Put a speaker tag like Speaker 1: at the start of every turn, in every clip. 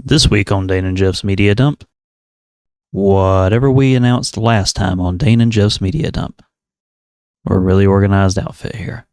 Speaker 1: This week on Dane and Jeff's Media Dump, whatever we announced last time on Dane and Jeff's Media Dump. We're a really organized outfit here.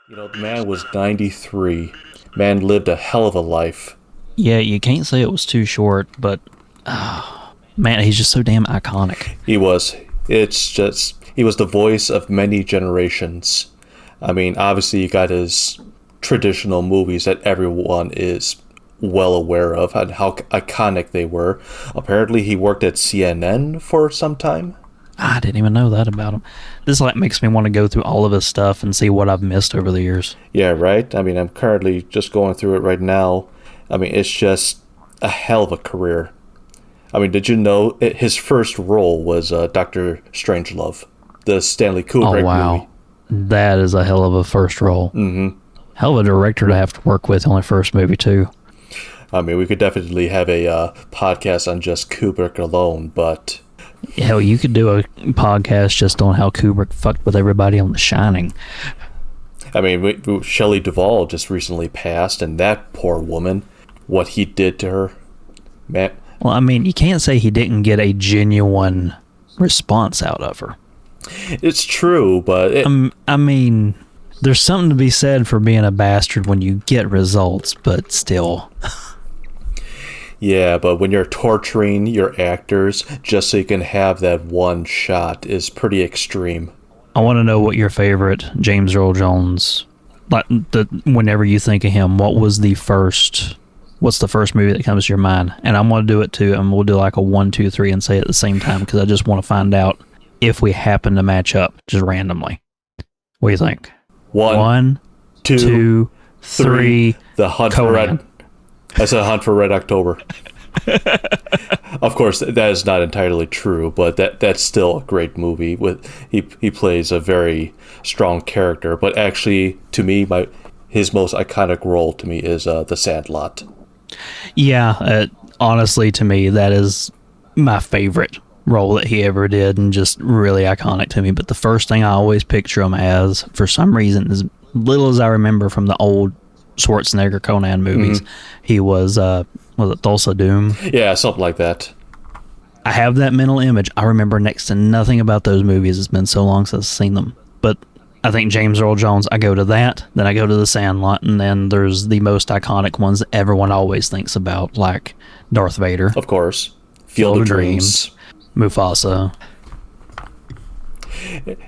Speaker 2: You know, the man was 93. Man lived a hell of a life.
Speaker 1: Yeah, you can't say it was too short, but man, he's just so damn iconic.
Speaker 2: He was. He was the voice of many generations. I mean, obviously you got his traditional movies that everyone is well aware of and how iconic they were. Apparently he worked at CNN for some time.
Speaker 1: I didn't even know that about him. This makes me want to go through all of his stuff and see what I've missed over the years.
Speaker 2: Yeah, right? I mean, I'm currently just going through it right now. I mean, it's just a hell of a career. I mean, did you know his first role was Dr. Strangelove, the Stanley Kubrick movie?
Speaker 1: Oh, wow. That is a hell of a first role.
Speaker 2: Mm-hmm.
Speaker 1: Hell of a director to have to work with on their first movie, too.
Speaker 2: I mean, we could definitely have a podcast on just Kubrick alone, but...
Speaker 1: Hell, you could do a podcast just on how Kubrick fucked with everybody on The Shining.
Speaker 2: I mean, Shelley Duvall just recently passed, and that poor woman, what he did to her, man.
Speaker 1: Well, I mean, you can't say he didn't get a genuine response out of her.
Speaker 2: It's true, but...
Speaker 1: I mean, there's something to be said for being a bastard when you get results, but still...
Speaker 2: Yeah, but when you're torturing your actors just so you can have that one shot is pretty extreme.
Speaker 1: I want to know what your favorite James Earl Jones, whenever you think of him, what's the first movie that comes to your mind? And I'm going to do it too, and we'll do like a 1, 2, 3 and say it at the same time because I just want to find out if we happen to match up just randomly. What do you think? 1, 2, 3.
Speaker 2: The Hunt for Red. That's a Hunt for Red October. Of course, that is not entirely true, but that's still a great movie. He plays a very strong character, but actually, to me, his most iconic role to me is The Sandlot.
Speaker 1: Yeah, honestly, to me, that is my favorite role that he ever did, and just really iconic to me. But the first thing I always picture him as, for some reason, as little as I remember from the old Schwarzenegger Conan movies, he was it Thulsa Doom?
Speaker 2: Yeah, something like that.
Speaker 1: I have that mental image. I remember next to nothing about those movies. It's been so long since I've seen them. But I think James Earl Jones, I go to that, then I go to The Sandlot, and then there's the most iconic ones that everyone always thinks about, like Darth Vader.
Speaker 2: Of course. Field of Dreams.
Speaker 1: Mufasa.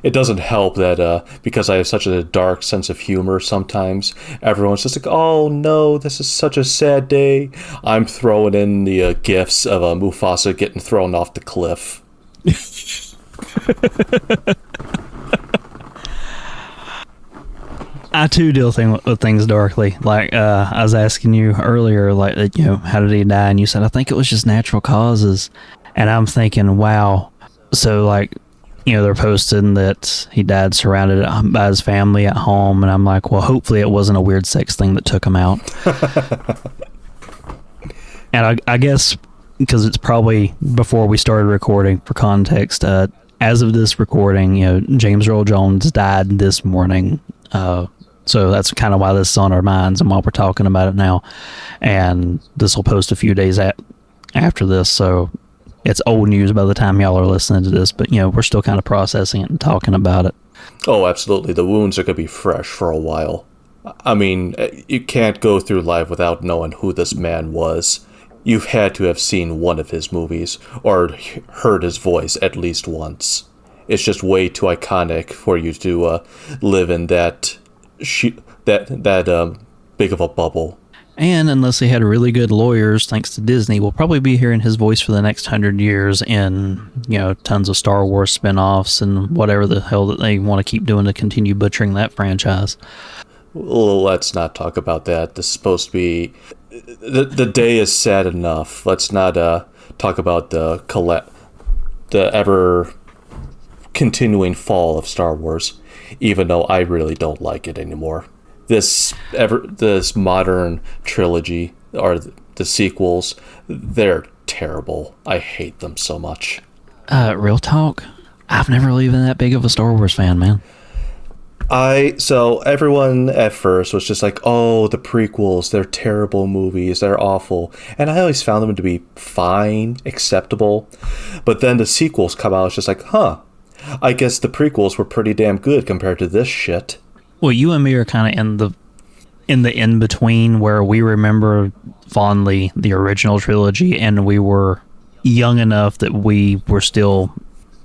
Speaker 2: It doesn't help that because I have such a dark sense of humor sometimes, everyone's just like, oh no, this is such a sad day. I'm throwing in the gifs of Mufasa getting thrown off the cliff.
Speaker 1: I too deal with things darkly. Like I was asking you earlier, like, how did he die? And you said, I think it was just natural causes. And I'm thinking, wow. So like, they're posting that he died surrounded by his family at home, and I'm like, well, hopefully it wasn't a weird sex thing that took him out. And I guess because it's probably before we started recording, for context, as of this recording, James Earl Jones died this morning. So that's kind of why this is on our minds and why we're talking about it now. And this will post a few days after this, so it's old news by the time y'all are listening to this, but we're still kind of processing it and talking about it.
Speaker 2: Oh, absolutely. The wounds are going to be fresh for a while. I mean, you can't go through life without knowing who this man was. You've had to have seen one of his movies or heard his voice at least once. It's just way too iconic for you to live in that big of a bubble.
Speaker 1: And unless they had really good lawyers, thanks to Disney, we'll probably be hearing his voice for the next 100 years in, tons of Star Wars spinoffs and whatever the hell that they want to keep doing to continue butchering that franchise.
Speaker 2: Well, let's not talk about that. This is supposed to be the day is sad enough. Let's not talk about the ever continuing fall of Star Wars, even though I really don't like it anymore. This modern trilogy, or the sequels, they're terrible. I hate them so much.
Speaker 1: Real talk, I've never really been that big of a Star Wars fan, man.
Speaker 2: So everyone at first was just like, oh, the prequels, they're terrible movies, they're awful. And I always found them to be fine, acceptable. But then the sequels come out, it's just like, I guess the prequels were pretty damn good compared to this shit.
Speaker 1: Well, you and me are kind of in the in-between, where we remember fondly the original trilogy, and we were young enough that we were still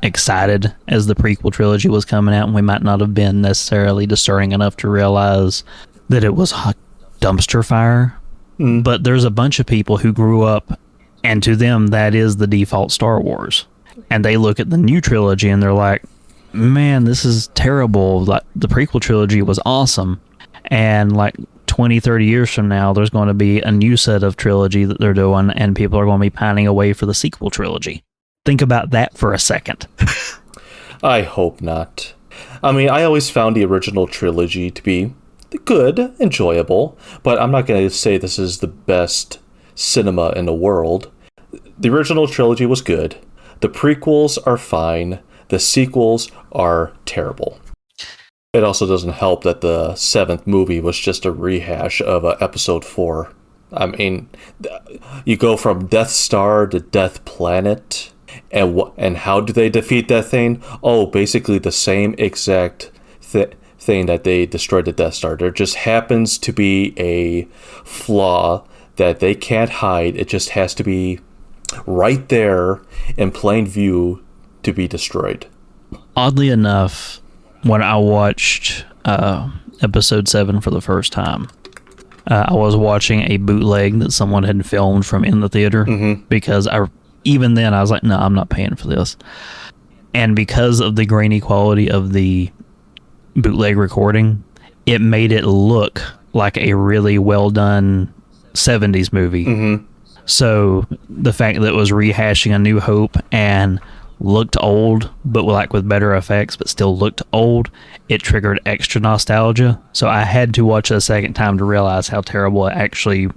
Speaker 1: excited as the prequel trilogy was coming out, and we might not have been necessarily discerning enough to realize that it was a dumpster fire. But there's a bunch of people who grew up, and to them that is the default Star Wars, and they look at the new trilogy and they're like, man, this is terrible. Like, the prequel trilogy was awesome, and like 20-30 years from now there's going to be a new set of trilogy that they're doing, and people are going to be pining away for the sequel trilogy. Think about that for a second.
Speaker 2: I hope not. I mean, I always found the original trilogy to be good, enjoyable, but I'm not going to say this is the best cinema in the world. The original trilogy was good. The prequels are fine. The sequels are terrible. It also doesn't help that the 7th movie was just a rehash of episode 4. I mean, you go from Death Star to Death Planet, and how do they defeat that thing? Oh, basically the same exact thing that they destroyed the Death Star. There just happens to be a flaw that they can't hide. It just has to be right there in plain view to be destroyed.
Speaker 1: Oddly enough, when I watched episode 7 for the first time, I was watching a bootleg that someone had filmed from in the theater, because even then I was like, no, I'm not paying for this. And because of the grainy quality of the bootleg recording, it made it look like a really well done 70s movie. So the fact that it was rehashing A New Hope and looked old, but like with better effects, but still looked old, it triggered extra nostalgia. So I had to watch it a second time to realize how terrible it actually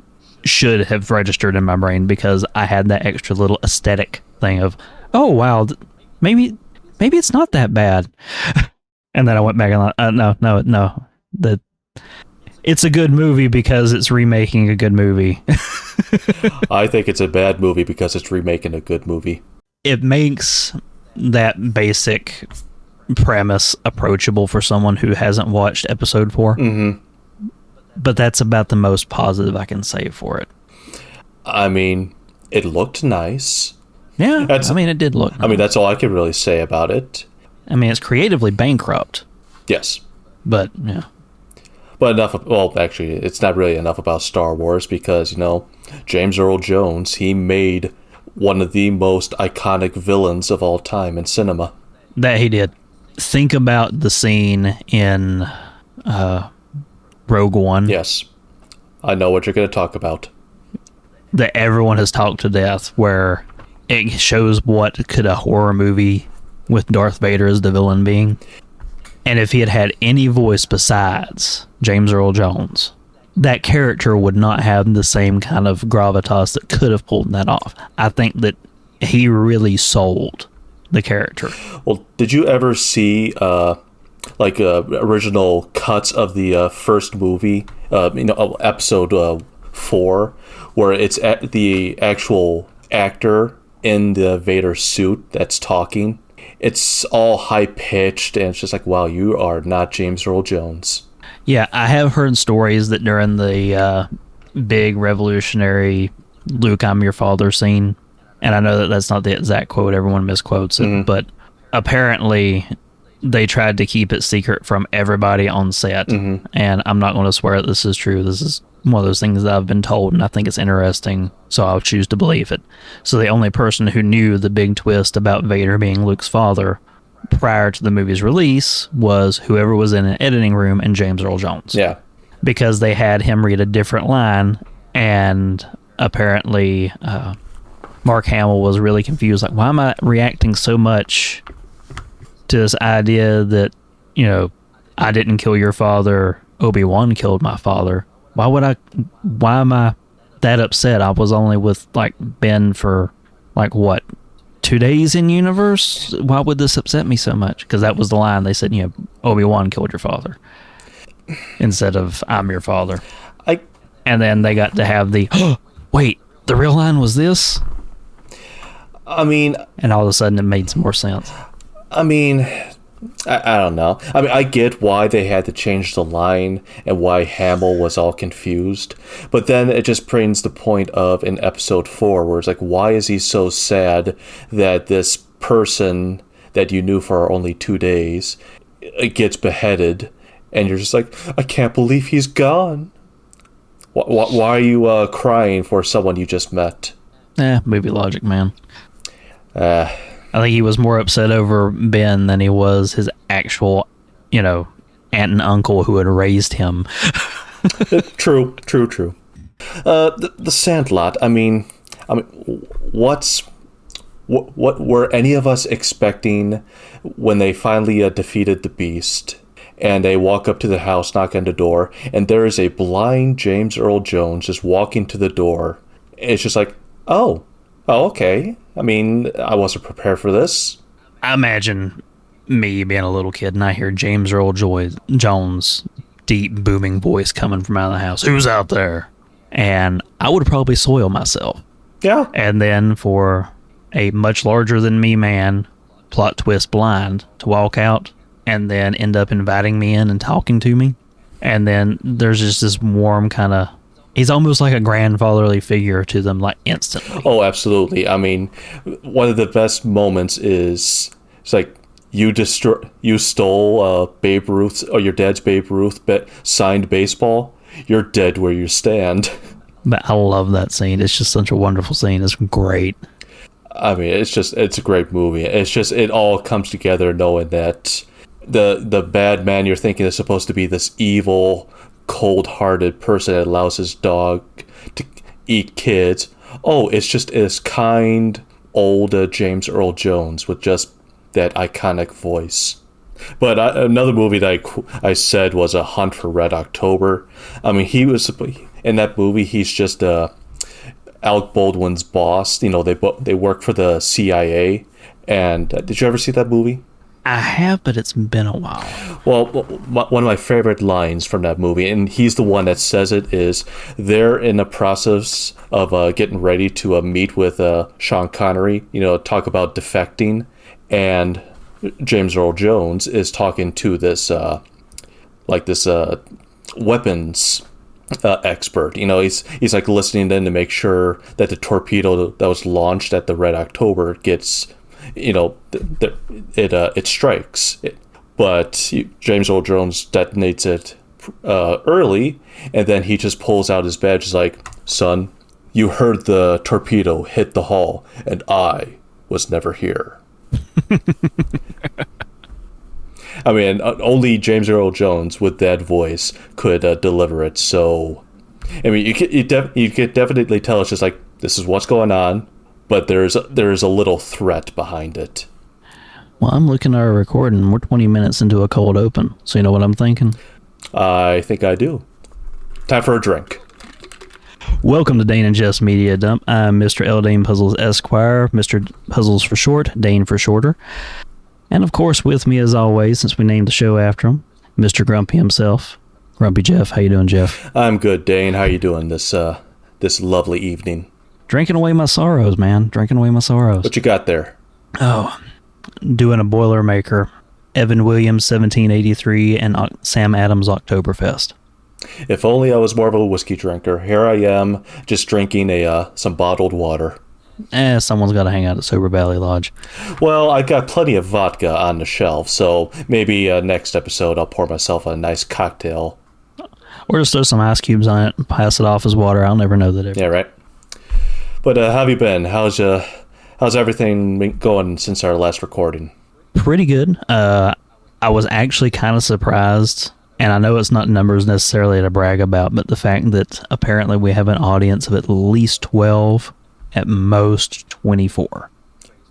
Speaker 1: should have registered in my brain, because I had that extra little aesthetic thing of, oh wow, maybe it's not that bad. And then I went back and no, that it's a good movie because it's remaking a good movie.
Speaker 2: I think it's a bad movie because it's remaking a good movie.
Speaker 1: It makes that basic premise approachable for someone who hasn't watched episode 4. But that's about the most positive I can say for it.
Speaker 2: I mean, it looked nice.
Speaker 1: Yeah, it did look nice.
Speaker 2: I mean, that's all I can really say about it.
Speaker 1: I mean, it's creatively bankrupt.
Speaker 2: Yes.
Speaker 1: But, yeah.
Speaker 2: But actually, it's not really enough about Star Wars, because, James Earl Jones, he made one of the most iconic villains of all time in cinema.
Speaker 1: That he did. Think about the scene in Rogue One.
Speaker 2: Yes. I know what you're going to talk about.
Speaker 1: That everyone has talked to death, where it shows what could a horror movie with Darth Vader as the villain being. And if he had had any voice besides James Earl Jones, that character would not have the same kind of gravitas that could have pulled that off. I think that he really sold the character.
Speaker 2: Well, did you ever see original cuts of the first movie, episode 4, where it's the actual actor in the Vader suit that's talking? It's all high-pitched, and it's just like, wow, you are not James Earl Jones.
Speaker 1: Yeah, I have heard stories that during the big revolutionary Luke, I'm your father scene, and I know that that's not the exact quote, everyone misquotes it, but apparently they tried to keep it secret from everybody on set, and I'm not going to swear that this is true. This is one of those things that I've been told, and I think it's interesting, so I'll choose to believe it. So the only person who knew the big twist about Vader being Luke's father prior to the movie's release was whoever was in an editing room and James Earl Jones.
Speaker 2: Yeah.
Speaker 1: Because they had him read a different line, And apparently, Mark Hamill was really confused. Like, why am I reacting so much to this idea that, I didn't kill your father, Obi-Wan killed my father? Why am I that upset? I was only with, like, Ben for, like, what, 2 days in universe? Why would this upset me so much? Because that was the line. They said, Obi-Wan killed your father instead of I'm your father. And then they got to have the, wait, the real line was this?
Speaker 2: I mean...
Speaker 1: And all of a sudden it made some more sense.
Speaker 2: I mean, I don't know. I mean, I get why they had to change the line and why Hamill was all confused. But then it just brings the point of in episode 4 where it's like, why is he so sad that this person that you knew for only 2 days gets beheaded? And you're just like, I can't believe he's gone. Why are you crying for someone you just met?
Speaker 1: Movie logic, man. I think he was more upset over Ben than he was his actual, aunt and uncle who had raised him.
Speaker 2: True. The Sandlot. I mean, what were any of us expecting when they finally defeated the Beast? And they walk up to the house, knock on the door, and there is a blind James Earl Jones just walking to the door. It's just like, oh, okay. I mean, I wasn't prepared for this.
Speaker 1: I imagine me being a little kid and I hear James Earl Jones' deep booming voice coming from out of the house. Who's out there? And I would probably soil myself.
Speaker 2: Yeah.
Speaker 1: And then for a much larger than me man, plot twist blind, to walk out and then end up inviting me in and talking to me. And then there's just this warm kind of... He's almost like a grandfatherly figure to them, like, instantly.
Speaker 2: Oh, absolutely. I mean, one of the best moments is... It's like, you stole Babe Ruth's... Or your dad's Babe Ruth signed baseball. You're dead where you stand.
Speaker 1: But I love that scene. It's just such a wonderful scene. It's great.
Speaker 2: I mean, it's a great movie. It's just... It all comes together knowing that... The bad man you're thinking is supposed to be this evil, cold-hearted person that allows his dog to eat kids. Oh, it's just this kind, old James Earl Jones with just that iconic voice. But another movie that I said was A Hunt for Red October. I mean, in that movie, he's just Alec Baldwin's boss. They work for the CIA. And did you ever see that movie?
Speaker 1: I have, but it's been a while.
Speaker 2: Well, one of my favorite lines from that movie, and he's the one that says it, is they're in the process of getting ready to meet with Sean Connery, talk about defecting, and James Earl Jones is talking to this weapons expert. He's like listening in to make sure that the torpedo that was launched at the Red October gets... it strikes. But James Earl Jones detonates it early, and then he just pulls out his badge. He's like, son, you heard the torpedo hit the hull, and I was never here. I mean, only James Earl Jones with that voice could deliver it. So, I mean, you could definitely tell it's just like, this is what's going on. But there's a little threat behind it.
Speaker 1: Well, I'm looking at our recording. We're 20 minutes into a cold open. So you know what I'm thinking?
Speaker 2: I think I do. Time for a drink.
Speaker 1: Welcome to Dane and Jeff's Media Dump. I'm Mr. L. Dane Puzzles Esquire. Mr. Puzzles for short, Dane for shorter. And of course, with me as always, since we named the show after him, Mr. Grumpy himself. Grumpy Jeff. How you doing, Jeff?
Speaker 2: I'm good, Dane. How you doing this lovely evening?
Speaker 1: Drinking away my sorrows, man. Drinking away my sorrows.
Speaker 2: What you got there?
Speaker 1: Oh, doing a Boilermaker. Evan Williams, 1783, and Sam Adams, Oktoberfest.
Speaker 2: If only I was more of a whiskey drinker. Here I am, just drinking some bottled water.
Speaker 1: Someone's got to hang out at Sober Valley Lodge.
Speaker 2: Well, I got plenty of vodka on the shelf, so maybe next episode I'll pour myself a nice cocktail.
Speaker 1: Or just throw some ice cubes on it and pass it off as water. I'll never know that.
Speaker 2: Yeah, right. But how have you been? How's everything been going since our last recording?
Speaker 1: Pretty good. I was actually kind of surprised And I know it's not numbers necessarily to brag about, but the fact that apparently we have an audience of at least 12, at most 24,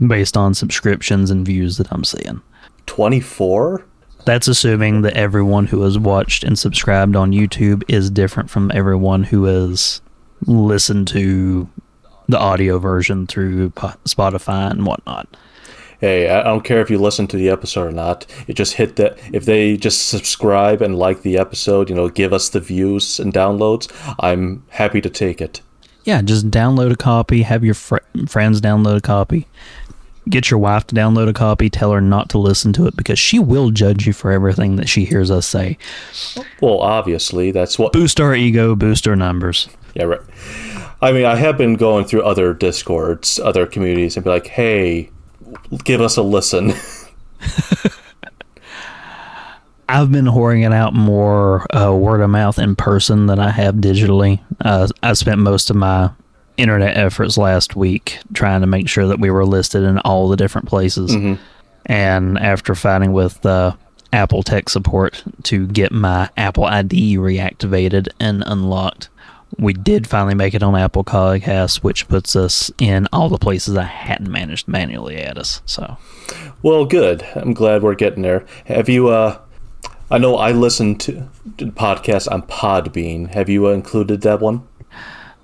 Speaker 1: based on subscriptions and views that I'm seeing.
Speaker 2: 24?
Speaker 1: That's assuming that everyone who has watched and subscribed on YouTube is different from everyone who has listened to the audio version through Spotify and whatnot.
Speaker 2: Hey, I don't care if you listen to the episode or not. It just hit that. If they just subscribe and like the episode, give us the views and downloads, I'm happy to take it.
Speaker 1: Yeah, just download a copy, have your friends download a copy, get your wife to download a copy, tell her not to listen to it because she will judge you for everything that she hears us say.
Speaker 2: Well, obviously, that's what...
Speaker 1: Boost our ego, boost our numbers.
Speaker 2: Yeah, right. I mean, I have been going through other Discords, other communities, and be like, hey... give us a listen.
Speaker 1: I've been whoring it out more word of mouth in person than I have digitally. I spent most of my internet efforts last week trying to make sure that we were listed in all the different places. Mm-hmm. And after fighting with Apple tech support to get my Apple ID reactivated and unlocked, we did finally make it on Apple Podcast, which puts us in all the places I hadn't managed to manually add us. So,
Speaker 2: well, good. I'm glad we're getting there. Have you? I know I listened to podcasts on Podbean. Have you included that one?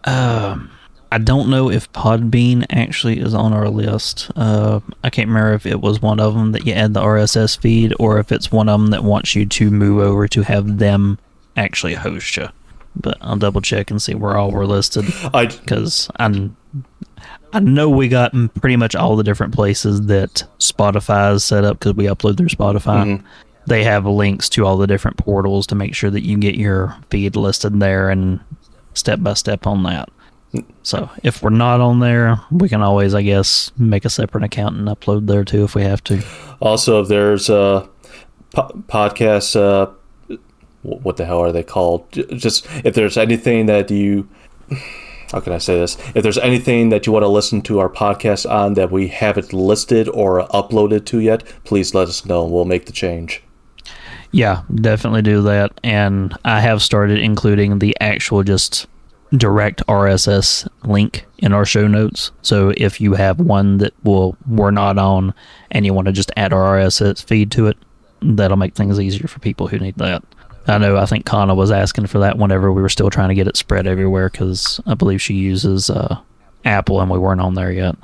Speaker 1: I don't know if Podbean actually is on our list. I can't remember if it was one of them that you add the RSS feed, or if it's one of them that wants you to move over to have them actually host you. But I'll double check and see where all we're listed, because I know we got pretty much all the different places that Spotify is set up, because we upload through Spotify. Mm-hmm. They have links to all the different portals to make sure that you get your feed listed there and step by step on that. So if we're not on there, we can always, I guess, make a separate account and upload there too if we have to. Also,
Speaker 2: if there's podcasts, what the hell are they called? Just if there's anything that you, how can I say this? If there's anything that you want to listen to our podcast on that we haven't listed or uploaded to yet, please let us know and we'll make the change.
Speaker 1: Yeah, definitely do that. And I have started including the actual just direct RSS link in our show notes. So if you have one that we're not on and you want to just add our RSS feed to it, that'll make things easier for people who need that. I think Kana was asking for that whenever we were still trying to get it spread everywhere, because I believe she uses Apple and we weren't on there yet.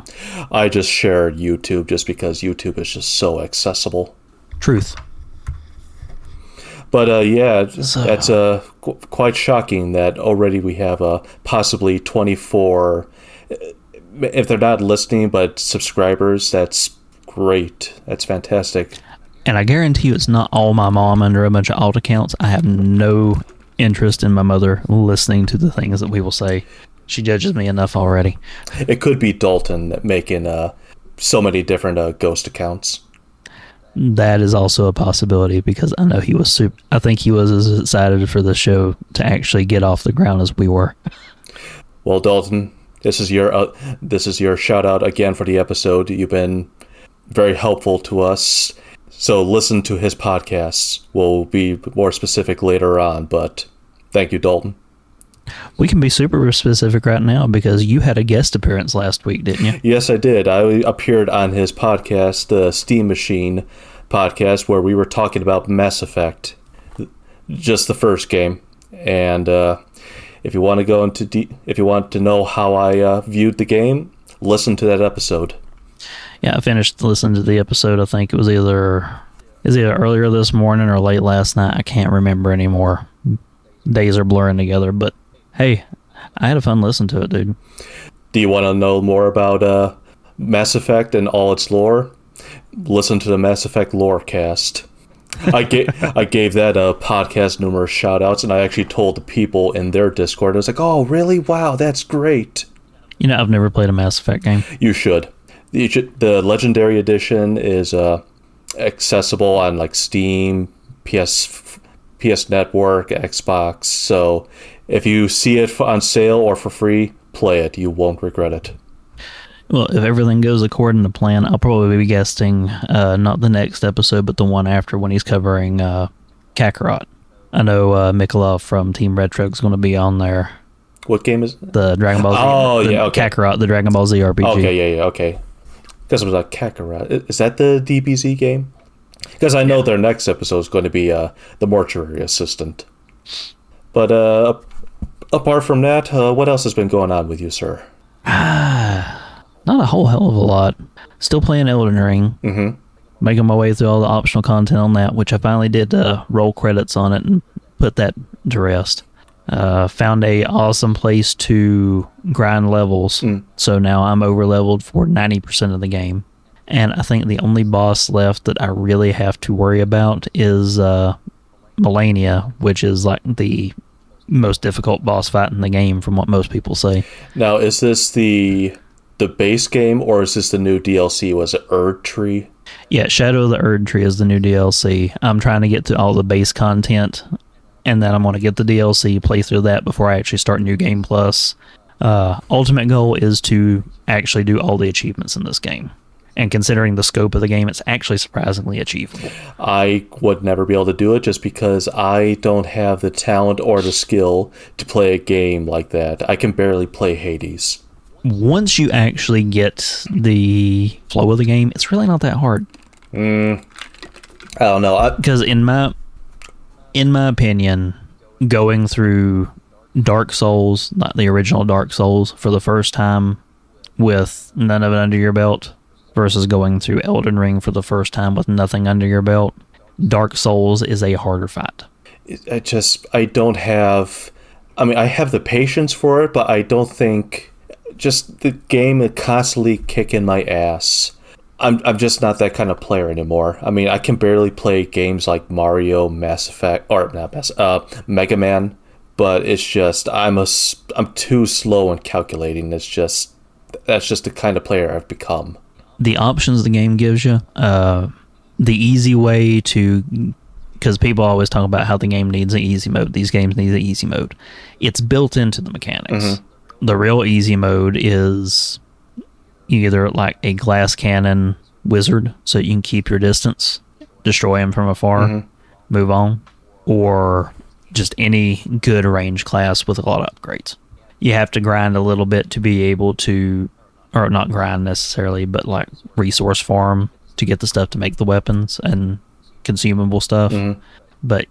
Speaker 2: I just shared YouTube just because YouTube is just so accessible.
Speaker 1: Truth.
Speaker 2: But that's quite shocking that already we have possibly 24, if they're not listening, but subscribers. That's great. That's fantastic.
Speaker 1: And I guarantee you it's not all my mom under a bunch of alt accounts. I have no interest in my mother listening to the things that we will say. She judges me enough already.
Speaker 2: It could be Dalton making so many different ghost accounts.
Speaker 1: That is also a possibility, because I know he was I think he was as excited for the show to actually get off the ground as we were.
Speaker 2: Well, Dalton, this is your shout out again for the episode. You've been very helpful to us. So listen to his podcasts. We'll be more specific later on, but thank you, Dalton.
Speaker 1: We can be super specific right now, because you had a guest appearance last week, didn't you?
Speaker 2: Yes, I did. I appeared on his podcast, the Steam Machine podcast, where we were talking about Mass Effect, just the first game. And if you want to go if you want to know how I viewed the game, listen to that episode.
Speaker 1: Yeah, I finished listening to the episode. I think it was either earlier this morning or late last night. I can't remember anymore. Days are blurring together, but hey, I had a fun listen to it, dude.
Speaker 2: Do you want to know more about Mass Effect and all its lore? Listen to the Mass Effect lore cast. I gave that podcast numerous shout outs, and I actually told the people in their Discord. I was like, oh, really? Wow, that's great.
Speaker 1: I've never played a Mass Effect game.
Speaker 2: You should. The Legendary Edition is accessible on like Steam, PS Network, Xbox. So if you see it on sale or for free, play it. You won't regret it.
Speaker 1: Well, if everything goes according to plan, I'll probably be guesting not the next episode, but the one after, when he's covering Kakarot. I know Mikolov from Team Retro is going to be on there.
Speaker 2: What game is it?
Speaker 1: The Dragon Ball Z.
Speaker 2: Oh, yeah, okay.
Speaker 1: Kakarot, the Dragon Ball Z RPG.
Speaker 2: Okay, yeah, okay. Because it was like Kakarot. Is that the DBZ game? Because I know their next episode is going to be the mortuary assistant. But apart from that, what else has been going on with you, sir?
Speaker 1: Not a whole hell of a lot. Still playing Elden Ring.
Speaker 2: Mm-hmm.
Speaker 1: Making my way through all the optional content on that, which I finally did roll credits on it and put that to rest. Found a awesome place to grind levels. So now I'm over leveled for 90% of the game. And I think the only boss left that I really have to worry about is Melania, which is like the most difficult boss fight in the game from what most people say.
Speaker 2: Now, is this the base game, or is this the new DLC? Was it Erd Tree?
Speaker 1: Yeah, Shadow of the Erd Tree is the new DLC. I'm trying to get to all the base content, and then I'm going to get the DLC, play through that before I actually start New Game Plus. Ultimate goal is to actually do all the achievements in this game. And considering the scope of the game, it's actually surprisingly achievable.
Speaker 2: I would never be able to do it just because I don't have the talent or the skill to play a game like that. I can barely play Hades.
Speaker 1: Once you actually get the flow of the game, it's really not that hard.
Speaker 2: I don't know.
Speaker 1: Because in my opinion, going through Dark Souls, not the original Dark Souls, for the first time with none of it under your belt, versus going through Elden Ring for the first time with nothing under your belt, Dark Souls is a harder fight.
Speaker 2: I don't have... I mean, I have the patience for it, but I don't think... Just the game is constantly kicking my ass. I'm just not that kind of player anymore. I mean, I can barely play games like Mario, Mass Effect, or not Mega Man, but it's just I'm too slow in calculating. That's just the kind of player I've become.
Speaker 1: The options the game gives you, the easy way to, because people always talk about how the game needs an easy mode. These games need an easy mode. It's built into the mechanics. Mm-hmm. The real easy mode is either like a glass cannon wizard, so you can keep your distance, destroy him from afar, move on, or just any good range class with a lot of upgrades. You have to grind a little bit to be able to, or not grind necessarily, but like resource farm to get the stuff to make the weapons and consumable stuff. But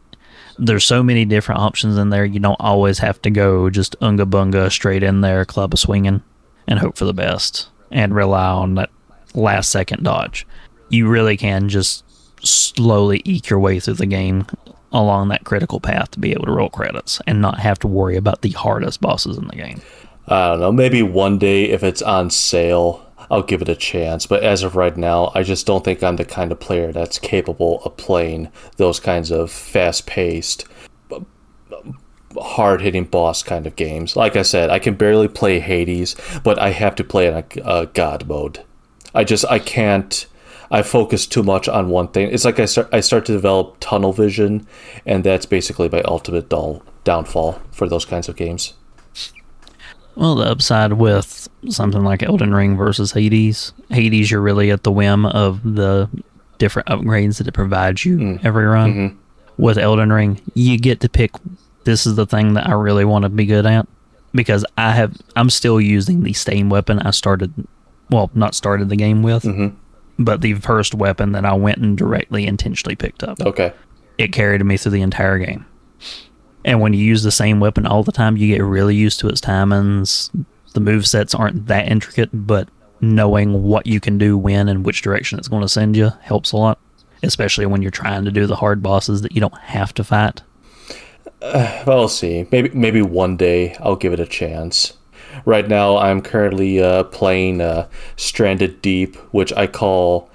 Speaker 1: there's so many different options in there, you don't always have to go just unga bunga straight in there, club a swinging, and hope for the best and rely on that last second dodge. You really can just slowly eke your way through the game along that critical path to be able to roll credits and not have to worry about the hardest bosses in the game.
Speaker 2: I don't know, maybe one day if it's on sale, I'll give it a chance. But as of right now, I just don't think I'm the kind of player that's capable of playing those kinds of fast-paced, hard-hitting boss kind of games. Like I said, I can barely play Hades, but I have to play in a god mode. I can't. I focus too much on one thing. It's like I start to develop tunnel vision, and that's basically my ultimate downfall for those kinds of games.
Speaker 1: Well, the upside with something like Elden Ring versus Hades, you're really at the whim of the different upgrades that it provides you every run. With Elden Ring, you get to pick, this is the thing that I really want to be good at, because I'm still using the same weapon I not started the game with, but the first weapon that I went and directly intentionally picked up.
Speaker 2: Okay.
Speaker 1: It carried me through the entire game. And when you use the same weapon all the time, you get really used to its timings. The movesets aren't that intricate, but knowing what you can do when and which direction it's going to send you helps a lot, especially when you're trying to do the hard bosses that you don't have to fight.
Speaker 2: Well, we'll see. Maybe one day I'll give it a chance. Right now, I'm currently playing Stranded Deep, which I call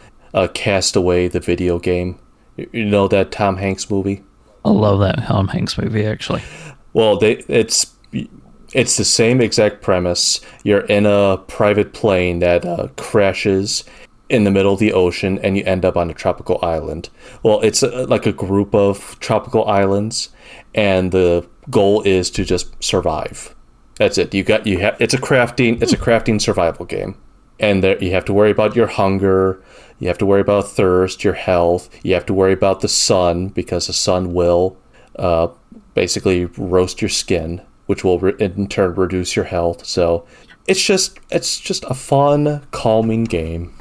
Speaker 2: Castaway, the video game. You know that Tom Hanks movie?
Speaker 1: I love that Tom Hanks movie, actually.
Speaker 2: Well, it's the same exact premise. You're in a private plane that crashes in the middle of the ocean, and you end up on a tropical island. Well, it's like a group of tropical islands, and the goal is to just survive. That's it. It's a crafting survival game, and there you have to worry about your hunger. You have to worry about thirst, your health. You have to worry about the sun, because the sun will basically roast your skin, which will in turn reduce your health. So it's just a fun, calming game.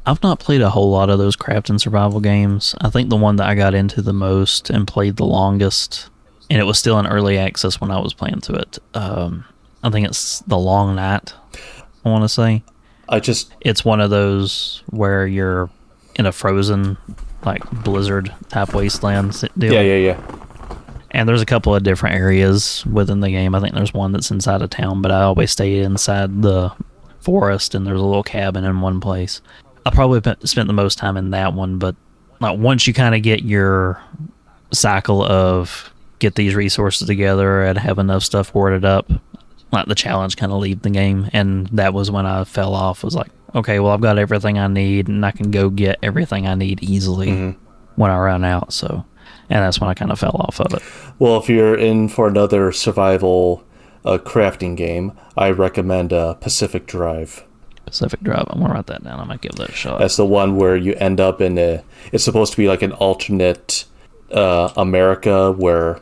Speaker 1: I've not played a whole lot of those craft and survival games. I think the one that I got into the most and played the longest, and it was still in early access when I was playing to it. I think it's The Long Night, I want to say. It's one of those where you're in a frozen, like, blizzard type wasteland deal.
Speaker 2: Yeah.
Speaker 1: And there's a couple of different areas within the game. I think there's one that's inside of town, but I always stay inside the forest, and there's a little cabin in one place. I probably spent the most time in that one, but like once you kind of get your cycle of get these resources together and have enough stuff worded up, like the challenge kind of leave the game. And that was when I fell off. Was like, okay, well, I've got everything I need, and I can go get everything I need easily when I run out. So, and that's when I kind of fell off of it.
Speaker 2: Well, if you're in for another survival crafting game, I recommend Pacific Drive.
Speaker 1: Pacific Drive. I'm gonna write that down. I might give that a shot.
Speaker 2: That's the one where you end up in it's supposed to be like an alternate America where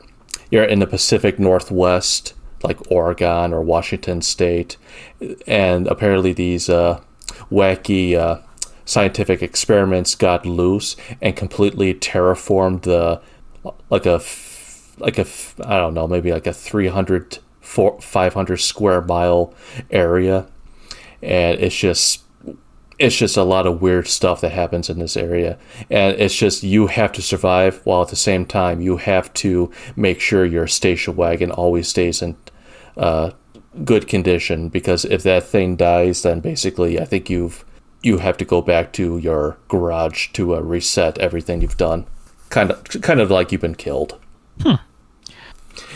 Speaker 2: you're in the Pacific Northwest, like Oregon or Washington State, and apparently these wacky scientific experiments got loose and completely terraformed I don't know, maybe like a 500 square mile area. And it's just a lot of weird stuff that happens in this area. And it's just, you have to survive, while at the same time you have to make sure your station wagon always stays in good condition, because if that thing dies, then basically I think you have to go back to your garage to reset everything you've done. Kind of like you've been killed.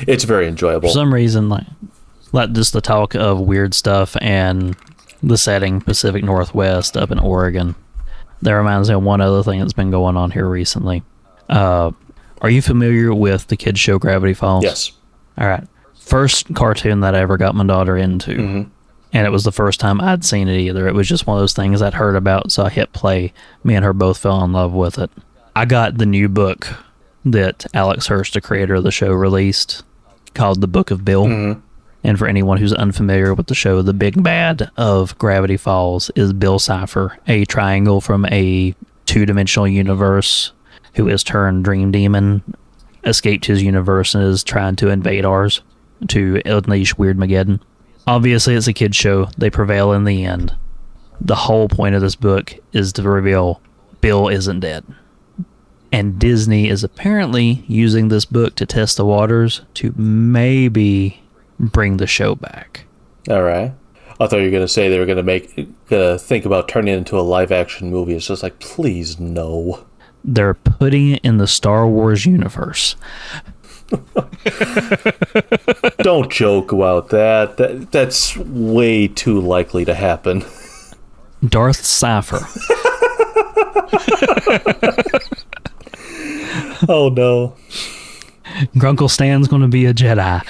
Speaker 2: It's very enjoyable.
Speaker 1: For some reason, like just the talk of weird stuff and the setting Pacific Northwest up in Oregon, that reminds me of one other thing that's been going on here recently. Are you familiar with the kids show Gravity Falls?
Speaker 2: Yes.
Speaker 1: All right. First cartoon that I ever got my daughter into. And it was the first time I'd seen it either. It was just one of those things I'd heard about, so I hit play. Me and her both fell in love with it. I got the new book that Alex Hurst, the creator of the show, released, called The Book of Bill. And for anyone who's unfamiliar with the show, the big bad of Gravity Falls is Bill Cipher, a triangle from a two-dimensional universe who is turned dream demon, escaped his universe, and is trying to invade ours to unleash Weirdmageddon. Obviously, it's a kid's show. They prevail in the end. The whole point of this book is to reveal Bill isn't dead. And Disney is apparently using this book to test the waters to maybe bring the show back.
Speaker 2: All right. I thought you were going to say they were going to think about turning it into a live-action movie. It's just like, please, no.
Speaker 1: They're putting it in the Star Wars universe.
Speaker 2: Don't joke about that. That's way too likely to happen.
Speaker 1: Darth Cipher.
Speaker 2: Oh, no.
Speaker 1: Grunkle Stan's going to be a Jedi.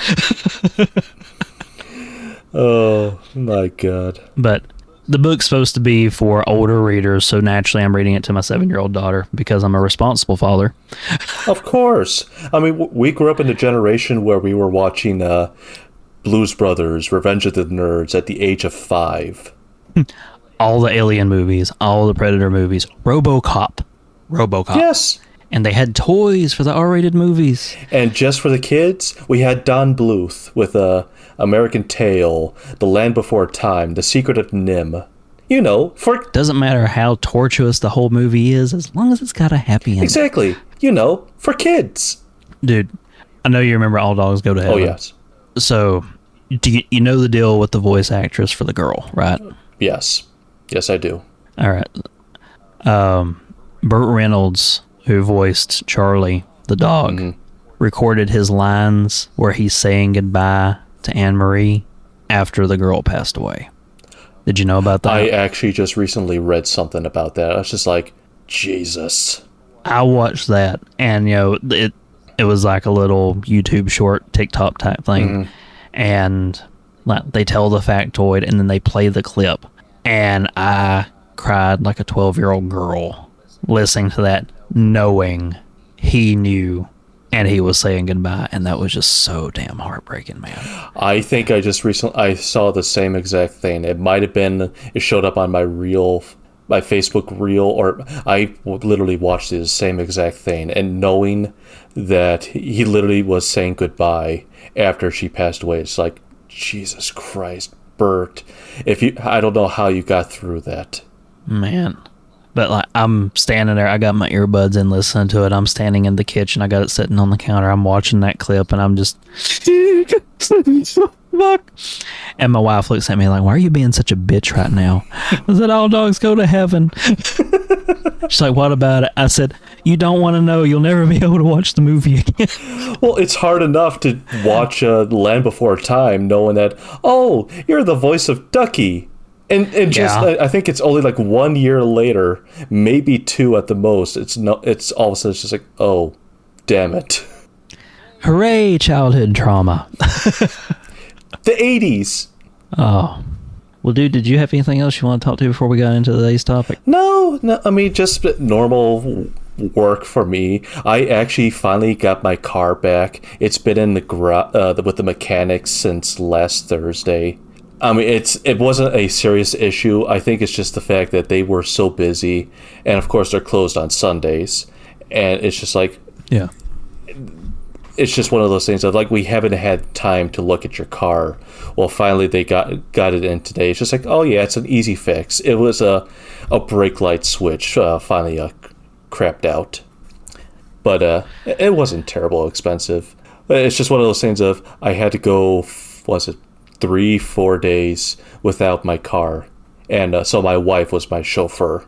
Speaker 2: Oh, my God.
Speaker 1: But the book's supposed to be for older readers, so naturally I'm reading it to my 7-year-old daughter because I'm a responsible father.
Speaker 2: Of course. I mean, we grew up in a generation where we were watching Blues Brothers, Revenge of the Nerds at the age of 5.
Speaker 1: All the Alien movies, all the Predator movies, RoboCop.
Speaker 2: Yes.
Speaker 1: And they had toys for the R-rated movies.
Speaker 2: And just for the kids, we had Don Bluth with American Tail, The Land Before Time, The Secret of Nim. You know,
Speaker 1: Doesn't matter how tortuous the whole movie is, as long as it's got a happy ending.
Speaker 2: Exactly. You know, for kids.
Speaker 1: Dude, I know you remember All Dogs Go to Heaven.
Speaker 2: Oh, yes.
Speaker 1: So, you know the deal with the voice actress for the girl, right?
Speaker 2: Yes. Yes, I do.
Speaker 1: All right. Burt Reynolds, who voiced Charlie the dog, recorded his lines where he's saying goodbye to Anne-Marie after the girl passed away. Did you know about that?
Speaker 2: I actually just recently read something about that. I was just like, Jesus.
Speaker 1: I watched that, and it was like a little YouTube short, TikTok type thing, and like they tell the factoid, and then they play the clip, and I cried like a 12-year-old girl listening to that, knowing he knew and he was saying goodbye, and that was just so damn heartbreaking, man.
Speaker 2: I think I saw the same exact thing. It might have been, it showed up on my Facebook reel, or I literally watched the same exact thing, and knowing that he literally was saying goodbye after she passed away, it's like, Jesus Christ, Bert, I don't know how you got through that,
Speaker 1: man. But like, I'm standing there, I got my earbuds in listening to it. I'm standing in the kitchen, I got it sitting on the counter, I'm watching that clip, and I'm just fuck. And my wife looks at me like, why are you being such a bitch right now? I said, all dogs go to heaven. She's like, what about it? I said, you don't want to know, you'll never be able to watch the movie again.
Speaker 2: Well, it's hard enough to watch Land Before Time knowing that, oh, you're the voice of Ducky. And just, yeah. I think it's only like 1 year later, maybe 2 at the most. It's all of a sudden it's just like, oh, damn it.
Speaker 1: Hooray, childhood trauma.
Speaker 2: The 80s.
Speaker 1: Oh. Well, dude, did you have anything else you want to talk to before we got into today's topic?
Speaker 2: No, I mean, just normal work for me. I actually finally got my car back. It's been in with the mechanics since last Thursday. I mean, it wasn't a serious issue. I think it's just the fact that they were so busy, and of course they're closed on Sundays, and it's just like,
Speaker 1: yeah,
Speaker 2: it's just one of those things that, like, we haven't had time to look at your car. Well, finally they got it in today. It's just like, oh yeah, it's an easy fix. It was a brake light switch finally crapped out, but it wasn't terrible expensive. It's just one of those things of, I had to go, was it 3-4 days without my car, and so my wife was my chauffeur.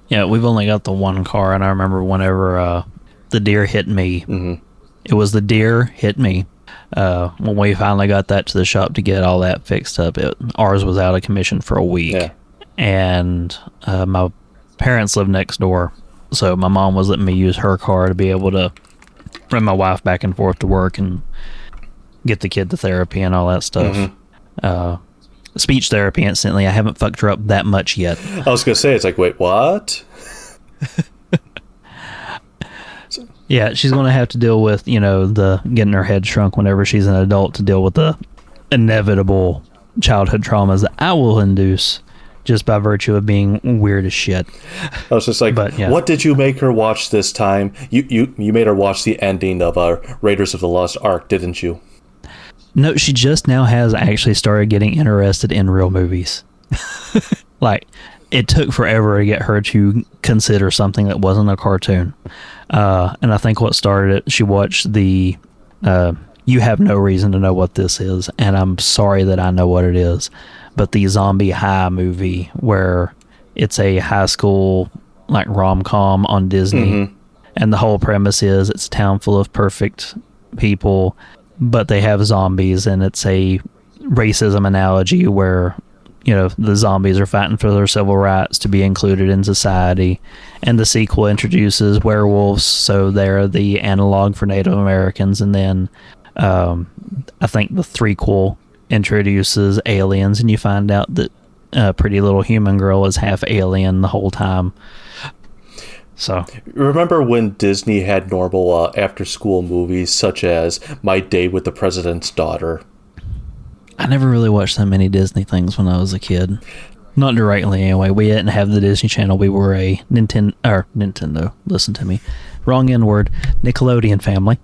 Speaker 1: Yeah, we've only got the one car, and I remember whenever the deer hit me, it was the deer hit me. When we finally got that to the shop to get all that fixed up, ours was out of commission for a week. Yeah. And my parents lived next door, so my mom was letting me use her car to be able to bring my wife back and forth to work and get the kid to therapy and all that stuff. Speech therapy, instantly. I haven't fucked her up that much yet.
Speaker 2: I was gonna say, it's like, wait, what?
Speaker 1: Yeah, she's gonna have to deal with, the getting her head shrunk whenever she's an adult, to deal with the inevitable childhood traumas that I will induce just by virtue of being weird as shit.
Speaker 2: I was just like, What did you make her watch this time? You made her watch the ending of Raiders of the Lost Ark, didn't you?
Speaker 1: No, she just now has actually started getting interested in real movies. Like, it took forever to get her to consider something that wasn't a cartoon. And I think what started it, she watched the You Have No Reason to Know What This Is, and I'm sorry that I know what it is, but the Zombie High movie, where it's a high school like rom-com on Disney, and the whole premise is it's a town full of perfect people, but they have zombies, and it's a racism analogy where, the zombies are fighting for their civil rights to be included in society. And the sequel introduces werewolves, so they're the analog for Native Americans. And then I think the threequel introduces aliens, and you find out that Pretty Little Human Girl is half alien the whole time. So,
Speaker 2: remember when Disney had normal after-school movies such as My Day with the President's Daughter?
Speaker 1: I never really watched that many Disney things when I was a kid. Not directly, anyway. We didn't have the Disney Channel. We were a Nintendo. Listen to me. Wrong N-word. Nickelodeon family.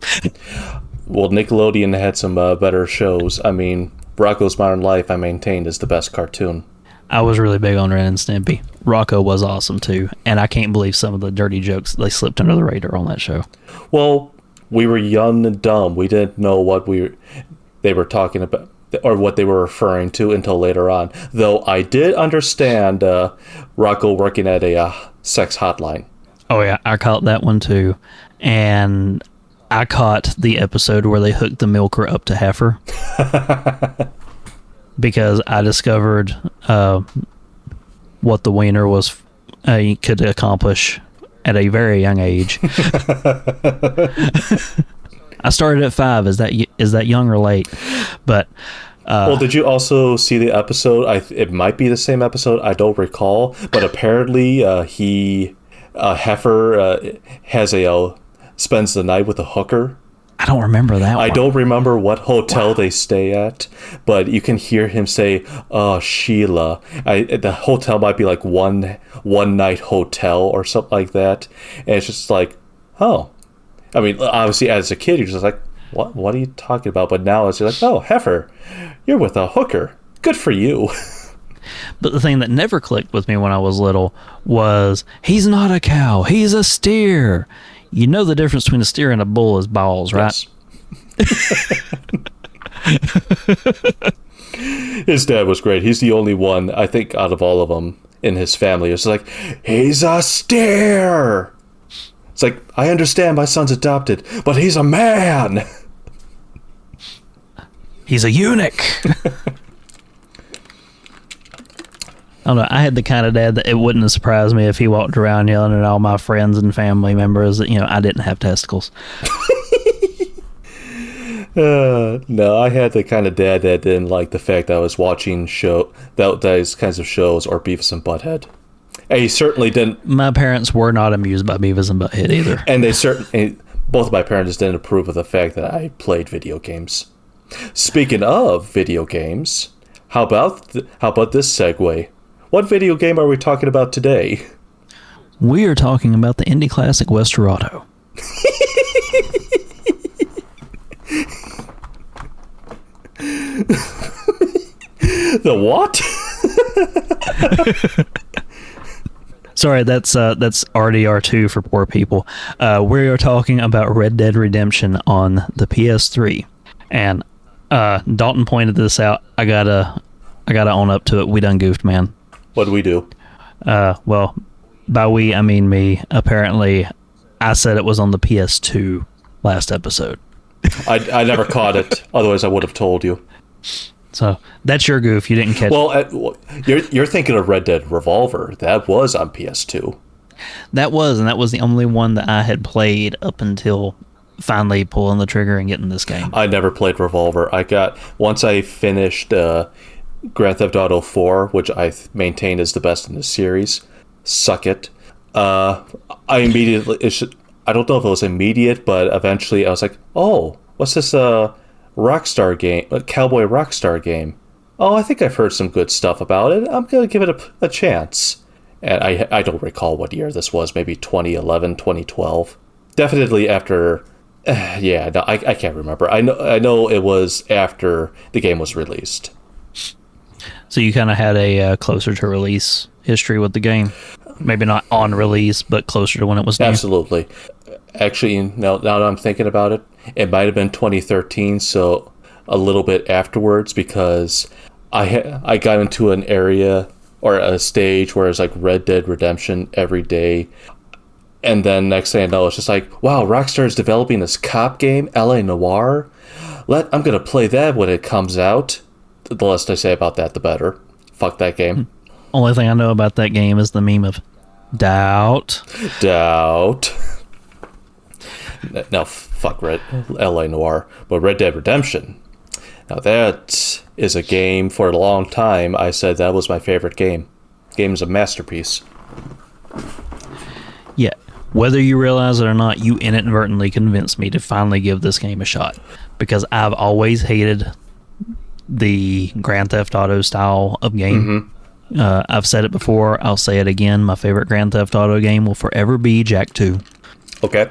Speaker 2: Well, Nickelodeon had some better shows. I mean, Rocko's Modern Life, I maintained, is the best cartoon.
Speaker 1: I was really big on Ren and Stimpy. Rocco was awesome, too. And I can't believe some of the dirty jokes, they slipped under the radar on that show.
Speaker 2: Well, we were young and dumb. We didn't know what they were talking about, or what they were referring to, until later on. Though I did understand Rocco working at a sex hotline.
Speaker 1: Oh yeah, I caught that one too. And I caught the episode where they hooked the milker up to heifer. Because I discovered what the wiener could accomplish at a very young age. I started at 5. Is that young or late? But
Speaker 2: well, did you also see the episode? It might be the same episode. I don't recall. But apparently, heifer has a spends the night with a hooker.
Speaker 1: I don't remember that one.
Speaker 2: I don't remember what hotel they stay at, but you can hear him say, "Oh, Sheila." The hotel might be like one night hotel or something like that, and it's just like, oh. I mean, obviously, as a kid, you're just like, what are you talking about? But now it's like, oh, heifer, you're with a hooker. Good for you.
Speaker 1: But the thing that never clicked with me when I was little was, he's not a cow, he's a steer. You know the difference between a steer and a bull is balls, right?
Speaker 2: Yes. His dad was great. He's the only one, I think, out of all of them in his family. It's like, he's a steer. It's like, I understand my son's adopted, but he's a man.
Speaker 1: He's a eunuch. I don't know. I had the kind of dad that it wouldn't have surprised me if he walked around yelling at all my friends and family members that, I didn't have testicles.
Speaker 2: No, I had the kind of dad that didn't like the fact that I was watching those kinds of shows or Beavis and Butthead. And he certainly didn't.
Speaker 1: My parents were not amused by Beavis and Butthead either.
Speaker 2: And both of my parents didn't approve of the fact that I played video games. Speaking of video games, how about this segue? What video game are we talking about today?
Speaker 1: We are talking about the indie classic Westerado.
Speaker 2: The what?
Speaker 1: Sorry, that's RDR2 for poor people. We are talking about Red Dead Redemption on the PS3, and Dalton pointed this out. I gotta own up to it. We done goofed, man.
Speaker 2: What do we do?
Speaker 1: Well, by we I mean me. Apparently, I said it was on the PS2 last episode.
Speaker 2: I never caught it. Otherwise, I would have told you.
Speaker 1: So that's your goof. You didn't catch.
Speaker 2: Well, you're thinking of Red Dead Revolver. That was on PS2.
Speaker 1: That was the only one that I had played up until finally pulling the trigger and getting this game.
Speaker 2: I never played Revolver. Once I finished Grand Theft Auto 4, which I maintain is the best in the series. Suck it. I immediately. I don't know if it was immediate, but eventually I was like, oh, what's this? Rockstar game, a cowboy Rockstar game. Oh, I think I've heard some good stuff about it. I'm going to give it a chance. And I don't recall what year this was, maybe 2011, 2012. Definitely after, I can't remember. I know it was after the game was released.
Speaker 1: So you kind of had a closer to release history with the game. Maybe not on release, but closer to when it was new.
Speaker 2: Absolutely. Actually, now that I'm thinking about it, it might have been 2013, so a little bit afterwards, because I got into an area or a stage where it's like Red Dead Redemption every day, and then next thing I know, it's just like, wow, Rockstar is developing this cop game, LA Noire. I'm gonna play that when it comes out. The less I say about that, the better. Fuck that game.
Speaker 1: Only thing I know about that game is the meme of doubt.
Speaker 2: No, fuck LA Noire. But Red Dead Redemption. Now that is a game for a long time. I said that was my favorite game. Game's a masterpiece.
Speaker 1: Yeah. Whether you realize it or not, you inadvertently convinced me to finally give this game a shot. Because I've always hated the Grand Theft Auto style of game. Mm-hmm. I've said it before. I'll say it again. My favorite Grand Theft Auto game will forever be Jak 2.
Speaker 2: Okay.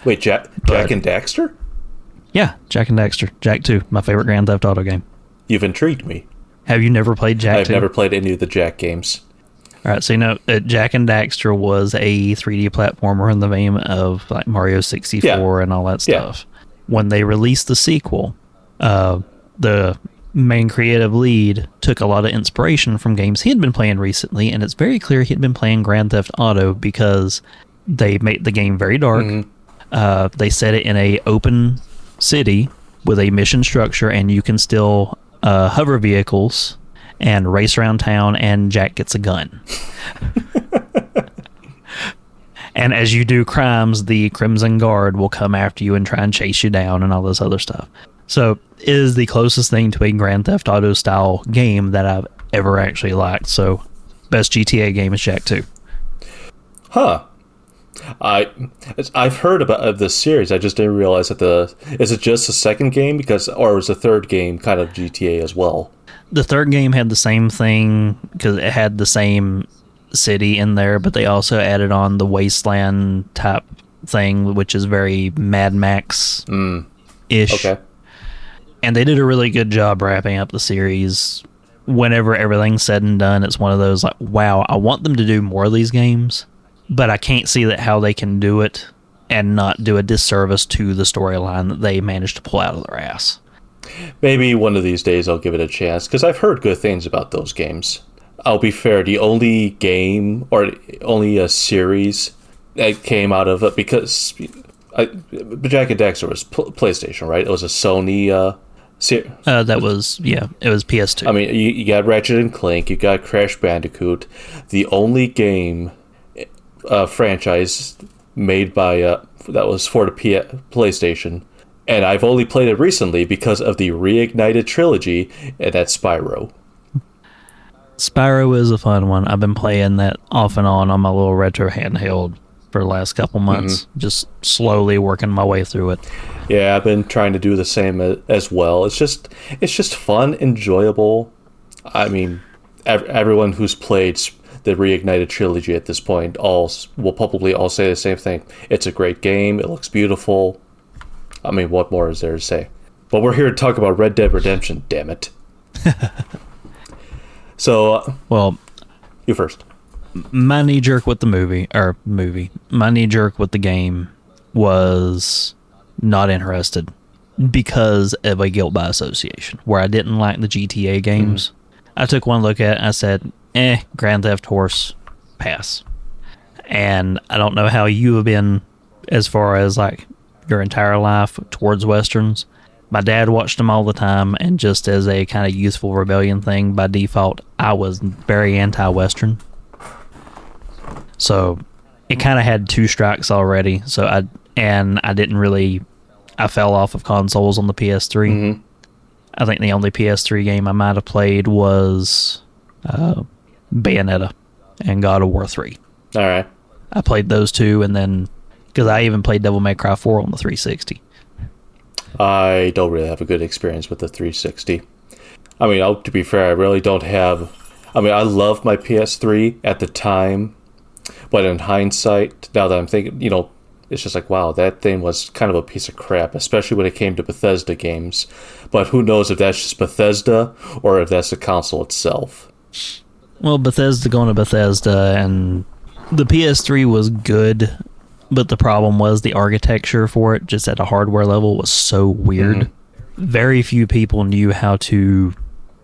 Speaker 2: Wait, Jak and Daxter?
Speaker 1: Yeah, Jak and Daxter. Jak 2, my favorite Grand Theft Auto game.
Speaker 2: You've intrigued me.
Speaker 1: Have you never played Jak 2?
Speaker 2: I've never played any of the Jak games.
Speaker 1: All right, so Jak and Daxter was a 3D platformer in the vein of like Mario 64 and all that stuff. Yeah. When they released the sequel, the main creative lead took a lot of inspiration from games he had been playing recently, and it's very clear he had been playing Grand Theft Auto because they made the game very dark. Mm-hmm. They set it in a open city with a mission structure, and you can still hover vehicles and race around town, and Jak gets a gun. And as you do crimes, the Crimson Guard will come after you and try and chase you down and all this other stuff. So it is the closest thing to a Grand Theft Auto style game that I've ever actually liked. So best GTA game is Jak 2.
Speaker 2: Huh. I've heard about this series. I just didn't realize that is it just the second game or was the third game kind of GTA as well?
Speaker 1: The third game had the same thing because it had the same city in there, but they also added on the wasteland type thing, which is very Mad Max ish.
Speaker 2: Okay.
Speaker 1: And they did a really good job wrapping up the series. Whenever everything's said and done, it's one of those like, wow, I want them to do more of these games, but I can't see that how they can do it and not do a disservice to the storyline that they managed to pull out of their ass.
Speaker 2: Maybe one of these days I'll give it a chance, because I've heard good things about those games. I'll be fair, the only game, or only a series that came out of it, because Jack and Dexter was PlayStation, right? It was a Sony
Speaker 1: it was PS2.
Speaker 2: I mean, you got Ratchet and Clank, you got Crash Bandicoot. The only game franchise made by that was for the PlayStation, and I've only played it recently because of the Reignited trilogy, and that's Spyro.
Speaker 1: Spyro is a fun one. I've been playing that off and on my little retro handheld for the last couple months, just slowly working my way through it.
Speaker 2: Yeah, I've been trying to do the same as well. It's just fun, enjoyable. I mean, everyone who's played the Reignited trilogy at this point will probably all say the same thing. It's a great game. It looks beautiful. I mean, what more is there to say? But we're here to talk about Red Dead Redemption, damn it. So,
Speaker 1: well,
Speaker 2: you first.
Speaker 1: My knee jerk with the my knee jerk with the game was not interested because of a guilt by association, where I didn't like the GTA games. I took one look at it and I said, Grand Theft Horse, pass. And I don't know how you have been as far as like your entire life towards Westerns. My dad watched them all the time, and just as a kind of youthful rebellion thing, by default, I was very anti-Western. So it kind of had two strikes already. So I fell off of consoles on the PS3. I think the only PS3 game I might have played was Bayonetta and God of War 3.
Speaker 2: All right.
Speaker 1: I played those two, and then because I even played Devil May Cry 4 on the 360.
Speaker 2: I don't really have a good experience with the 360. I mean, to be fair, I really don't have... I mean, I loved my PS3 at the time, but in hindsight, now that I'm thinking, it's just like, wow, that thing was kind of a piece of crap, especially when it came to Bethesda games. But who knows if that's just Bethesda or if that's the console itself.
Speaker 1: Well, Bethesda going to Bethesda, and the PS3 was good, but the problem was the architecture for it, just at a hardware level, was so weird. Very few people knew how to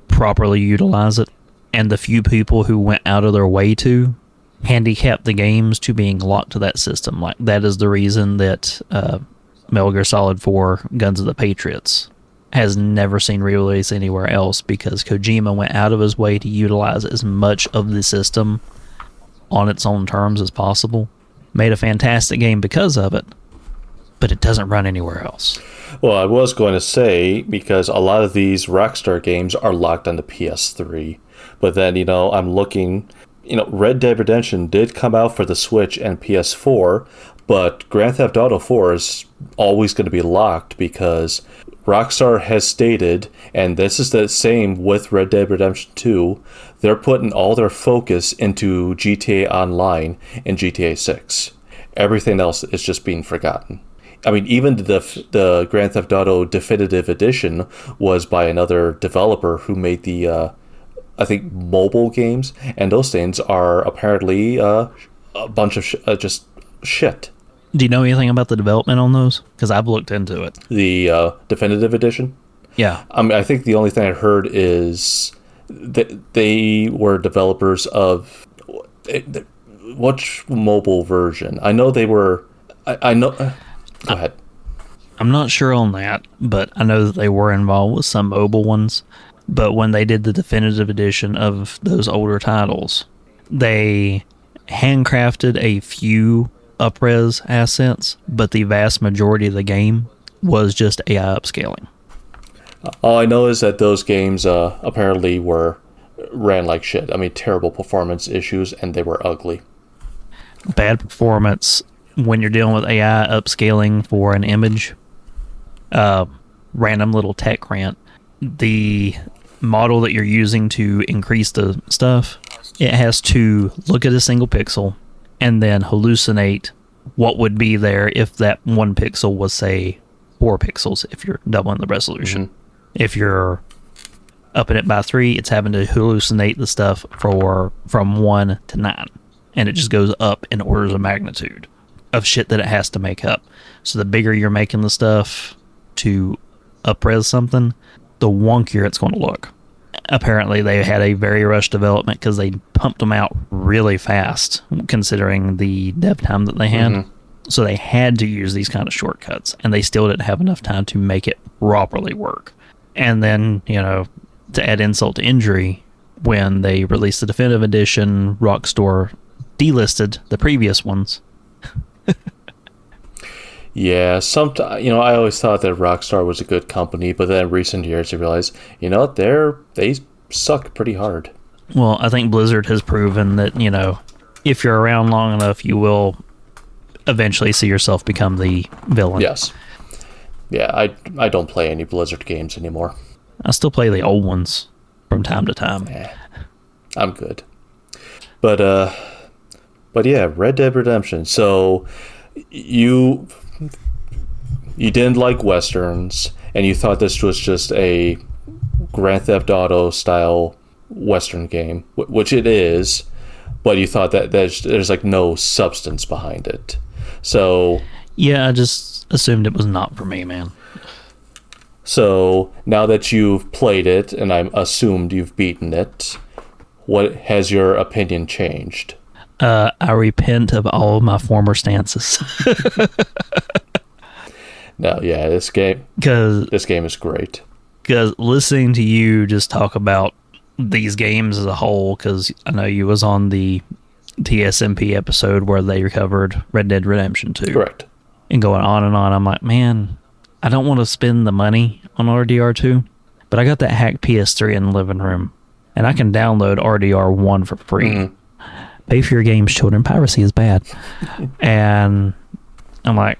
Speaker 1: properly utilize it, and the few people who went out of their way to handicapped the games to being locked to that system. Like, that is the reason that Metal Gear Solid 4 Guns of the Patriots has never seen re-release anywhere else, because Kojima went out of his way to utilize as much of the system on its own terms as possible. Made a fantastic game because of it, but it doesn't run anywhere else.
Speaker 2: Well, I was going to say, because a lot of these Rockstar games are locked on the PS3, but then, I'm looking... Red Dead Redemption did come out for the Switch and PS4, but Grand Theft Auto 4 is always going to be locked because Rockstar has stated, and this is the same with Red Dead Redemption 2, they're putting all their focus into GTA Online and GTA 6. Everything else is just being forgotten. I mean, even the Grand Theft Auto Definitive Edition was by another developer who made the... I think mobile games, and those things are apparently a bunch of just shit.
Speaker 1: Do you know anything about the development on those? Because I've looked into it.
Speaker 2: The Definitive Edition?
Speaker 1: Yeah.
Speaker 2: I mean, I think the only thing I heard is that they were developers of... Which mobile version? I know they were... I know... Go ahead.
Speaker 1: I'm not sure on that, but I know that they were involved with some mobile ones. But when they did the definitive edition of those older titles, they handcrafted a few up-res assets, but the vast majority of the game was just AI upscaling.
Speaker 2: All I know is that those games apparently ran like shit. I mean, terrible performance issues, and they were ugly.
Speaker 1: Bad performance, when you're dealing with AI upscaling for an image, random little tech rant, the model that you're using to increase the stuff, it has to look at a single pixel and then hallucinate what would be there if that one pixel was, say, 4 pixels if you're doubling the resolution. Mm-hmm. If you're upping it by 3, it's having to hallucinate the stuff from 1 to 9. And it just goes up in orders of magnitude of shit that it has to make up. So the bigger you're making the stuff to up-res something, the wonkier it's going to look. Apparently, they had a very rushed development because they pumped them out really fast, considering the dev time that they had. Mm-hmm. So they had to use these kind of shortcuts, and they still didn't have enough time to make it properly work. And then, to add insult to injury, when they released the definitive edition, Rockstar delisted the previous ones.
Speaker 2: Yeah, I always thought that Rockstar was a good company, but then in recent years I realized, they suck pretty hard.
Speaker 1: Well, I think Blizzard has proven that, if you're around long enough, you will eventually see yourself become the villain.
Speaker 2: Yes. Yeah, I don't play any Blizzard games anymore.
Speaker 1: I still play the old ones from time to time.
Speaker 2: I'm good. But yeah, Red Dead Redemption. So you didn't like Westerns, and you thought this was just a Grand Theft Auto style Western game, which it is, but you thought that there's like no substance behind it. So
Speaker 1: yeah, I just assumed it was not for me, man.
Speaker 2: So now that you've played it, and I'm assumed you've beaten it, what has your opinion changed?
Speaker 1: I repent of all of my former stances.
Speaker 2: No, yeah, this game is great.
Speaker 1: Because listening to you just talk about these games as a whole, because I know you was on the TSMP episode where they recovered Red Dead Redemption 2.
Speaker 2: Correct.
Speaker 1: And going on and on, I'm like, man, I don't want to spend the money on RDR2, but I got that hacked PS3 in the living room, and I can download RDR1 for free. Mm-hmm. Pay for your games, children. Piracy is bad. And I'm like,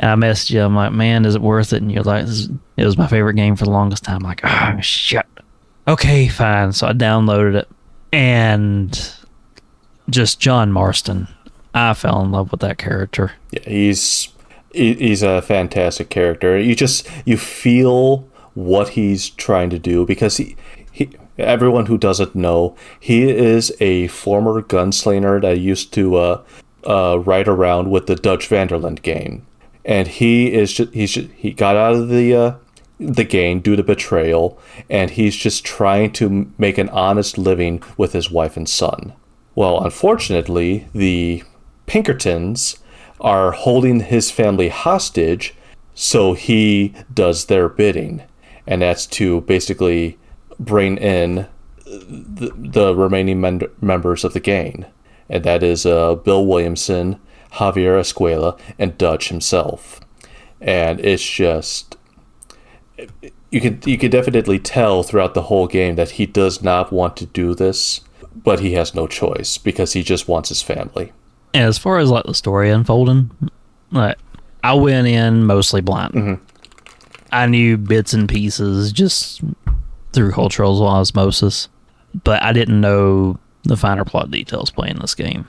Speaker 1: And I messaged you. I'm like, man, is it worth it? And you're like, it was my favorite game for the longest time. I'm like, shit. Okay, fine. So I downloaded it. And just John Marston. I fell in love with that character.
Speaker 2: Yeah, he's a fantastic character. You feel what he's trying to do, because he everyone who doesn't know, he is a former gunslinger that used to ride around with the Dutch Vanderland gang, and he got out of the gang due to betrayal, and he's just trying to make an honest living with his wife and son. Well, unfortunately, the Pinkertons are holding his family hostage, so he does their bidding, and that's to basically bring in the remaining members of the gang, and that is Bill Williamson, Javier Escuela, and Dutch himself. And it's just, you could definitely tell throughout the whole game that he does not want to do this, but he has no choice because he just wants his family.
Speaker 1: And as far as like the story unfolding, like I went in mostly blind. Mm-hmm. I knew bits and pieces just through cultural osmosis, but I didn't know the finer plot details playing this game.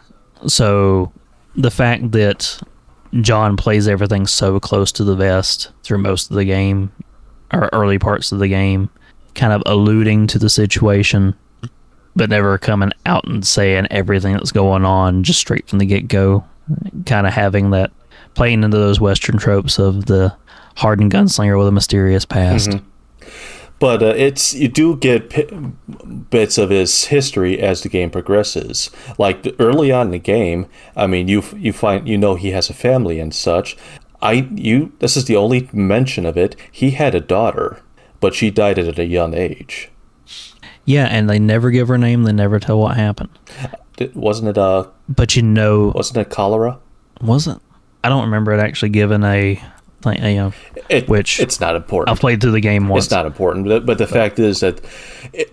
Speaker 1: So the fact that John plays everything so close to the vest through most of the game, or early parts of the game, kind of alluding to the situation, but never coming out and saying everything that's going on just straight from the get-go, kind of having that, playing into those Western tropes of the hardened gunslinger with a mysterious past. Mm-hmm.
Speaker 2: But you do get bits of his history as the game progresses. Like early on in the game, I mean, you find he has a family and such. This is the only mention of it. He had a daughter, but she died at a young age.
Speaker 1: Yeah, and they never give her name. They never tell what happened.
Speaker 2: Wasn't it
Speaker 1: But
Speaker 2: wasn't it cholera?
Speaker 1: Wasn't. I don't remember it actually giving which
Speaker 2: it's not important.
Speaker 1: I played through the game once.
Speaker 2: It's not important, but the fact is that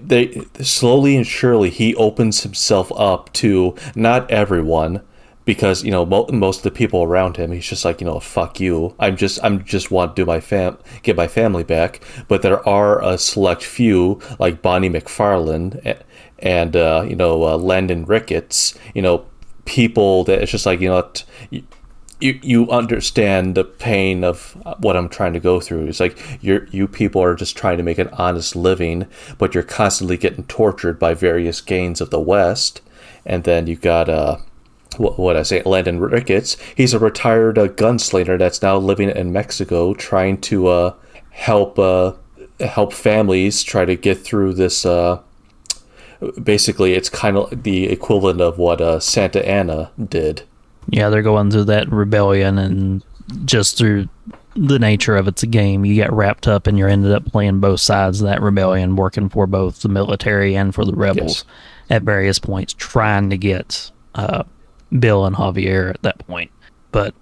Speaker 2: they slowly and surely he opens himself up to not everyone, because most of the people around him, he's just like, fuck you. I'm just want to do get my family back. But there are a select few like Bonnie McFarlane and Landon Ricketts, people that it's just like, you understand the pain of what I'm trying to go through. It's like you people are just trying to make an honest living, but you're constantly getting tortured by various gangs of the West. And then you got Landon Ricketts. He's a retired gunslinger that's now living in Mexico, trying to help families try to get through this. Basically, it's kind of the equivalent of what Santa Ana did.
Speaker 1: Yeah, they're going through that rebellion, and just through the nature of it's a game, you get wrapped up and you're ended up playing both sides of that rebellion, working for both the military and for the rebels at various points, trying to get Bill and Javier at that point. But,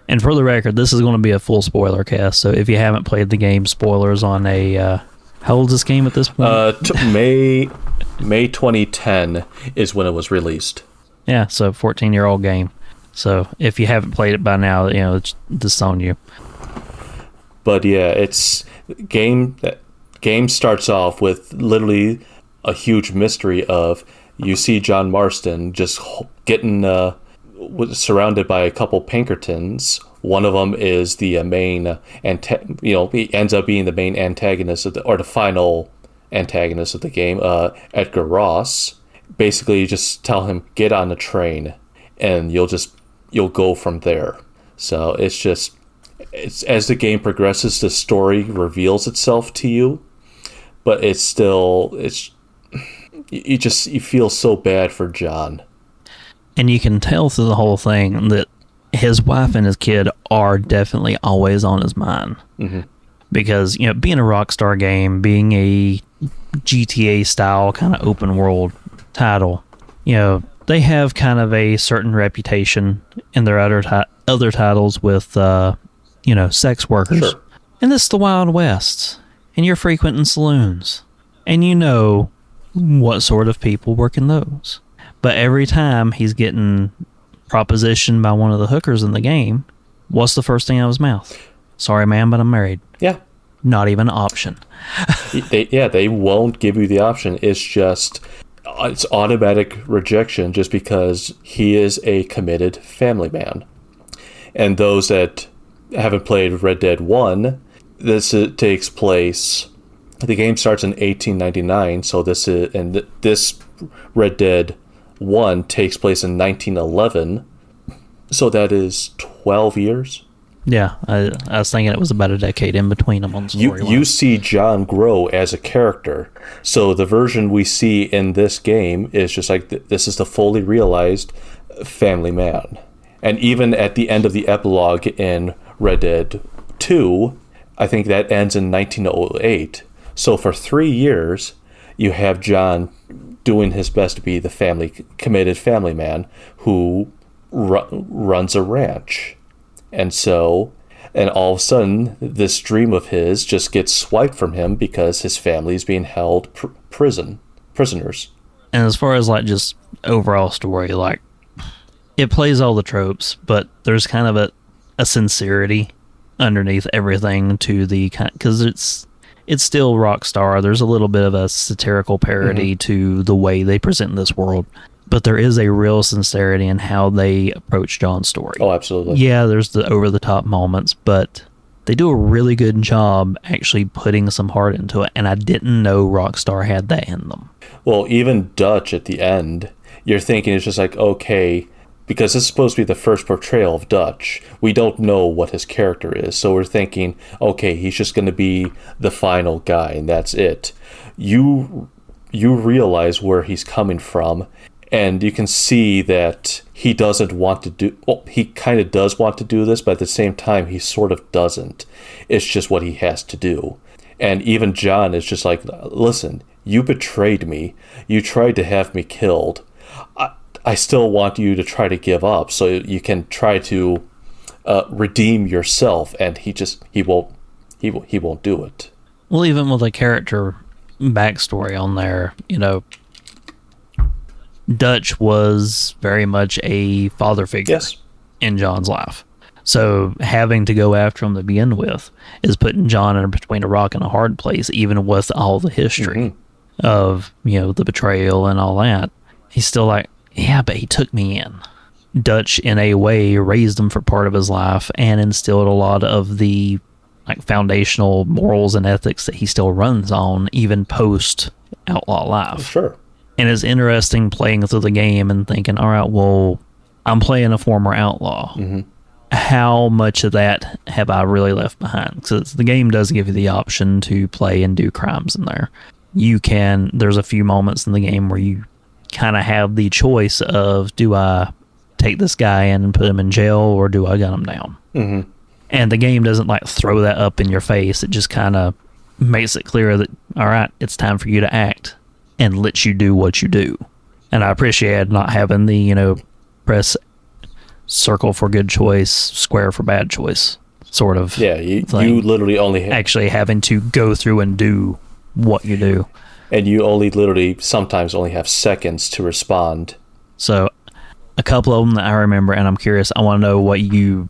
Speaker 1: and for the record, this is going to be a full spoiler cast, so if you haven't played the game, spoilers on a... how old is this game at this point?
Speaker 2: May 2010 is when it was released.
Speaker 1: Yeah, so 14-year-old game. So if you haven't played it by now, it's just on you.
Speaker 2: But yeah, it's game starts off with literally a huge mystery of you see John Marston just getting surrounded by a couple Pinkertons. One of them is the main, he ends up being the main antagonist or the final antagonist of the game, Edgar Ross. Basically, you just tell him, get on the train, and you'll go from there. So it's as the game progresses, the story reveals itself to you, but you feel so bad for John.
Speaker 1: And you can tell through the whole thing that his wife and his kid are definitely always on his mind. Mm-hmm. Because, being a Rockstar game, being a GTA style kind of open world title, they have kind of a certain reputation in their other titles with, sex workers.
Speaker 2: Sure.
Speaker 1: And this is the Wild West. And you're frequenting saloons. And you know what sort of people work in those. But every time he's getting propositioned by one of the hookers in the game, what's the first thing out of his mouth? Sorry, ma'am, but I'm married.
Speaker 2: Yeah.
Speaker 1: Not even an option.
Speaker 2: They won't give you the option. It's automatic rejection just because he is a committed family man. And those that haven't played Red Dead 1, this takes place... The game starts in 1899, so this Red Dead 1 takes place in 1911, so that is 12 years.
Speaker 1: Yeah, I was thinking it was about a decade in between them on the storyline.
Speaker 2: You see John grow as a character, so the version we see in this game is just like, this is the fully realized family man. And even at the end of the epilogue in Red Dead 2, I think that ends in 1908. So for 3 years, you have John doing his best to be the committed family man who runs a ranch. And all of a sudden, this dream of his just gets swiped from him because his family is being held prisoners.
Speaker 1: And as far as just overall story, it plays all the tropes, but there's kind of a sincerity underneath everything to the kind, because it's still Rockstar. There's a little bit of a satirical parody to the way they present this world, but there is a real sincerity in how they approach John's story.
Speaker 2: Oh, absolutely.
Speaker 1: Yeah, there's the over-the-top moments, but they do a really good job actually putting some heart into it, and I didn't know Rockstar had that in them.
Speaker 2: Well, even Dutch at the end, you're thinking it's just like, okay, because this is supposed to be the first portrayal of Dutch, we don't know what his character is, so we're thinking, okay, he's just going to be the final guy, and that's it. You realize where he's coming from, and you can see that he doesn't want to do... Well, he kind of does want to do this, but at the same time, he sort of doesn't. It's just what he has to do. And even John is just like, listen, you betrayed me. You tried to have me killed. I still want you to try to give up so you can try to redeem yourself, and he won't do it.
Speaker 1: Well, even with a character backstory on there, Dutch was very much a father figure
Speaker 2: Yes.
Speaker 1: in John's life. So having to go after him to begin with is putting John in between a rock and a hard place, even with all the history of, the betrayal and all that. He's still like, yeah, but he took me in. Dutch, in a way, raised him for part of his life and instilled a lot of the foundational morals and ethics that he still runs on, even post outlaw life.
Speaker 2: Sure.
Speaker 1: And it's interesting playing through the game and thinking, all right, well, I'm playing a former outlaw. How much of that have I really left behind? Because the game does give you the option to play and do crimes in there. There's a few moments in the game where you kind of have the choice of, do I take this guy in and put him in jail, or do I gun him down? And the game doesn't throw that up in your face. It just kind of makes it clear that, all right, it's time for you to act, and lets you do what you do. And I appreciate not having the, press circle for good choice, square for bad choice sort of
Speaker 2: you
Speaker 1: thing.
Speaker 2: You literally only
Speaker 1: actually having to go through and do what you do.
Speaker 2: And you literally sometimes only have seconds to respond.
Speaker 1: So a couple of them that I remember, and I'm curious, I want to know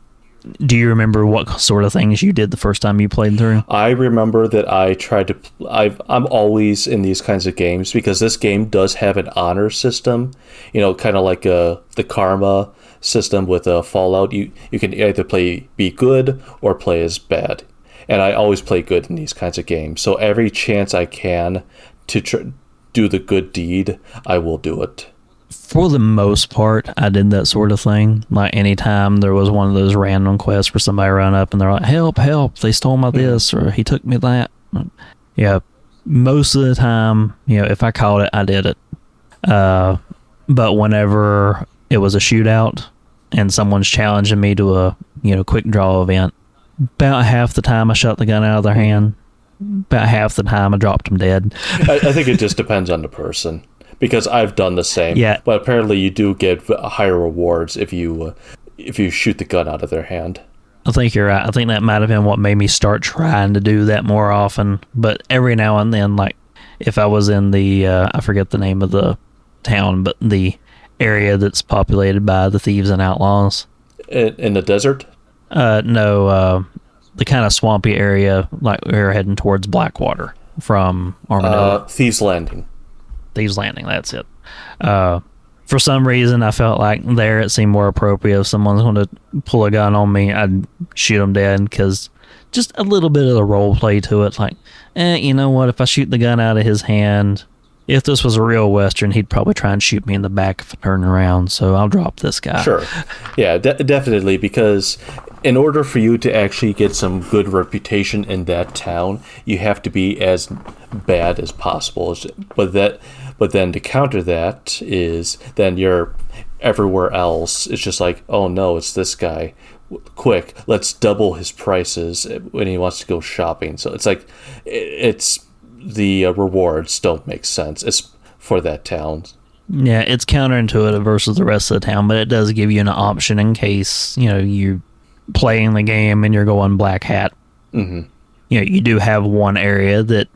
Speaker 1: do you remember what sort of things you did the first time you played through?
Speaker 2: I remember that I tried to... I'm always in these kinds of games because this game does have an honor system, kind of like the karma system with Fallout. You can either be good or play as bad. And I always play good in these kinds of games. So every chance I can to do the good deed, I will do it.
Speaker 1: For the most part, I did that sort of thing. Anytime there was one of those random quests where somebody ran up and they're like, help, they stole my this, or he took me that. Yeah, most of the time, if I caught it, I did it. But whenever it was a shootout and someone's challenging me to a, quick draw event, about half the time I shot the gun out of their hand. About half the time I dropped them dead.
Speaker 2: I think it just depends on the person. Because I've done the same.
Speaker 1: Yeah.
Speaker 2: But apparently you do get higher rewards if you shoot the gun out of their hand.
Speaker 1: I think you're right. I think that might have been what made me start trying to do that more often. But every now and then, if I was in the, I forget the name of the town, but the area that's populated by the thieves and outlaws.
Speaker 2: In the desert?
Speaker 1: No, the kind of swampy area, we're heading towards Blackwater from Armadillo.
Speaker 2: Thieves Landing.
Speaker 1: Thieves Landing, that's it. For some reason, I felt like there it seemed more appropriate. If someone's going to pull a gun on me, I'd shoot them dead, because just a little bit of the role play to it. You know what? If I shoot the gun out of his hand, if this was a real Western, he'd probably try and shoot me in the back if I turn around, so I'll drop this guy.
Speaker 2: Sure. Yeah, definitely, because in order for you to actually get some good reputation in that town, you have to be as bad as possible. But then to counter that is then you're everywhere else. It's just oh no, it's this guy. Quick, let's double his prices when he wants to go shopping. So it's the rewards don't make sense. It's for that town.
Speaker 1: Yeah, it's counterintuitive versus the rest of the town, but it does give you an option in case you playing the game and you're going black hat. You do have one area that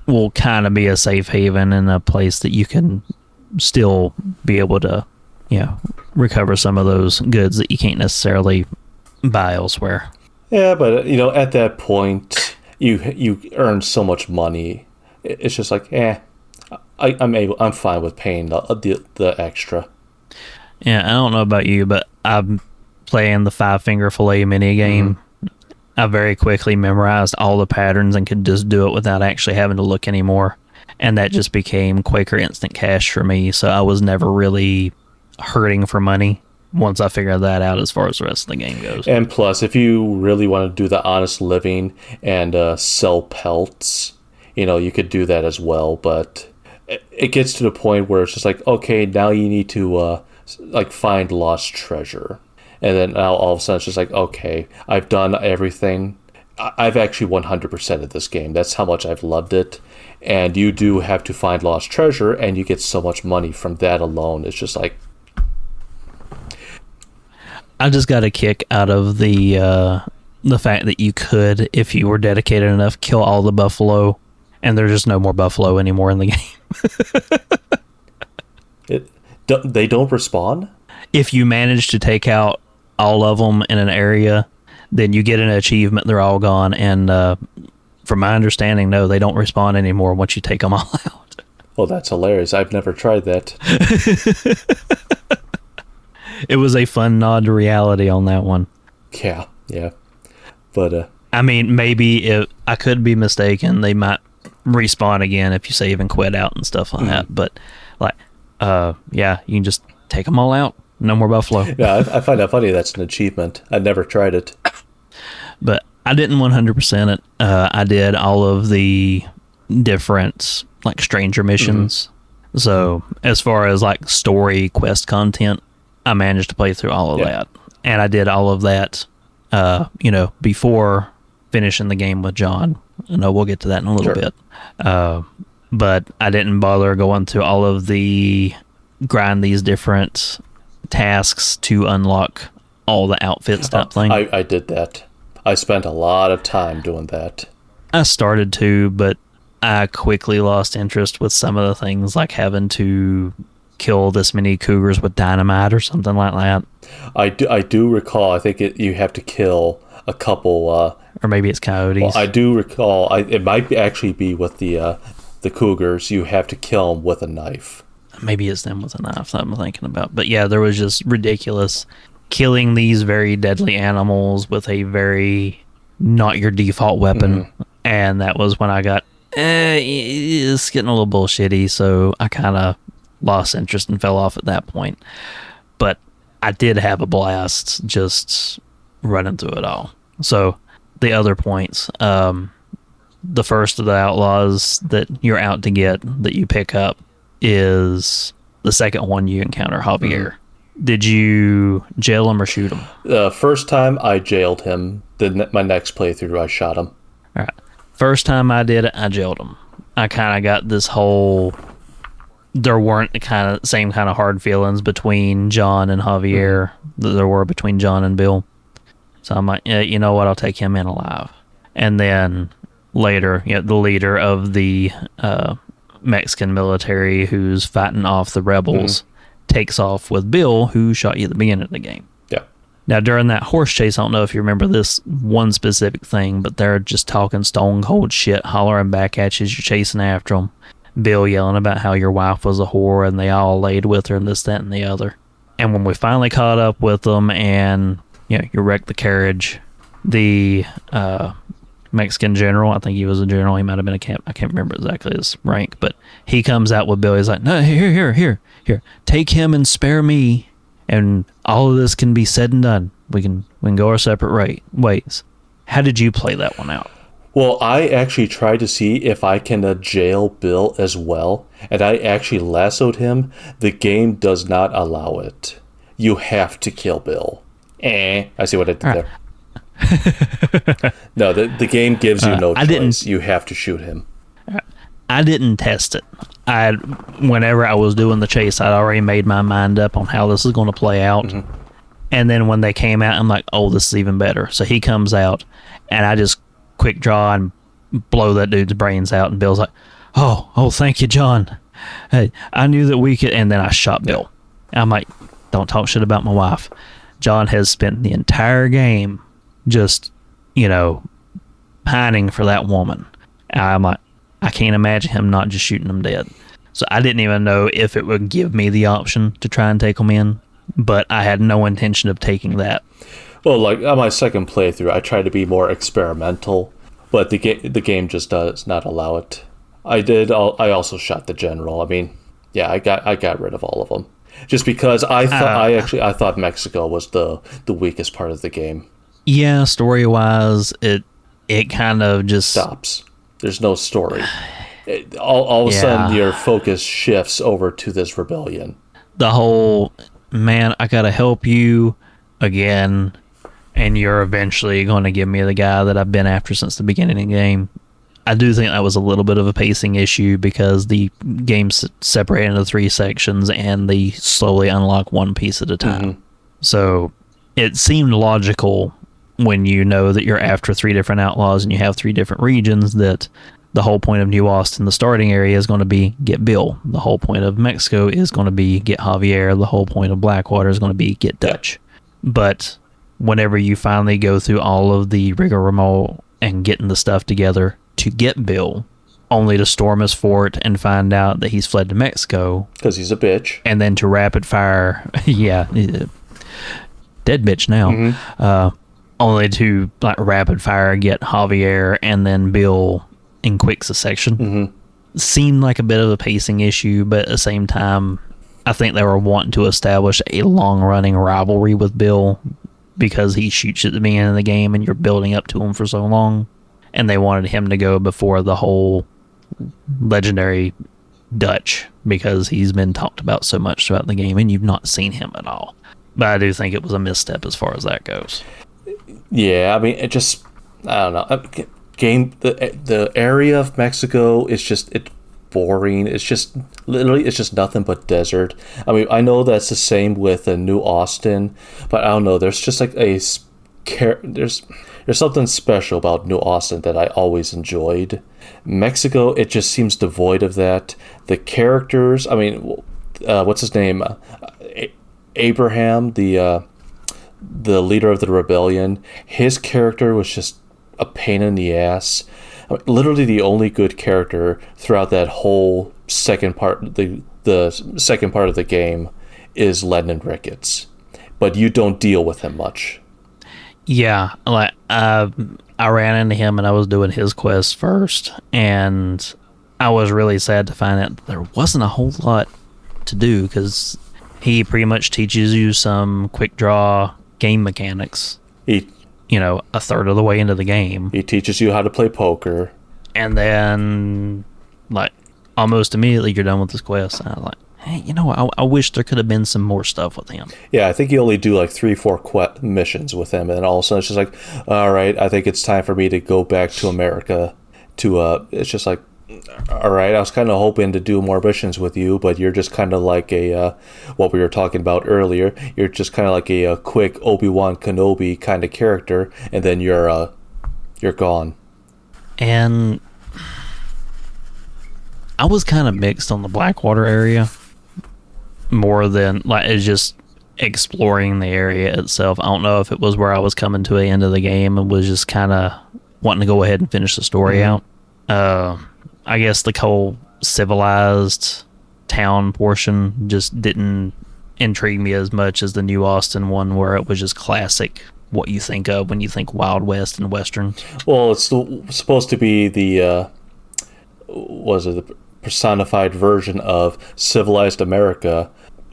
Speaker 1: will kind of be a safe haven and a place that you can still be able to recover some of those goods that you can't necessarily buy elsewhere.
Speaker 2: Yeah, but at that point you earn so much money. It's just I'm fine with paying the extra.
Speaker 1: Yeah, I don't know about you, but I'm playing the 5-finger fillet mini game. I very quickly memorized all the patterns and could just do it without actually having to look anymore. And that just became Quaker Instant Cash for me. So I was never really hurting for money once I figured that out as far as the rest of the game goes.
Speaker 2: And plus, if you really want to do the honest living and sell pelts, you could do that as well. But it gets to the point where it's just okay, now you need to find lost treasure. And then now all of a sudden it's just okay, I've done everything. I've actually 100% of this game. That's how much I've loved it. And you do have to find lost treasure, and you get so much money from that alone. It's just
Speaker 1: I just got a kick out of the fact that you could, if you were dedicated enough, kill all the buffalo, and there's just no more buffalo anymore in the game.
Speaker 2: They don't respawn?
Speaker 1: If you manage to take out all of them in an area, then you get an achievement. They're all gone. And from my understanding, no, they don't respawn anymore once you take them all out.
Speaker 2: Oh, that's hilarious. I've never tried that.
Speaker 1: It was a fun nod to reality on that one.
Speaker 2: Yeah. But,
Speaker 1: I mean, maybe if I could be mistaken, they might respawn again if you save and quit out and stuff like that. But, like, yeah, you can just take them all out. No more buffalo.
Speaker 2: Yeah, I find that funny. That's an achievement. I never tried it.
Speaker 1: But I didn't 100% it. I did all of the different, like, stranger missions. So, as far as, like, story quest content, I managed to play through all of that. And I did all of that, before finishing the game with John. I know we'll get to that in a little bit. But I didn't bother going through all of the grind these different tasks to unlock all the outfits type thing.
Speaker 2: I did that. I spent a lot of time doing that.
Speaker 1: I started to, but I quickly lost interest with some of the things, like having to kill this many cougars with dynamite or something like that.
Speaker 2: I do recall. I think you have to kill a couple.
Speaker 1: Or maybe it's coyotes.
Speaker 2: Well, I do recall. It might actually be with the cougars. You have to kill them with a knife.
Speaker 1: Maybe it's them with a knife that I'm thinking about. But yeah, there was just ridiculous killing these very deadly animals with a very not your default weapon. And that was when I got, it's getting a little bullshitty. So I kind of lost interest and fell off at that point. But I did have a blast just running through it all. So the other points, the first of the outlaws that you're out to get that you pick up is the second one you encounter, Javier. Did you jail him or shoot him?
Speaker 2: The first time I jailed him. My next playthrough I shot him.
Speaker 1: All right. First time I did it, I jailed him. I kind of got this whole... There weren't the same kind of hard feelings between John and Javier that there were between John and Bill. So I'm like, yeah, you know what? I'll take him in alive. And then later, the leader of the Mexican military who's fighting off the rebels takes off with Bill, who shot you at the beginning of the game.
Speaker 2: Yeah.
Speaker 1: Now, during that horse chase, I don't know if you remember this one specific thing, but they're just talking stone cold shit, hollering back at you as you're chasing after them. Bill yelling about how your wife was a whore and they all laid with her and this, that, and the other. And when we finally caught up with them and, you wrecked the carriage, the Mexican general, I think he was a general, he might have been a captain, I can't remember exactly his rank, but he comes out with Bill. He's like, no, here, take him and spare me, and all of this can be said and done. We can go our separate ways. How did you play that one out?
Speaker 2: Well, I actually tried to see if I can jail Bill as well, and I actually lassoed him. The game does not allow it. You have to kill Bill. I see what I did there. No, the game gives you no choice. You have to shoot him.
Speaker 1: I didn't test it. Whenever I was doing the chase, I'd already made my mind up on how this is going to play out. And then when they came out, I'm like, oh, this is even better. So he comes out, and I just quick draw and blow that dude's brains out. And Bill's like, oh, thank you, John. Hey, I knew that we could. And then I shot Bill. I'm like, don't talk shit about my wife. John has spent the entire game just, pining for that woman. I'm like, I can't imagine him not just shooting them dead. So I didn't even know if it would give me the option to try and take them in, but I had no intention of taking that.
Speaker 2: Well, like on my second playthrough, I tried to be more experimental, but the game just does not allow it. I also shot the general. I mean, yeah, I got rid of all of them just because I thought Mexico was the weakest part of the game. Yeah,
Speaker 1: story wise, it kind of just
Speaker 2: stops. There's no story. All of a sudden, your focus shifts over to this rebellion.
Speaker 1: The whole, man, I gotta help you again, and you're eventually going to give me the guy that I've been after since the beginning of the game. I do think that was a little bit of a pacing issue because the game's separated into 3 sections and they slowly unlock one piece at a time. So it seemed logical when you know that you're after 3 different outlaws and you have 3 different regions that The whole point of New Austin, the starting area, is going to be get Bill. The whole point of Mexico is going to be get Javier. The whole point of Blackwater is going to be get Dutch. But whenever you finally go through all of the rigmarole and getting the stuff together to get Bill, only to storm his fort and find out that he's fled to Mexico.
Speaker 2: Because he's a bitch.
Speaker 1: And then to rapid fire, dead bitch now. Only to like rapid fire get Javier and then Bill in quick succession. Seemed like a bit of a pacing issue, but at the same time, I think they were wanting to establish a long-running rivalry with Bill because he shoots at the beginning of the game and you're building up to him for so long. And they wanted him to go before the whole legendary Dutch because he's been talked about so much throughout the game and you've not seen him at all. But I do think it was a misstep as far as that goes.
Speaker 2: Yeah, I mean, it just, I don't know. The area of Mexico is just, it's boring. It's just, literally, it's just nothing but desert. I mean, I know that's the same with New Austin, but I don't know. There's just like there's something special about New Austin that I always enjoyed. Mexico, it just seems devoid of that. The characters, I mean, what's his name? Abraham, the leader of the rebellion, his character was just a pain in the ass. I mean, literally the only good character throughout that whole second part, the second part of the game, is Lennon Ricketts, but you don't deal with him much.
Speaker 1: Yeah, like I ran into him and I was doing his quest first, and I was really sad to find out that there wasn't a whole lot to do because he pretty much teaches you some quick draw game mechanics. A third of the way into the game.
Speaker 2: He teaches you how to play poker.
Speaker 1: And then, like, almost immediately you're done with this quest. And I was like, hey, I wish there could have been some more stuff with him.
Speaker 2: Yeah, I think you only do like 3-4 missions with him. And then all of a sudden it's just like, all right, I think it's time for me to go back to America. It's just like, all right, I was kind of hoping to do more missions with you, but you're just kind of like what we were talking about earlier. You're just kind of like a quick Obi-Wan Kenobi kind of character, and then you're gone.
Speaker 1: And I was kind of mixed on the Blackwater area, more than like it's just exploring the area itself. I don't know if it was where I was coming to the end of the game and was just kind of wanting to go ahead and finish the story out. I guess the whole civilized town portion just didn't intrigue me as much as the New Austin one, where it was just classic what you think of when you think Wild West and Western.
Speaker 2: Well, it's supposed to be the personified version of civilized America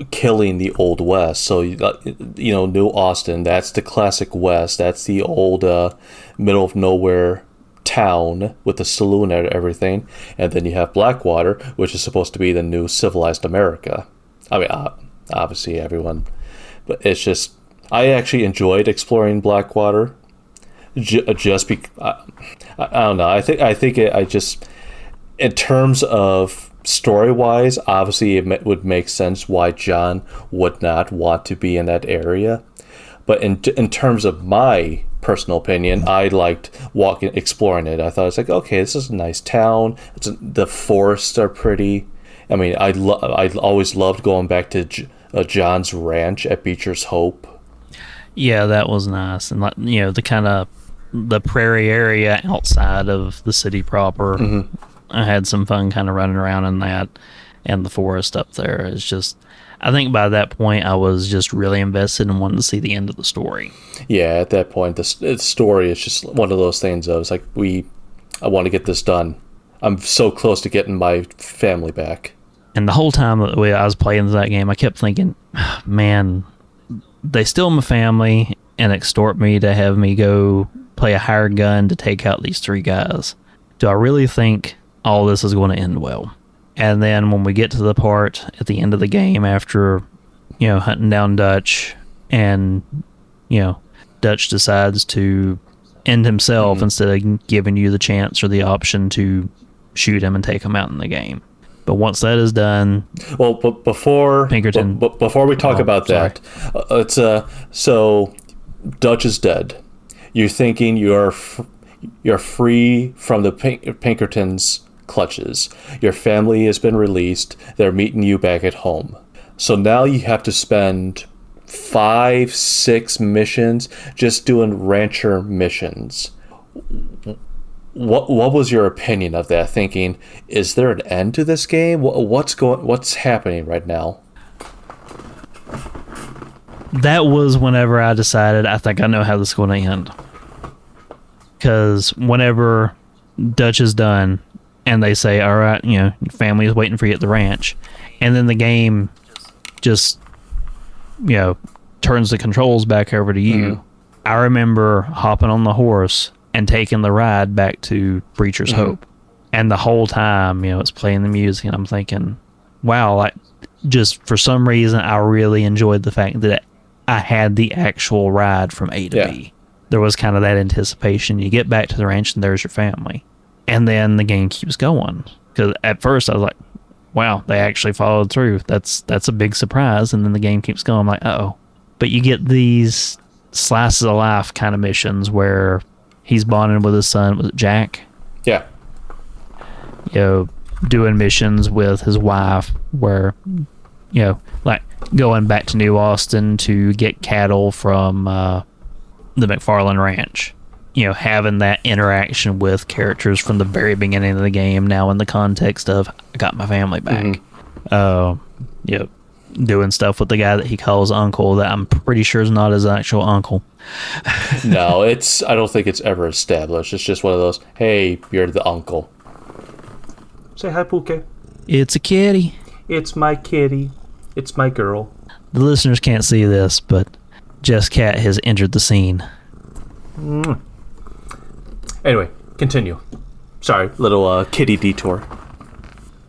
Speaker 2: killing the Old West. So, New Austin, that's the classic West. That's the old middle of nowhere town with the saloon and everything, and then you have Blackwater, which is supposed to be the new civilized America. I mean, obviously everyone, but it's just I actually enjoyed exploring Blackwater. Just because I don't know. I think I just, in terms of story wise, obviously it would make sense why John would not want to be in that area. But in terms of my personal opinion, I liked exploring it. I thought it's like, okay, this is a nice town. The forests are pretty. I mean, I always loved going back to John's ranch at Beecher's Hope.
Speaker 1: Yeah, that was nice, and the kind of the prairie area outside of the city proper. I had some fun kind of running around in that, and the forest up there. It's just, I think by that point I was just really invested and wanted to see the end of the story. Yeah,
Speaker 2: at that point the story is just one of those things of, it's like, I want to get this done. I'm so close to getting my family back.
Speaker 1: And the whole time that I was playing that game, I kept thinking, man, they steal my family and extort me to have me go play a hired gun to take out these 3 guys. Do I really think all this is going to end well? And then when we get to the part at the end of the game after, hunting down Dutch, and, Dutch decides to end himself instead of giving you the chance or the option to shoot him and take him out in the game. But once that is done,
Speaker 2: well, but before
Speaker 1: Pinkerton,
Speaker 2: before we talk about that, it's so Dutch is dead. You're thinking you're You're free from the Pinkertons' clutches. Your family has been released. They're meeting you back at home. So now you have to spend 5-6 missions just doing rancher missions. What was your opinion of that? Thinking, is there an end to this game? What's happening right now?
Speaker 1: That was whenever I decided I think I know how this is going to end. Because whenever Dutch is done and they say, all right, your family is waiting for you at the ranch, and then the game just, turns the controls back over to you. I remember hopping on the horse and taking the ride back to Breacher's Hope. And the whole time, it's playing the music, and I'm thinking, wow, just for some reason, I really enjoyed the fact that I had the actual ride from A to B. There was kind of that anticipation. You get back to the ranch and there's your family. And then the game keeps going. Because at first I was like, wow, they actually followed through. That's a big surprise. And then the game keeps going. I'm like, uh-oh. But you get these slices of life kind of missions where he's bonding with his son. Was it Jack?
Speaker 2: Yeah.
Speaker 1: Doing missions with his wife where, like going back to New Austin to get cattle from the McFarland Ranch. Having that interaction with characters from the very beginning of the game, now in the context of, I got my family back. Doing stuff with the guy that he calls uncle that I'm pretty sure is not his actual uncle.
Speaker 2: No, I don't think it's ever established. It's just one of those, hey, you're the uncle. Say hi, Pookie.
Speaker 1: It's a kitty.
Speaker 2: It's my kitty. It's my girl.
Speaker 1: The listeners can't see this, but Jeff's cat has entered the scene.
Speaker 2: Anyway, continue. Sorry, little kitty detour.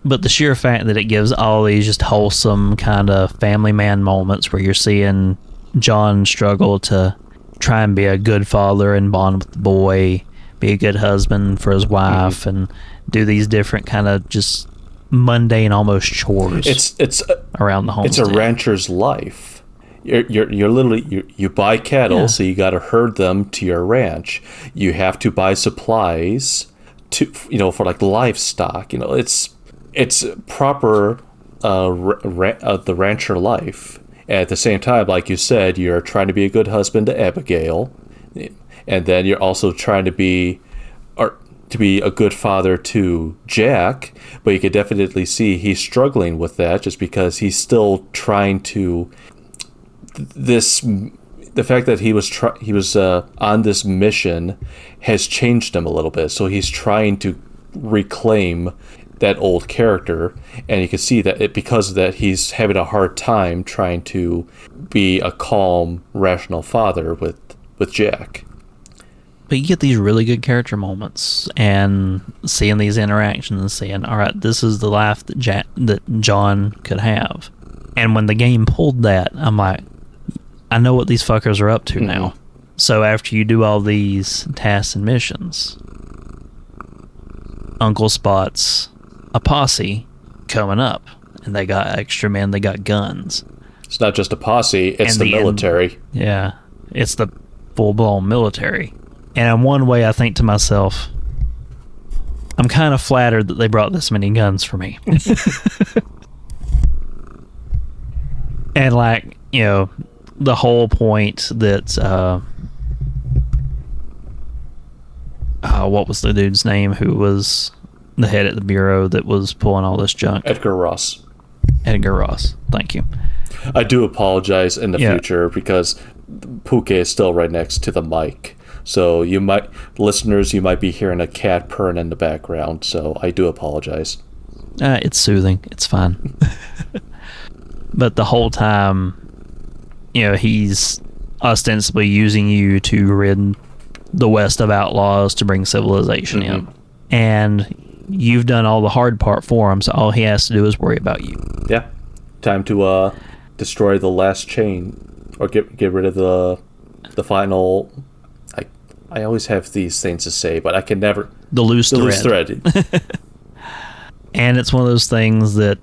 Speaker 1: But the sheer fact that it gives all these just wholesome kind of family man moments where you're seeing John struggle to try and be a good father and bond with the boy, be a good husband for his wife, and do these different kind of just mundane almost chores. It's around the homestead.
Speaker 2: It's a rancher's life. You're literally you buy cattle, so you got to herd them to your ranch. You have to buy supplies to for like livestock. It's proper the rancher life. And at the same time, like you said, you're trying to be a good husband to Abigail, and then you're also trying to be a good father to Jack. But you could definitely see he's struggling with that just because he's still trying to. The fact that he was on this mission has changed him a little bit. So he's trying to reclaim that old character, and you can see that because of that he's having a hard time trying to be a calm, rational father with Jack.
Speaker 1: But you get these really good character moments and seeing these interactions and saying, all right, this is the life that John could have. And when the game pulled that, I'm like, I know what these fuckers are up to now. So after you do all these tasks and missions, Uncle spots a posse coming up, and they got extra men, they got guns.
Speaker 2: It's not just a posse, it's the military.
Speaker 1: It's the full-blown military. And in one way, I think to myself, I'm kind of flattered that they brought this many guns for me. And like, the whole point that what was the dude's name who was the head at the bureau that was pulling all this junk?
Speaker 2: Edgar Ross,
Speaker 1: thank you.
Speaker 2: I do apologize in the future because Puke is still right next to the mic, so listeners might be hearing a cat purring in the background, so I do apologize.
Speaker 1: It's soothing, it's fine. But the whole time, he's ostensibly using you to rid the West of outlaws to bring civilization in. And you've done all the hard part for him, so all he has to do is worry about you.
Speaker 2: Yeah. Time to destroy the last chain, or get rid of the final. I always have these things to say, but I can never.
Speaker 1: The loose thread. And it's one of those things that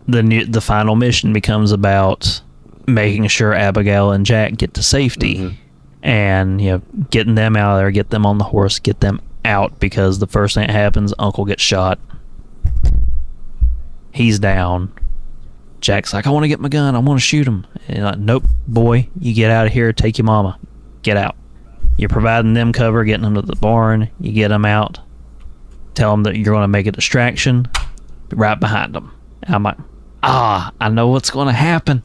Speaker 1: the final mission becomes about making sure Abigail and Jack get to safety, and getting them out of there, get them on the horse, get them out, because the first thing that happens, Uncle gets shot. He's down. Jack's like, I want to get my gun, I want to shoot him. And like, nope, boy, you get out of here, take your mama, get out. You're providing them cover, getting them to the barn, you get them out, tell them that you're going to make a distraction, be right behind them. And I'm like, I know what's going to happen.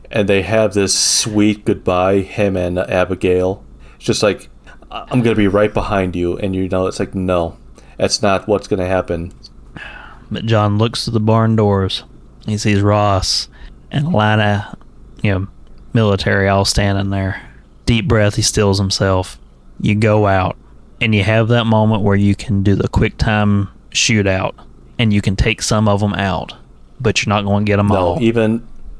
Speaker 2: And they have this sweet goodbye, him and Abigail. It's just like, I'm going to be right behind you. And it's like, no, that's not what's going to happen.
Speaker 1: But John looks to the barn doors. He sees Ross and a line of, military all standing there. Deep breath, he stills himself. You go out, and you have that moment where you can do the quick time shootout, and you can take some of them out, but you're not going to get them all.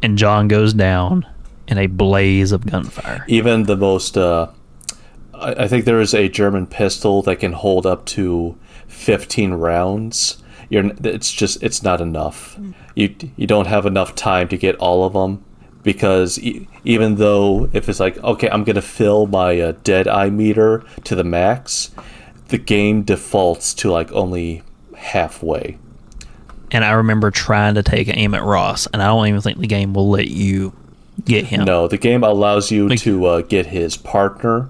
Speaker 1: And John goes down in a blaze of gunfire.
Speaker 2: Even the most, I think there is a German pistol that can hold up to 15 rounds. It's not enough. You don't have enough time to get all of them, because even though if it's like, okay, I'm going to fill my dead eye meter to the max, the game defaults to like only halfway.
Speaker 1: And I remember trying to take aim at Ross, and I don't even think the game will let you get him.
Speaker 2: No, the game allows you to get his partner,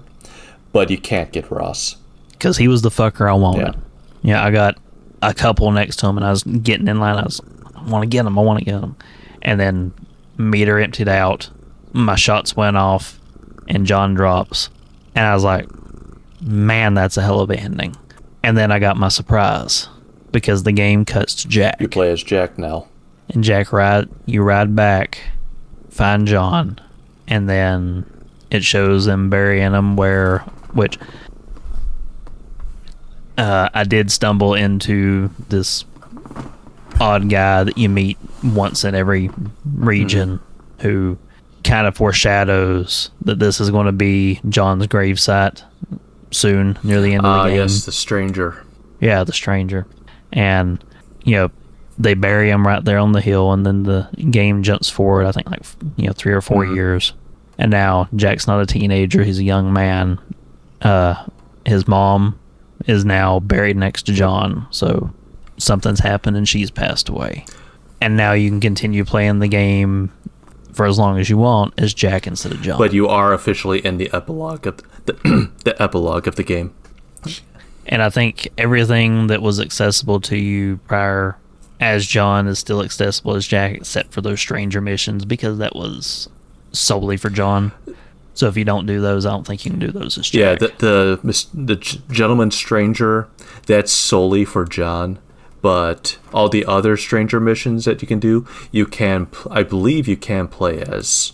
Speaker 2: but you can't get Ross.
Speaker 1: Because he was the fucker I wanted. Yeah, I got a couple next to him, and I was getting in line. I want to get him. And then meter emptied out, my shots went off, and John drops. And I was like, man, that's a hell of a ending. And then I got my surprise, because the game cuts to Jack.
Speaker 2: You play as Jack now.
Speaker 1: And Jack you ride back, find John, and then it shows them burying him which I did stumble into this odd guy that you meet once in every region who kind of foreshadows that this is going to be John's gravesite soon, near the end of the game.
Speaker 2: Yes, the stranger.
Speaker 1: Yeah, the stranger. And, they bury him right there on the hill, and then the game jumps forward, I think, 3 or 4 years. And now Jack's not a teenager, he's a young man. His mom is now buried next to John, so something's happened and she's passed away. And now you can continue playing the game for as long as you want as Jack instead of John.
Speaker 2: But you are officially in the epilogue of the epilogue of the game.
Speaker 1: And I think everything that was accessible to you prior as John is still accessible as Jack, except for those stranger missions, because that was solely for John. So if you don't do those, I don't think you can do those as Jack.
Speaker 2: Yeah, the Gentleman Stranger, that's solely for John. But all the other stranger missions that you can do, I believe you can play as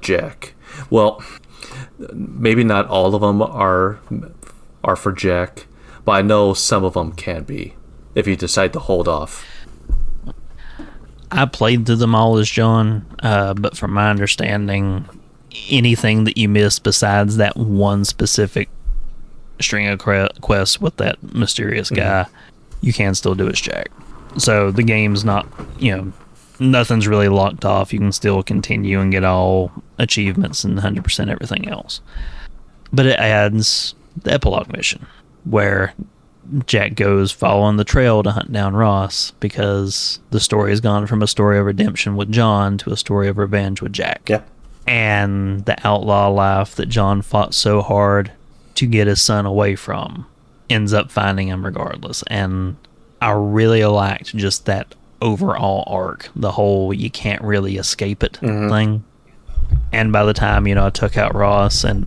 Speaker 2: Jack. Well, maybe not all of them are for Jack, but I know some of them can be, if you decide to hold off.
Speaker 1: I played through them all as John, but from my understanding, anything that you missed besides that one specific string of quests with that mysterious guy, you can still do as Jack. So the game's not, nothing's really locked off. You can still continue and get all achievements and 100% everything else. But it adds the epilogue mission, where Jack goes following the trail to hunt down Ross, because the story has gone from a story of redemption with John to a story of revenge with Jack.
Speaker 2: Yeah.
Speaker 1: And the outlaw life that John fought so hard to get his son away from ends up finding him regardless. And I really liked just that overall arc, the whole you can't really escape it thing. And by the time, I took out Ross and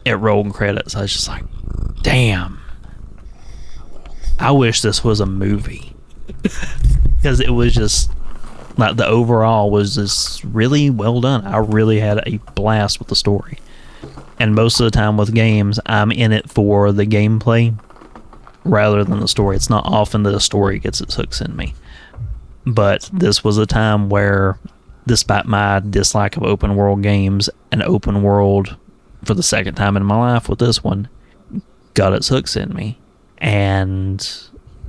Speaker 1: it rolled credits, I was just like, damn, I wish this was a movie. Because it was just the overall was just really well done. I really had a blast with the story. And most of the time with games, I'm in it for the gameplay rather than the story. It's not often that a story gets its hooks in me. But this was a time where, despite my dislike of open world games, an open world for the second time in my life with this one got its hooks in me. And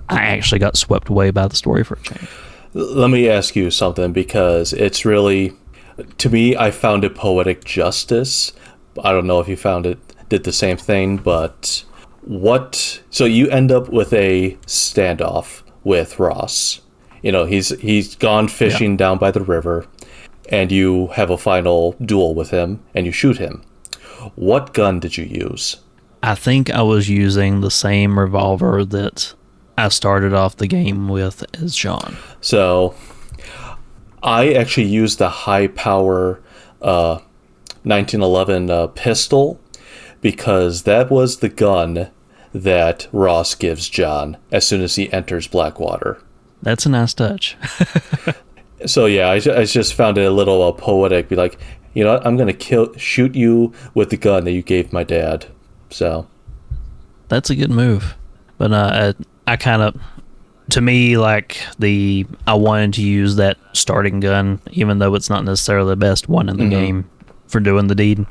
Speaker 1: I actually got swept away by the story for a change.
Speaker 2: Let me ask you something, because it's really, To me, I found it poetic justice. I don't know if you found it did the same thing, but so you end up with a standoff with Ross. He's gone fishing down by the river, and you have a final duel with him, and you shoot him. What gun did you use?
Speaker 1: I think I was using the same revolver that I started off the game with as John.
Speaker 2: So I actually used the high power 1911 pistol, because that was the gun that Ross gives John as soon as he enters Blackwater.
Speaker 1: That's a nice touch.
Speaker 2: So yeah, I just found it a little poetic. Be like, you know what? I'm gonna shoot you with the gun that you gave my dad. So
Speaker 1: that's a good move. But I kind of, to me, like I wanted to use that starting gun, even though it's not necessarily the best one in the game for doing the deed,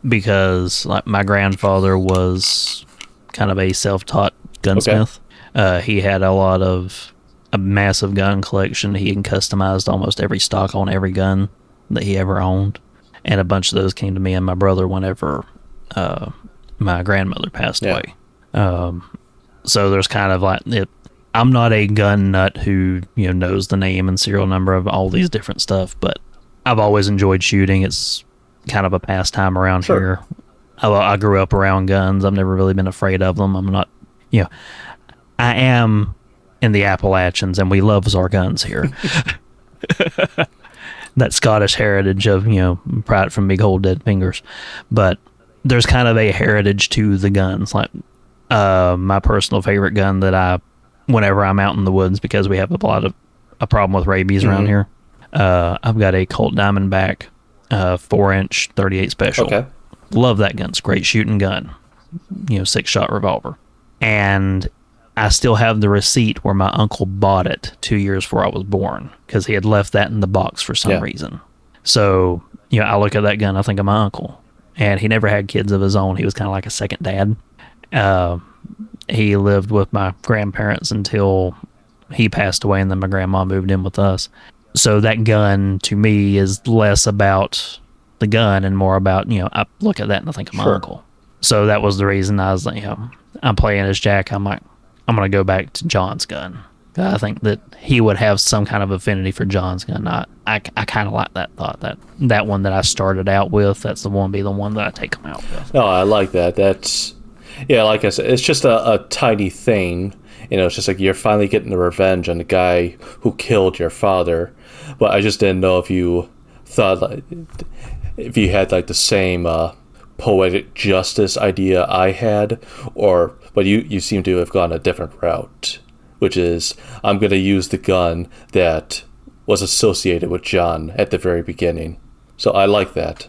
Speaker 1: because like my grandfather was kind of a self-taught gunsmith. Okay. He had a massive gun collection. He had customized almost every stock on every gun that he ever owned, and a bunch of those came to me and my brother whenever my grandmother passed away. So there's kind of like I'm not a gun nut who knows the name and serial number of all these different stuff, but I've always enjoyed shooting. It's kind of a pastime around here. I grew up around guns. I've never really been afraid of them. I'm not, I am in the Appalachians, and we love our guns here. That Scottish heritage of, pride from big old dead fingers. But there's kind of a heritage to the guns. Like my personal favorite gun that whenever I'm out in the woods, because we have a problem with rabies around here, I've got a Colt Diamondback 4-inch 38 special. Okay. Love that gun. It's a great shooting gun. 6-shot revolver. And I still have the receipt where my uncle bought it 2 years before I was born, because he had left that in the box for some reason. So, I look at that gun, I think of my uncle. And he never had kids of his own. He was kind of like a second dad. He lived with my grandparents until he passed away, and then my grandma moved in with us. So that gun, to me, is less about the gun and more about, I look at that and I think of my uncle. So that was the reason I was like, I'm playing as Jack. I'm like, I'm going to go back to John's gun. I think that he would have some kind of affinity for John's gun. I kind of like that thought, that one that I started out with, that's the one that I take him out with.
Speaker 2: No, I like that. That's, like I said, it's just a tiny thing. It's just like you're finally getting the revenge on the guy who killed your father. But I just didn't know if you thought, if you had like the same poetic justice idea I had, but you seem to have gone a different route, which is I'm going to use the gun that was associated with John at the very beginning. So I like that.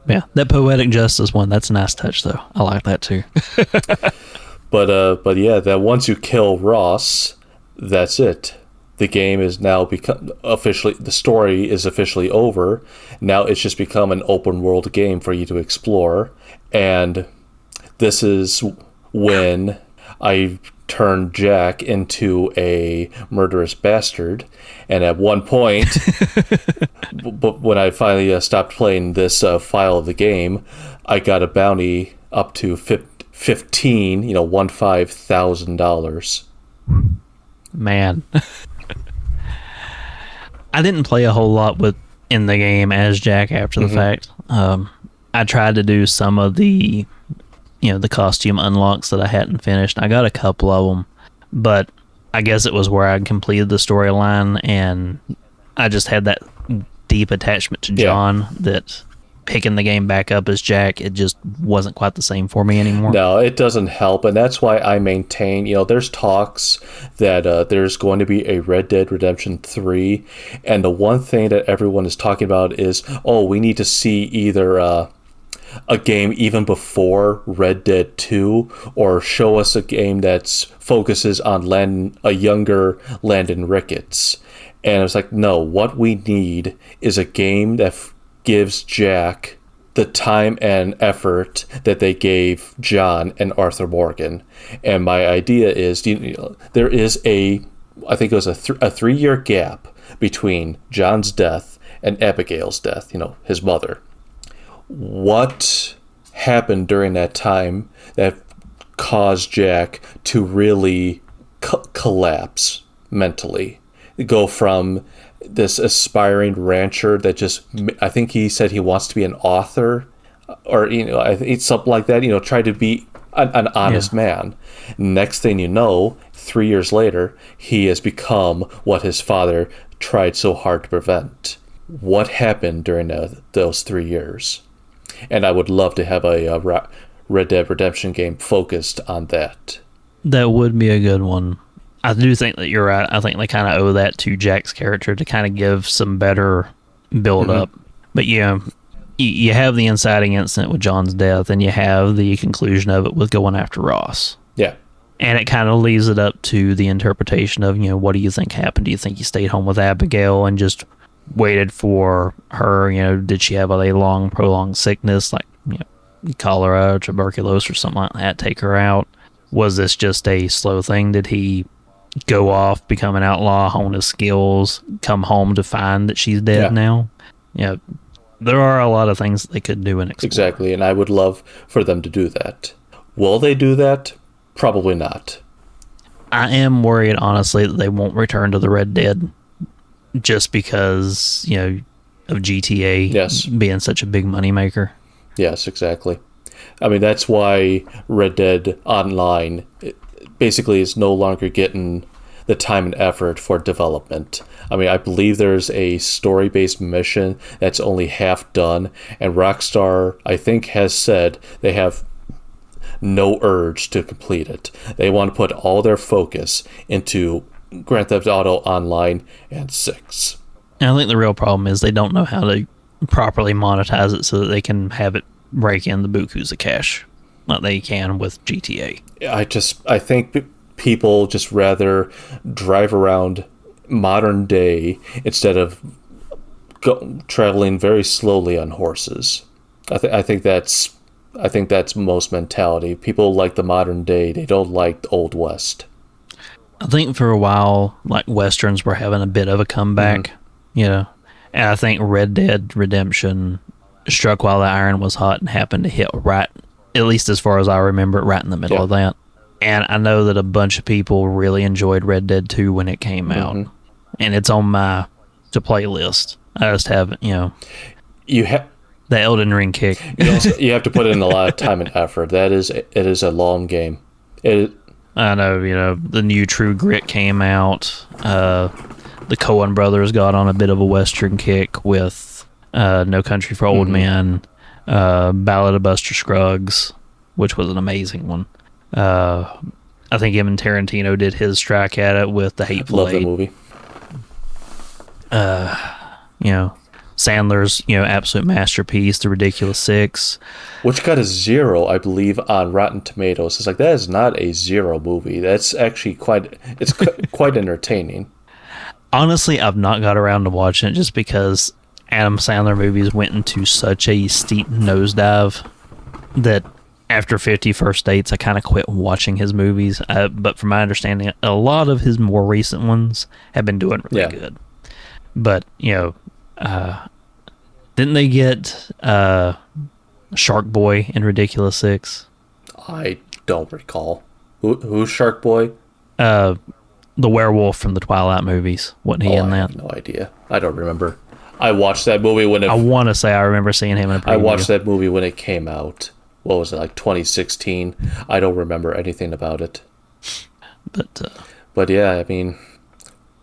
Speaker 1: Yeah, that poetic justice one, that's a nice touch though. I like that too.
Speaker 2: But yeah, that once you kill Ross, that's it. The game is now the story is officially over. Now it's just become an open world game for you to explore. And this is when I turned Jack into a murderous bastard. And at one point, when I finally stopped playing this file of the game, I got a bounty up to $15,000.
Speaker 1: Man. I didn't play a whole lot in the game as Jack after the fact. I tried to do some of the the costume unlocks that I hadn't finished. I got a couple of them, but I guess it was where I completed the storyline, and I just had that deep attachment to John that picking the game back up as Jack, it just wasn't quite the same for me anymore.
Speaker 2: No, it doesn't help, and that's why I maintain, there's talks that there's going to be a Red Dead Redemption 3, and the one thing that everyone is talking about is, we need to see either a game even before Red Dead 2, or show us a game that focuses on a younger Landon Ricketts. And I was like, no, what we need is a game that gives Jack the time and effort that they gave John and Arthur Morgan. And my idea is, there is I think it was a 3-year gap between John's death and Abigail's death, his mother. What happened during that time that caused Jack to really collapse mentally? Go from this aspiring rancher that just, I think he said he wants to be an author, or I think it's something like that, try to be an honest man. Next thing you know, 3 years later, he has become what his father tried so hard to prevent. What happened during those 3 years? And I would love to have a Red Dead Redemption game focused on that.
Speaker 1: That would be a good one. I do think that you're right. I think they kind of owe that to Jack's character to kind of give some better build-up. But you have the inciting incident with John's death, and you have the conclusion of it with going after Ross.
Speaker 2: Yeah.
Speaker 1: And it kind of leaves it up to the interpretation of, what do you think happened? Do you think he stayed home with Abigail and just waited for her? Did she have a long, prolonged sickness, like, cholera, tuberculosis, or something like that, take her out? Was this just a slow thing? Did he go off, become an outlaw, hone his skills, come home to find that she's dead now? There are a lot of things that they could do and explore.
Speaker 2: Exactly, and I would love for them to do that. Will they do that? Probably not.
Speaker 1: I am worried, honestly, that they won't return to the Red Dead just because, of GTA being such a big moneymaker.
Speaker 2: Yes, exactly. I mean, that's why Red Dead Online basically is no longer getting the time and effort for development. I mean, I believe there's a story-based mission that's only half done, and Rockstar, I think, has said they have no urge to complete it. They want to put all their focus into Grand Theft Auto Online and 6.
Speaker 1: And I think the real problem is they don't know how to properly monetize it so that they can have it rake in the bukus of cash like they can with GTA.
Speaker 2: I think people just rather drive around modern day instead of traveling very slowly on horses. I think that's most mentality. People like the modern day. They don't like the Old West.
Speaker 1: I think for a while, like, Westerns were having a bit of a comeback, and I think Red Dead Redemption struck while the iron was hot and happened to hit right, at least as far as I remember, right in the middle of that. And I know that a bunch of people really enjoyed Red Dead 2 when it came out. And it's on my to-play list. I just haven't,
Speaker 2: You have
Speaker 1: the Elden Ring kick.
Speaker 2: you have to put in a lot of time and effort. It is a long game.
Speaker 1: I know, the new True Grit came out. The Coen brothers got on a bit of a Western kick with No Country for Old Men, Ballad of Buster Scruggs, which was an amazing one. I think him and Tarantino did his strike at it with The Hateful Eight.
Speaker 2: Love the movie.
Speaker 1: Sandler's, absolute masterpiece, The Ridiculous Six.
Speaker 2: Which got a 0, I believe, on Rotten Tomatoes. It's like, that is not a 0 movie. That's actually quite entertaining.
Speaker 1: Honestly, I've not got around to watching it just because Adam Sandler movies went into such a steep nosedive that after 50 First Dates, I kind of quit watching his movies. But from my understanding, a lot of his more recent ones have been doing really good. But, didn't they get Shark Boy in Ridiculous Six?
Speaker 2: I don't recall. Who's Shark Boy?
Speaker 1: The werewolf from the Twilight movies. Wasn't he in that?
Speaker 2: I have no idea. I don't remember. I watched that movie when it...
Speaker 1: I want to say I remember seeing him in a preview.
Speaker 2: I watched that movie when it came out. What was it, like 2016? I don't remember anything about it. But yeah, I mean,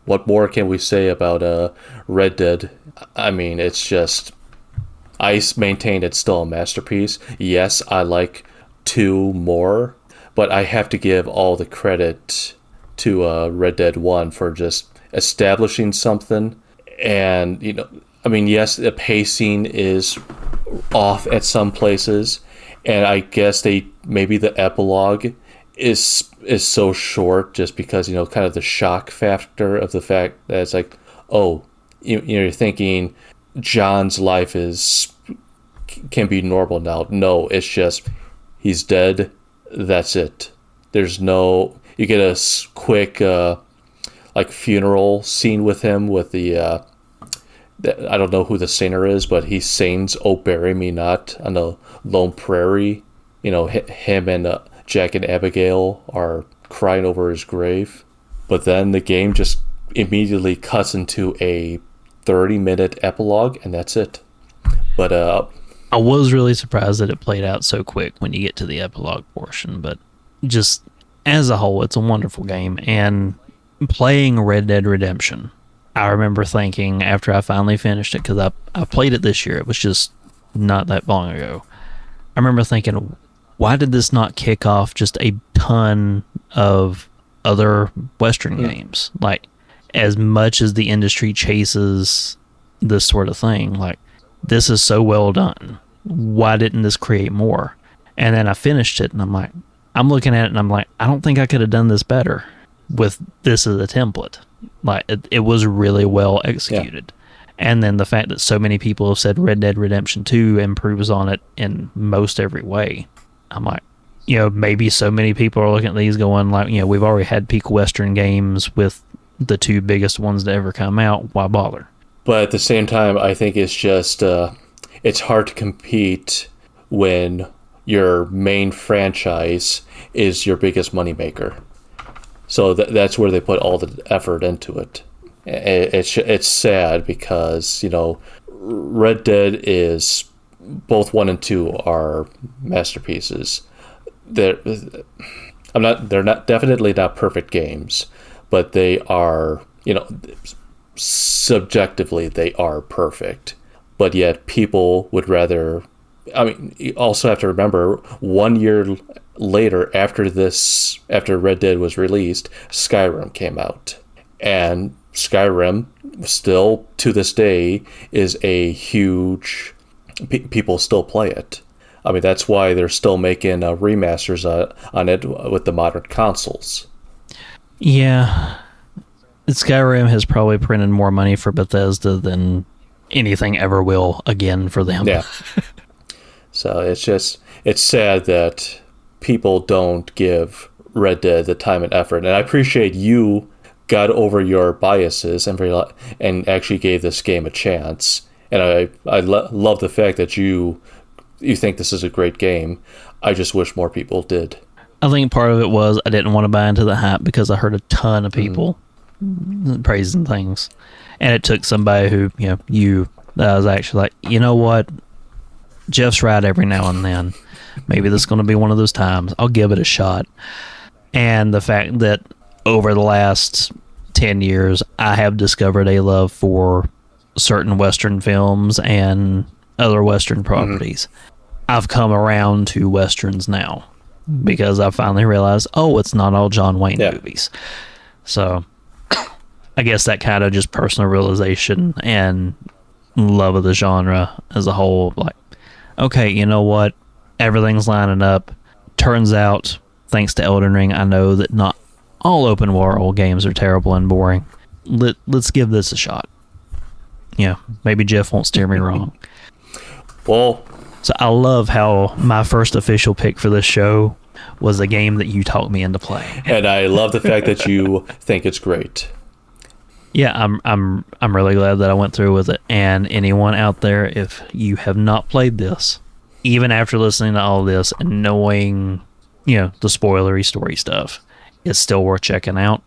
Speaker 2: what more can we say about Red Dead? I mean, it's just... I maintain it's still a masterpiece. Yes, I like 2 more, but I have to give all the credit to Red Dead 1 for just establishing something. And, I mean, yes, the pacing is off at some places, and I guess maybe the epilogue is so short just because, kind of the shock factor of the fact that it's like, oh, you're thinking John's life can be normal now. No, it's just he's dead. That's it. There's no... You get a quick funeral scene with him with the I don't know who the singer is, but he sings "Oh Bury Me Not" on the Lone Prairie. Him and Jack and Abigail are crying over his grave. But then the game just immediately cuts into a 30-minute epilogue, and that's it. But
Speaker 1: I was really surprised that it played out so quick when you get to the epilogue portion, but just as a whole, it's a wonderful game. And playing Red Dead Redemption, I remember thinking after I finally finished it, because I played it this year, it was just not that long ago. I remember thinking, why did this not kick off just a ton of other Western games? Like, as much as the industry chases this sort of thing, like, this is so well done. Why didn't this create more? And then I finished it, and I'm looking at it, and I'm like, I don't think I could have done this better with this as a template. Like, it was really well executed. Yeah. And then the fact that so many people have said Red Dead Redemption 2 improves on it in most every way. I'm like, maybe so many people are looking at these going like, we've already had peak Western games with the two biggest ones to ever come out. Why bother?
Speaker 2: But at the same time, I think it's just, it's hard to compete when your main franchise is your biggest moneymaker. So that's where they put all the effort into it. It's sad because, Red Dead is, both 1 and 2 are masterpieces. They're definitely not perfect games, but they are, subjectively they are perfect. But yet people would rather, you also have to remember 1 year later after Red Dead was released, Skyrim came out. And Skyrim still to this day is a huge, people still play it. That's why they're still making remasters on it with the modern consoles.
Speaker 1: Yeah. Skyrim has probably printed more money for Bethesda than anything ever will again for them.
Speaker 2: Yeah. So it's sad that people don't give Red Dead the time and effort. And I appreciate you got over your biases and actually gave this game a chance. And I love the fact that you think this is a great game. I just wish more people did.
Speaker 1: I think part of it was I didn't want to buy into the hype because I heard a ton of people praising things. And it took somebody who, that was actually like, you know what? Jeff's right every now and then. Maybe this is going to be one of those times. I'll give it a shot. And the fact that over the last 10 years, I have discovered a love for certain Western films and other Western properties. I've come around to Westerns now because I finally realized, it's not all John Wayne movies. So I guess that kind of just personal realization and love of the genre as a whole, like, okay, you know what? Everything's lining up. Turns out, thanks to Elden Ring, I know that not all open world games are terrible and boring. Let's give this a shot. Maybe Jeff won't steer me wrong.
Speaker 2: Well,
Speaker 1: so I love how my first official pick for this show was a game that you talked me into playing.
Speaker 2: And I love the fact that you think it's great.
Speaker 1: Yeah, I'm really glad that I went through with it. And anyone out there, if you have not played this, even after listening to all this and knowing, the spoilery story stuff, it's still worth checking out.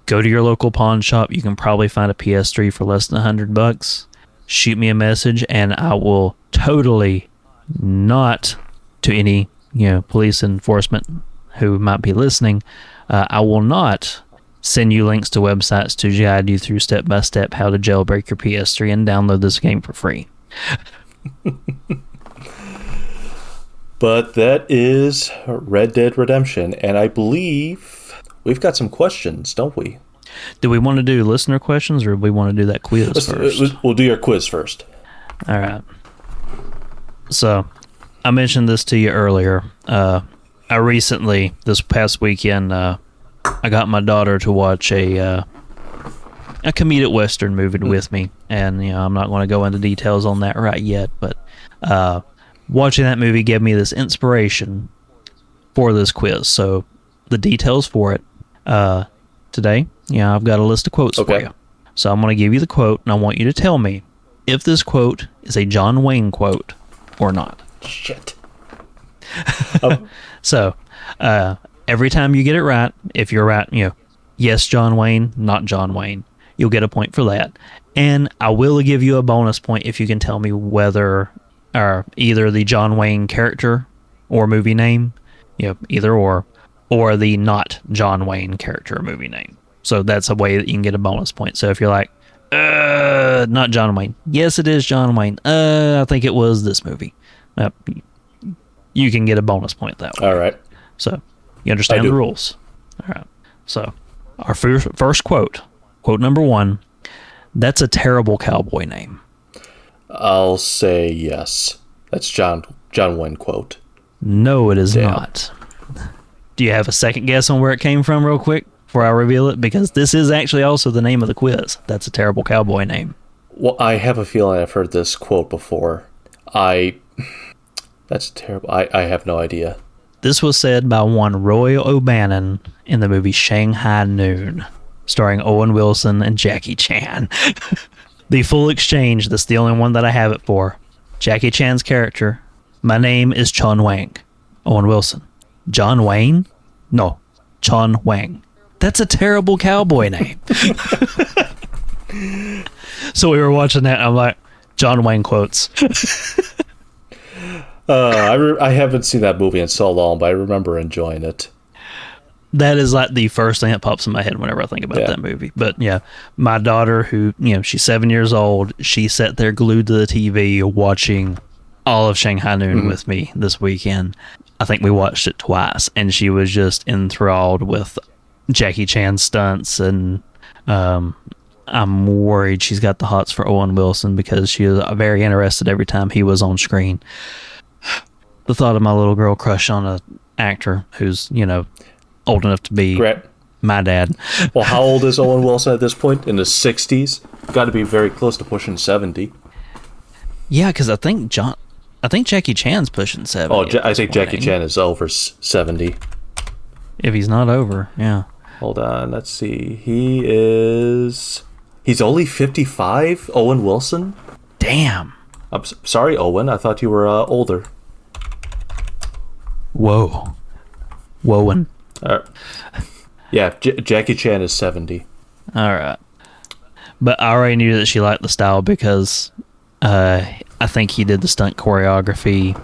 Speaker 1: Go to your local pawn shop. You can probably find a PS3 for less than $100. Shoot me a message, and I will totally not, to any police enforcement who might be listening, I will not send you links to websites to guide you through step by step how to jailbreak your PS3 and download this game for free.
Speaker 2: But that is Red Dead Redemption, and I believe we've got some questions, don't we?
Speaker 1: Do we want to do listener questions, or do we want to do that quiz first?
Speaker 2: We'll do your quiz first.
Speaker 1: All right. So, I mentioned this to you earlier. I recently, this past weekend, I got my daughter to watch a comedic Western movie with me. And, I'm not going to go into details on that right yet, but watching that movie gave me this inspiration for this quiz. So, the details for it. Today, I've got a list of quotes for you. So I'm going to give you the quote, and I want you to tell me if this quote is a John Wayne quote or not.
Speaker 2: Shit.
Speaker 1: So, every time you get it right, if you're right, yes, John Wayne, not John Wayne, you'll get a point for that. And I will give you a bonus point if you can tell me whether either the John Wayne character or movie name, either or the not John Wayne character or movie name. So that's a way that you can get a bonus point. So if you're like, not John Wayne. Yes, it is John Wayne. I think it was this movie. You can get a bonus point that way.
Speaker 2: All right.
Speaker 1: So you understand the rules. All right. So our first quote number 1, that's a terrible cowboy name.
Speaker 2: I'll say yes. That's John Wayne quote.
Speaker 1: No, it is not. Do you have a second guess on where it came from real quick before I reveal it? Because this is actually also the name of the quiz. That's a terrible cowboy name.
Speaker 2: Well, I have a feeling I've heard this quote before. That's terrible. I have no idea.
Speaker 1: This was said by one Roy O'Bannon in the movie Shanghai Noon, starring Owen Wilson and Jackie Chan. The full exchange, that's the only one that I have it for. Jackie Chan's character, my name is Chun Wang. Owen Wilson. John Wayne? No, Chun Wang. That's a terrible cowboy name. So we were watching that, and I'm like, John Wayne quotes.
Speaker 2: I haven't seen that movie in so long, but I remember enjoying it.
Speaker 1: That is like the first thing that pops in my head whenever I think about that movie. But yeah, my daughter, who, she's 7 years old, she sat there glued to the TV watching all of Shanghai Noon with me this weekend. I think we watched it twice, and she was just enthralled with Jackie Chan stunts, and I'm worried she's got the hots for Owen Wilson because she was very interested every time he was on screen. The thought of my little girl crush on an actor who's, old enough to be my dad.
Speaker 2: Well, how old is Owen Wilson at this point? In the 60s? Got to be very close to pushing 70.
Speaker 1: Yeah, because I think Jackie Chan's pushing 70.
Speaker 2: Oh, I think Jackie Chan is over 70.
Speaker 1: If he's not over, yeah.
Speaker 2: Hold on, let's see. He's only 55, Owen Wilson?
Speaker 1: Damn.
Speaker 2: I'm sorry, Owen. I thought you were older.
Speaker 1: Whoa. Woan.
Speaker 2: Yeah, Jackie Chan is 70.
Speaker 1: All right. But I already knew that she liked the style because I think he did the stunt choreography,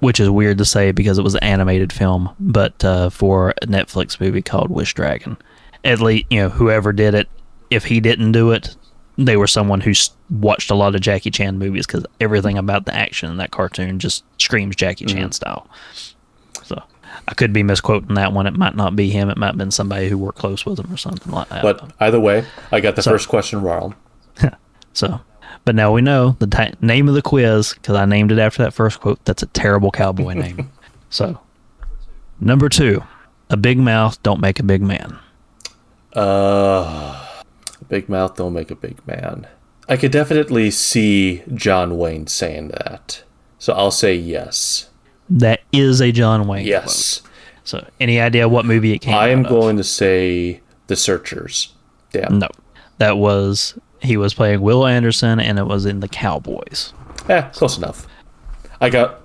Speaker 1: which is weird to say because it was an animated film, but for a Netflix movie called Wish Dragon. At least, whoever did it, if he didn't do it, they were someone who watched a lot of Jackie Chan movies because everything about the action in that cartoon just screams Jackie Chan style. So I could be misquoting that one. It might not be him. It might have been somebody who worked close with him or something like that.
Speaker 2: But either way, I got the first question wrong.
Speaker 1: But now we know the name of the quiz because I named it after that first quote. That's a terrible cowboy name. So, number 2, a big mouth don't make a big man.
Speaker 2: Big mouth don't make a big man. I could definitely see John Wayne saying that. So I'll say yes.
Speaker 1: That is a John Wayne
Speaker 2: quote.
Speaker 1: So, any idea what movie it came out of?
Speaker 2: I am going to say The Searchers. Damn.
Speaker 1: No. He was playing Will Anderson, and it was in The Cowboys.
Speaker 2: Close enough. I got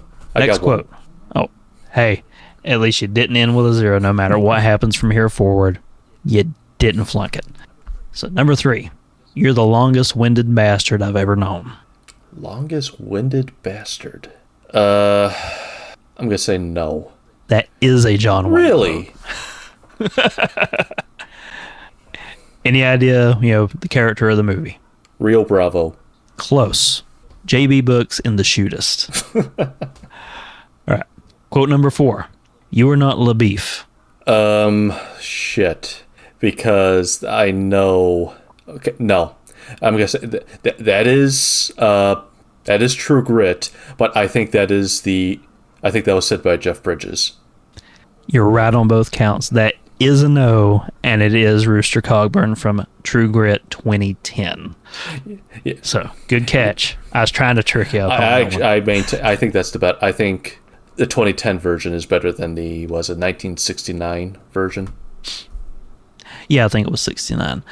Speaker 1: quote. Oh, hey, at least you didn't end with a 0. No matter what happens from here forward, you didn't flunk it. So, number 3, you're the longest-winded bastard I've ever known.
Speaker 2: Longest-winded bastard. I'm going to say no.
Speaker 1: That is a John Wayne.
Speaker 2: Really?
Speaker 1: Any idea, the character of the movie?
Speaker 2: Rio Bravo.
Speaker 1: Close. J.B. Books in The Shootist. All right. Quote number 4. You are not LaBeef.
Speaker 2: Shit. Because I know... Okay, no. I'm going to say that is True Grit, but I think that was said by Jeff Bridges.
Speaker 1: You're right on both counts. That is a no, and it is Rooster Cogburn from True Grit 2010. Yeah. So, good catch. I was trying to trick you up.
Speaker 2: I think that's the bet. I think the 2010 version is better than the 1969 version.
Speaker 1: Yeah, I think it was 69.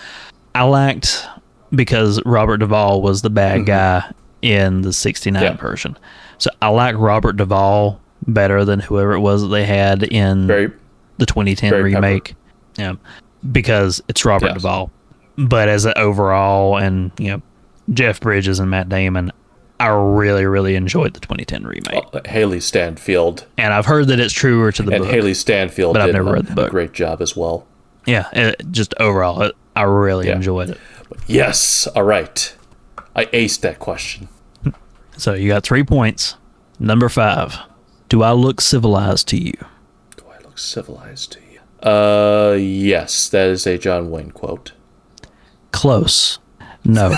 Speaker 1: I liked because Robert Duvall was the bad guy in the 69 version. So I like Robert Duvall better than whoever it was that they had in the 2010 remake. Yeah, because it's Robert Duvall. But as an overall, and Jeff Bridges and Matt Damon, I really, really enjoyed the 2010 remake.
Speaker 2: Haley Stanfield.
Speaker 1: And I've heard that it's truer to the book.
Speaker 2: And Haley Stanfield
Speaker 1: but
Speaker 2: did
Speaker 1: I've never read the book.
Speaker 2: A great job as well.
Speaker 1: Yeah, just overall, I really enjoyed it.
Speaker 2: Yes, all right. I aced that question.
Speaker 1: So you got 3 points. Number 5. Do I look civilized to you?
Speaker 2: Do I look civilized to you? Yes, that is a John Wayne quote.
Speaker 1: Close. No.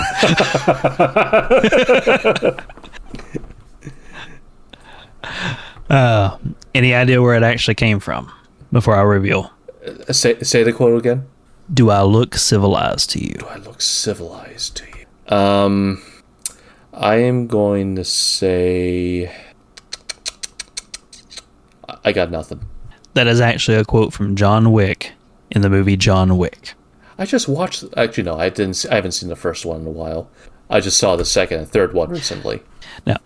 Speaker 1: Any idea where it actually came from before I reveal?
Speaker 2: Say the quote again.
Speaker 1: Do I look civilized to you?
Speaker 2: Do I look civilized to you? I am going to say... I got nothing.
Speaker 1: That is actually a quote from John Wick in the movie John Wick.
Speaker 2: I just watched... Actually, no, I haven't seen the first one in a while. I just saw the second and third one recently.
Speaker 1: Now,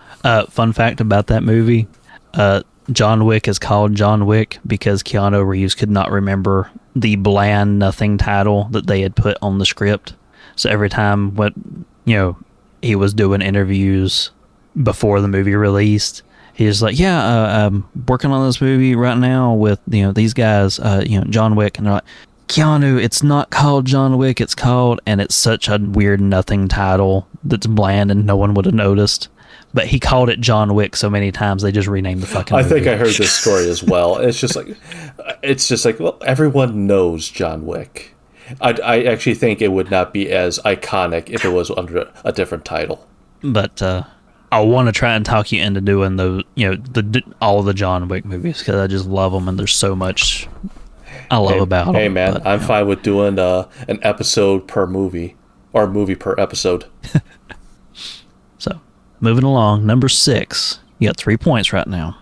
Speaker 1: fun fact about that movie, John Wick is called John Wick because Keanu Reeves could not remember the bland nothing title that they had put on the script. So every time he was doing interviews before the movie released, he was like, I'm working on this movie right now with these guys, John Wick, and they're like, Keanu, it's not called John Wick, it's called, and it's such a weird nothing title that's bland and no one would have noticed. But he called it John Wick so many times they just renamed the fucking movie.
Speaker 2: I think I heard this story as well. It's just like, well, everyone knows John Wick. I actually think it would not be as iconic if it was under a different title.
Speaker 1: But I want to try and talk you into doing those, all the John Wick movies because I just love them and there's so much I love about them.
Speaker 2: Hey man, I'm fine with doing an episode per movie or a movie per episode.
Speaker 1: So, moving along, number 6. You got 3 points right now.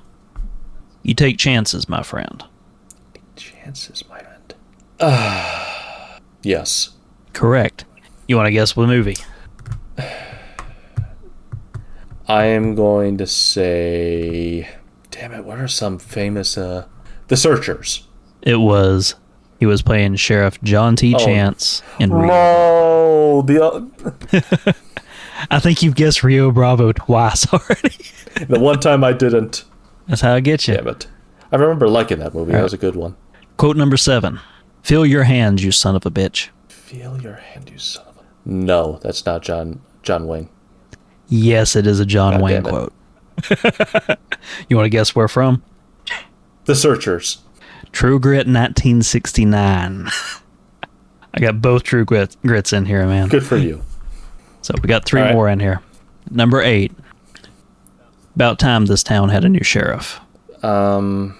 Speaker 1: You take chances, my friend.
Speaker 2: Chances, my friend. Yes.
Speaker 1: Correct. You want to guess what movie?
Speaker 2: I am going to say... Damn it, what are some famous... The Searchers.
Speaker 1: He was playing Sheriff John T. Chance in Rio.
Speaker 2: No!
Speaker 1: I think you've guessed Rio Bravo twice already.
Speaker 2: The one time I didn't.
Speaker 1: That's how I get you.
Speaker 2: Damn it. I remember liking that movie. That was a good one.
Speaker 1: Quote number 7. Feel your hands, you son of a bitch.
Speaker 2: Feel your hand, you son of a... No, that's not John Wayne.
Speaker 1: Yes, it is a John Wayne quote. You want to guess where from?
Speaker 2: The Searchers.
Speaker 1: True Grit 1969. I got both True Grits in here, man.
Speaker 2: Good for you.
Speaker 1: So we got 3 more in here. Number 8. About time this town had a new sheriff.
Speaker 2: About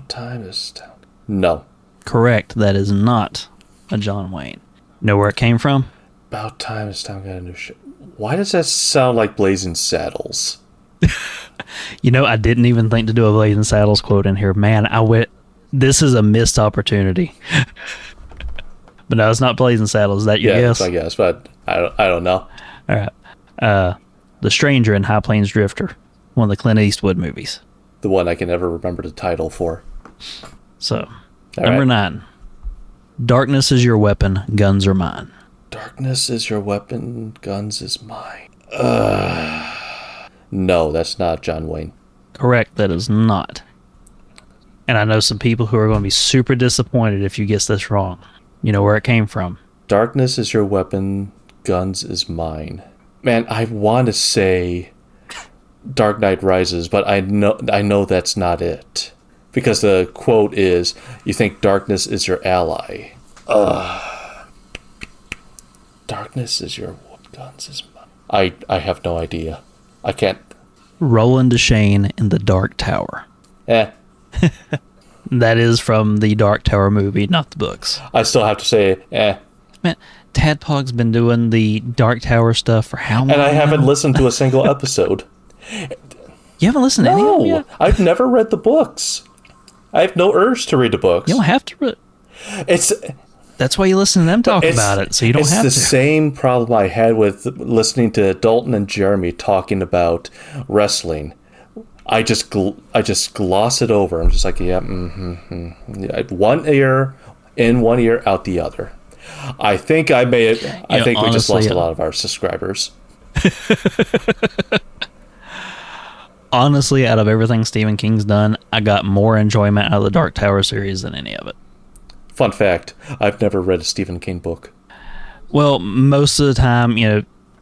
Speaker 2: time this town... No.
Speaker 1: Correct. That is not a John Wayne. Know where it came from?
Speaker 2: About time this town got a new sheriff. Why does that sound like Blazing Saddles?
Speaker 1: I didn't even think to do a Blazing Saddles quote in here. Man, this is a missed opportunity. But no, it's not Blazing Saddles. Is that your guess?
Speaker 2: Yeah, I guess, but I don't know.
Speaker 1: All right. The Stranger in High Plains Drifter. One of the Clint Eastwood movies.
Speaker 2: The one I can never remember the title for.
Speaker 1: So, number 9. Darkness is your weapon, guns are mine.
Speaker 2: Darkness is your weapon, guns is mine. No, that's not John Wayne.
Speaker 1: Correct, that is not. And I know some people who are going to be super disappointed if you guess this wrong. You know where it came from.
Speaker 2: Darkness is your weapon, guns is mine. Man, I want to say Dark Knight Rises, but I know that's not it. Because the quote is, you think darkness is your ally. Darkness is your guns is mine. I have no idea. I can't.
Speaker 1: Roland Deschain in The Dark Tower. That is from the Dark Tower movie, not the books.
Speaker 2: I still have to say,
Speaker 1: Man, Tadpog's been doing the Dark Tower stuff for how long?
Speaker 2: And I haven't listened to a single episode.
Speaker 1: You haven't listened to any of them yet?
Speaker 2: I've never read the books. I have no urge to read the books.
Speaker 1: You don't have to read. That's why you listen to them talk about it, so you don't have to.
Speaker 2: It's the same problem I had with listening to Dalton and Jeremy talking about wrestling. I just gloss it over. I'm just like, yeah, one ear in, one ear out the other. I think I may have, I think we just lost a lot of our subscribers.
Speaker 1: Honestly, out of everything Stephen King's done, I got more enjoyment out of the Dark Tower series than any of it.
Speaker 2: Fun fact, I've never read a Stephen King book.
Speaker 1: Well, most of the time,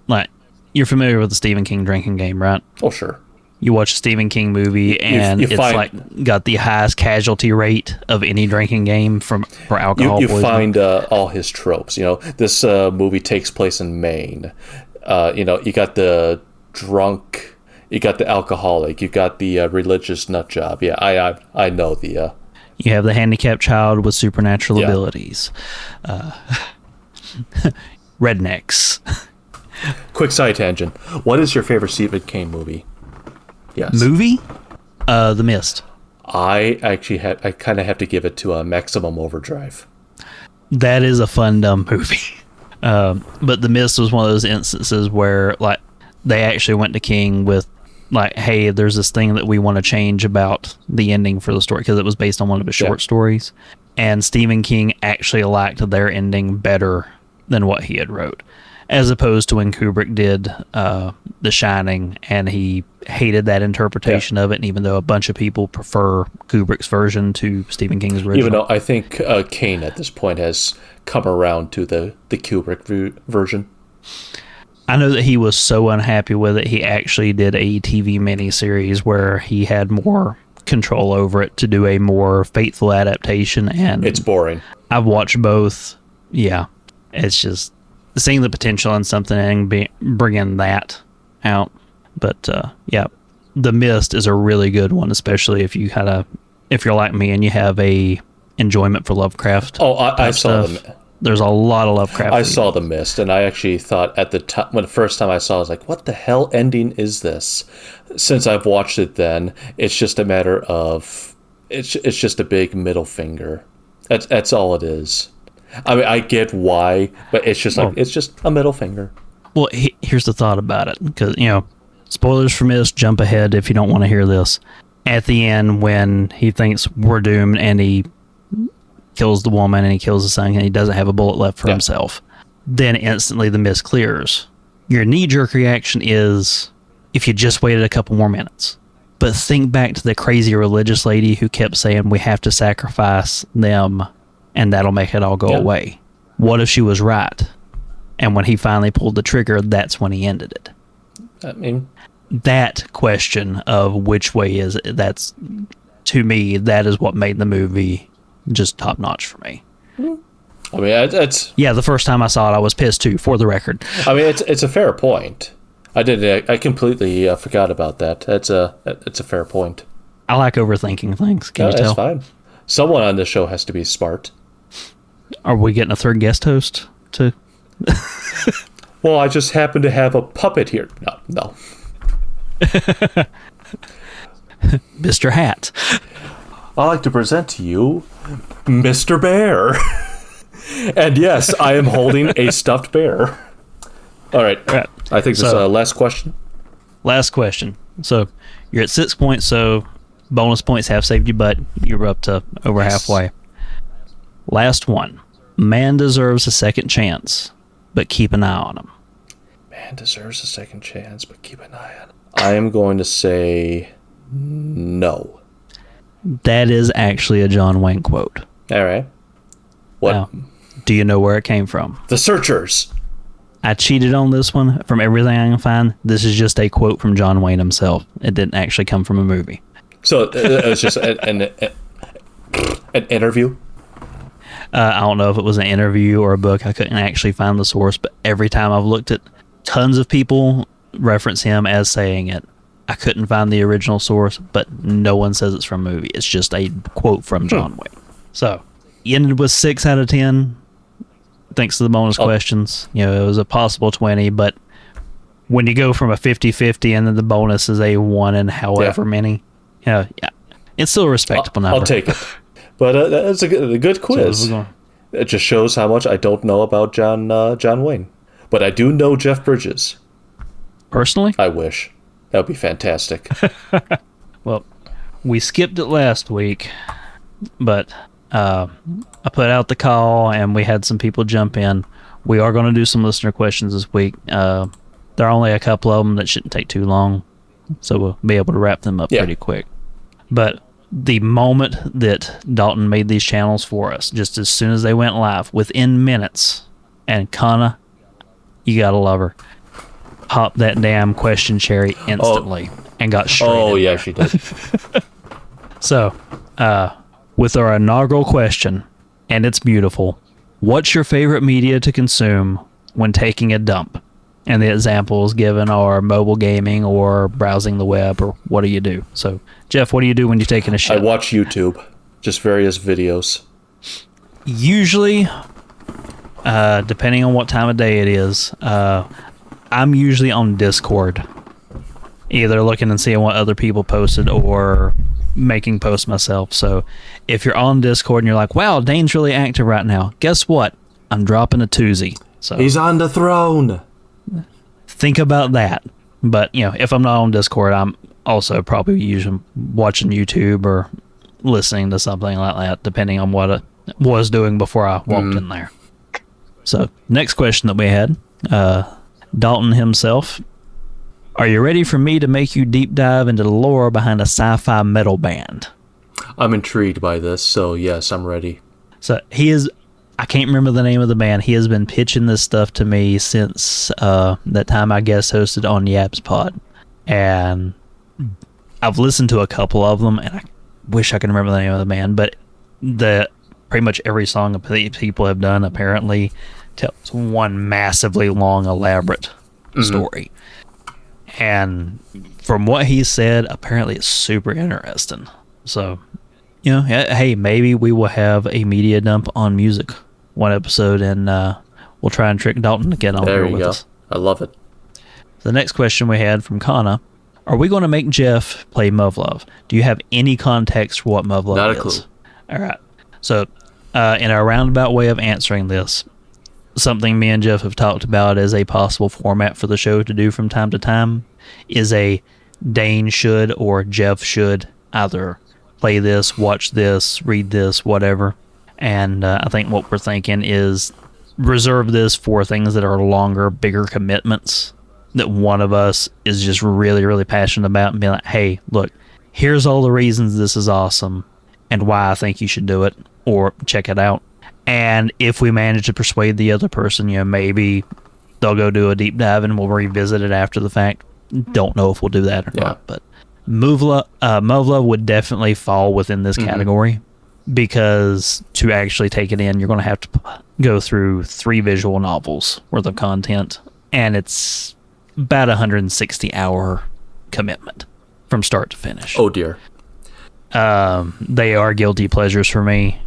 Speaker 1: like, you're familiar with the Stephen King drinking game, right?
Speaker 2: Oh, sure.
Speaker 1: You watch a Stephen King movie, and it's like got the highest casualty rate of any drinking game for alcohol
Speaker 2: you
Speaker 1: poisoning.
Speaker 2: Find all his tropes. This movie takes place in Maine. You got the drunk, you got the alcoholic, you got the religious nut job. Yeah, I know the.
Speaker 1: You have the handicapped child with supernatural abilities. Rednecks.
Speaker 2: Quick side tangent. What is your favorite Stephen King movie? Yes.
Speaker 1: Movie? The Mist.
Speaker 2: I actually I kind of have to give it to Maximum Overdrive.
Speaker 1: That is a fun, dumb movie. But The Mist was one of those instances where, like, they actually went to King with, like, hey, there's this thing that we want to change about the ending for the story, because it was based on one of his short stories. And Stephen King actually liked their ending better than what he had wrote, as opposed to when Kubrick did The Shining, and he hated that interpretation of it. And even though a bunch of people prefer Kubrick's version to Stephen King's original,
Speaker 2: even though I think Kane at this point has come around to the Kubrick version.
Speaker 1: I know that he was so unhappy with it, he actually did a TV miniseries where he had more control over it to do a more faithful adaptation. And
Speaker 2: it's boring.
Speaker 1: I've watched both. Yeah, it's just seeing the potential in something and bringing that out. But yeah, The Mist is a really good one, especially if you're like me and you have a enjoyment for Lovecraft.
Speaker 2: Oh, I saw them.
Speaker 1: There's a lot of Lovecraft.
Speaker 2: I saw The Mist, and I actually thought at the time, when the first time I saw it, I was like, what the hell ending is this? Since I've watched it then, it's just a matter of, it's just a big middle finger. That's all it is. I mean, I get why, but it's just like, it's just a middle finger.
Speaker 1: Well, here's the thought about it, because, spoilers for Mist, jump ahead if you don't want to hear this. At the end, when he thinks we're doomed and he kills the woman and he kills the son and he doesn't have a bullet left for himself, then instantly the mist clears. Your knee-jerk reaction is, if you just waited a couple more minutes. But think back to the crazy religious lady who kept saying we have to sacrifice them and that'll make it all go away. What if she was right? And when he finally pulled the trigger, that's when he ended it.
Speaker 2: I mean,
Speaker 1: that question of which way is it, that's, to me, that is what made the movie just top notch for me.
Speaker 2: I mean, it's
Speaker 1: the first time I saw it, I was pissed too, for the record.
Speaker 2: I mean, it's a fair point. I completely forgot about that. It's a fair point.
Speaker 1: I like overthinking things. Can you tell?
Speaker 2: That's fine. Someone on this show has to be smart.
Speaker 1: Are we getting a third guest host too?
Speaker 2: Well, I just happen to have a puppet here. No.
Speaker 1: Mr. Hat.
Speaker 2: I'd like to present to you Mr. Bear. And yes, I am holding a stuffed bear. All right. I think this is last question.
Speaker 1: Last question. So you're at 6 points, so bonus points have saved you, but you're up to over halfway. Last one. Man deserves a second chance, but keep an eye on him.
Speaker 2: Man deserves a second chance, but keep an eye on him. I am going to say no.
Speaker 1: That is actually a John Wayne quote.
Speaker 2: All right. What?
Speaker 1: Now, do you know where it came from?
Speaker 2: The Searchers.
Speaker 1: I cheated on this one. From everything I can find, this is just a quote from John Wayne himself. It didn't actually come from a movie.
Speaker 2: So it was just an interview?
Speaker 1: I don't know if it was an interview or a book. I couldn't actually find the source, but every time I've looked at, tons of people reference him as saying it. I couldn't find the original source, but no one says it's from a movie. It's just a quote from John Wayne. So, you ended with 6 out of 10. Thanks to the bonus questions. It was a possible 20, but when you go from a 50-50 and then the bonus is a 1 in however many, it's still a respectable number.
Speaker 2: I'll take it. But that's a good quiz.
Speaker 1: So
Speaker 2: It just shows how much I don't know about John Wayne. But I do know Jeff Bridges.
Speaker 1: Personally?
Speaker 2: I wish. That would be fantastic.
Speaker 1: Well, we skipped it last week, but I put out the call and we had some people jump in. We are going to do some listener questions this week. There are only a couple of them that shouldn't take too long, so we'll be able to wrap them up pretty quick. But the moment that Dalton made these channels for us, just as soon as they went live, within minutes, and Kana, you gotta love her, popped that damn question cherry instantly and got straight in there.
Speaker 2: She did.
Speaker 1: So, with our inaugural question, and it's beautiful, what's your favorite media to consume when taking a dump? And the examples given are mobile gaming or browsing the web, or what do you do? So, Jeff, what do you do when you're taking a shit?
Speaker 2: I watch YouTube, just various videos.
Speaker 1: Usually, depending on what time of day it is, I'm usually on Discord, either looking and seeing what other people posted or making posts myself. So if you're on Discord and you're like, wow, Dane's really active right now, guess what? I'm dropping a toozy. So
Speaker 2: he's on the throne.
Speaker 1: Think about that. But, you know, if I'm not on Discord, I'm also probably usually watching YouTube or listening to something like that, depending on what I was doing before I walked in there. So, next question that we had, Dalton himself. Are you ready for me to make you deep dive into the lore behind a sci-fi metal band?
Speaker 2: I'm intrigued by this, so yes, I'm ready.
Speaker 1: So, I can't remember the name of the band. He has been pitching this stuff to me since that time I guest hosted on Yap's Pod. And I've listened to a couple of them, and I wish I could remember the name of the band, but pretty much every song that people have done apparently tells one massively long, elaborate story. And from what he said, apparently it's super interesting. So, you know, hey, maybe we will have a media dump on music one episode, and we'll try and trick Dalton to get on here with us.
Speaker 2: I love it.
Speaker 1: The next question we had from Kana: are we going to make Jeff play Muv-Love? Do you have any context for what Muv-Love is?
Speaker 2: Not a clue.
Speaker 1: All right. So, in a roundabout way of answering this, something me and Jeff have talked about as a possible format for the show to do from time to time is a Dane should or Jeff should either play this, watch this, read this, whatever. And I think what we're thinking is reserve this for things that are longer, bigger commitments that one of us is just really, really passionate about, and be like, hey, look, here's all the reasons this is awesome and why I think you should do it or check it out. And if we manage to persuade the other person, you know, maybe they'll go do a deep dive and we'll revisit it after the fact. Don't know if we'll do that or not, but Muv-Love would definitely fall within this category, because to actually take it in, you're going to have to go through 3 visual novels worth of content, and it's about 160-hour commitment from start to finish.
Speaker 2: Oh dear.
Speaker 1: They are guilty pleasures for me.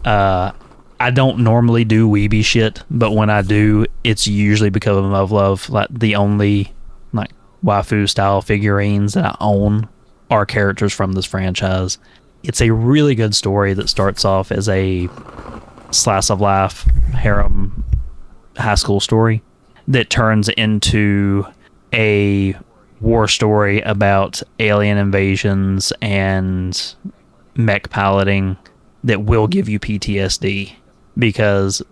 Speaker 1: I don't normally do weeby shit, but when I do, it's usually because of Muv-Love. Like, the only like waifu style figurines that I own are characters from this franchise. It's a really good story that starts off as a slice of life harem high school story that turns into a war story about alien invasions and mech piloting that will give you PTSD, because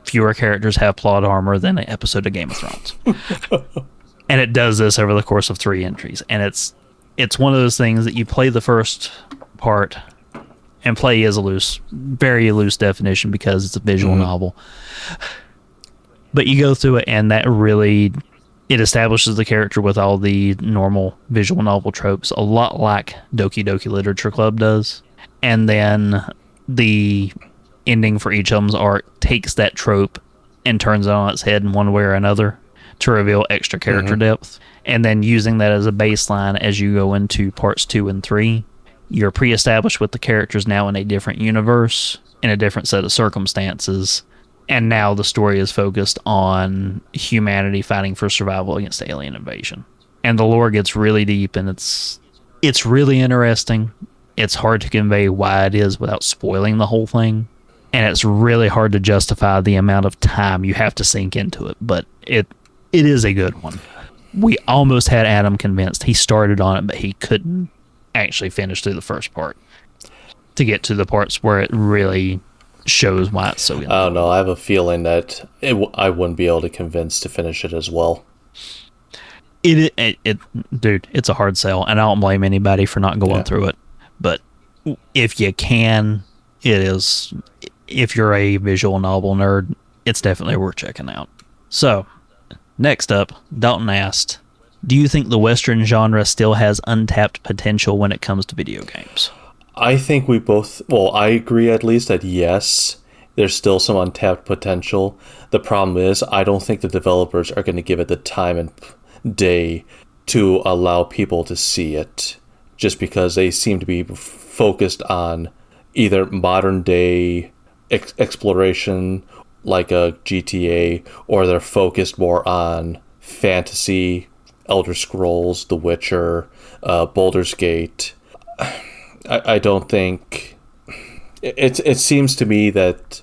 Speaker 1: fewer characters have plot armor than an episode of Game of Thrones. And it does this over the course of 3 entries. And it's one of those things that you play the first part, and play is very loose definition because it's a visual novel. But you go through it, and that really, it establishes the character with all the normal visual novel tropes, a lot like Doki Doki Literature Club does. And then the ending for each of them's arc takes that trope and turns it on its head in one way or another to reveal extra character depth. And then using that as a baseline as you go into parts 2 and 3, you're pre-established with the characters now in a different universe, in a different set of circumstances, and now the story is focused on humanity fighting for survival against alien invasion. And the lore gets really deep, and it's really interesting. It's hard to convey why it is without spoiling the whole thing, and it's really hard to justify the amount of time you have to sink into it, but it is a good one. We almost had Adam convinced. He started on it, but he couldn't actually finish through the first part to get to the parts where it really shows why it's so good.
Speaker 2: I don't know. I have a feeling that I wouldn't be able to convince to finish it as well.
Speaker 1: Dude, it's a hard sell, and I don't blame anybody for not going through it. But if you can, it is. If you're a visual novel nerd, it's definitely worth checking out. So, next up, Dalton asked, do you think the Western genre still has untapped potential when it comes to video games?
Speaker 2: I think we both, well, I agree at least that yes, there's still some untapped potential. The problem is, I don't think the developers are going to give it the time and day to allow people to see it, just because they seem to be focused on either modern day exploration like a GTA, or they're focused more on fantasy, Elder Scrolls, The Witcher, Baldur's Gate. I don't think it seems to me that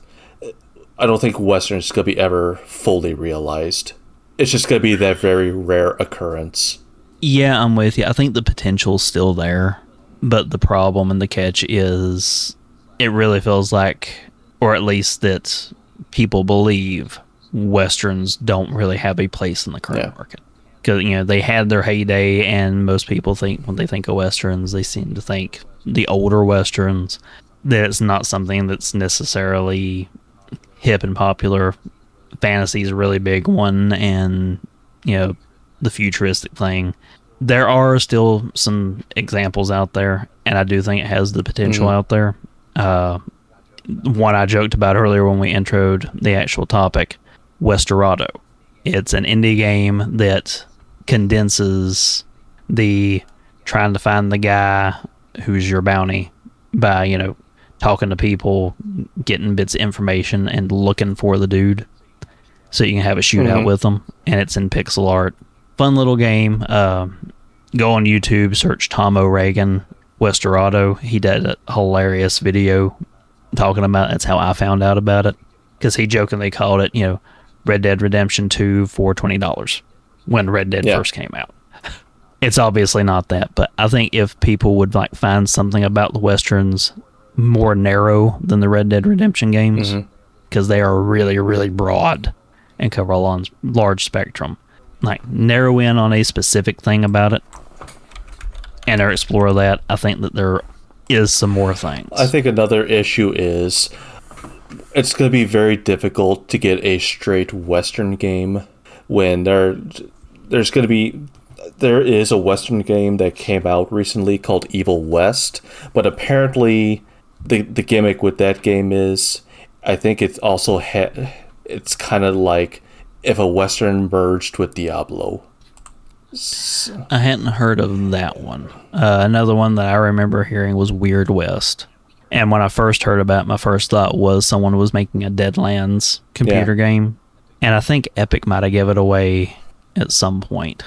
Speaker 2: I don't think Western is going to be ever fully realized. It's just going to be that very rare occurrence.
Speaker 1: Yeah, I'm with you. I think the potential's still there, but the problem and the catch is it really feels like, or at least that people believe, Westerns don't really have a place in the current market. Because, they had their heyday, and most people think, when they think of Westerns, they seem to think the older Westerns, that it's not something that's necessarily hip and popular. Fantasy is a really big one, and, the futuristic thing. There are still some examples out there, and I do think it has the potential out there. One I joked about earlier when we introed the actual topic, Westerado. It's an indie game that condenses the trying to find the guy who's your bounty by, talking to people, getting bits of information, and looking for the dude so you can have a shootout with them. And it's in pixel art. Fun little game. Go on YouTube, search Tom O'Regan Westerado. He did a hilarious video talking about it. That's how I found out about it, because he jokingly called it, Red Dead Redemption 2 for $20 when Red Dead first came out. It's obviously not that, but I think if people would find something about the Westerns more narrow than the Red Dead Redemption games, because they are really, really broad and cover a large spectrum, narrow in on a specific thing about it and or explore that, I think that there is some more things.
Speaker 2: I think another issue is it's going to be very difficult to get a straight Western game when there is a Western game that came out recently called Evil West, but apparently the gimmick with that game is, I think it's also it's kind of like if a Western merged with Diablo.
Speaker 1: I hadn't heard of that one. Another one that I remember hearing was Weird West. And when I first heard about it, my first thought was someone was making a Deadlands computer game. And I think Epic might have given it away at some point,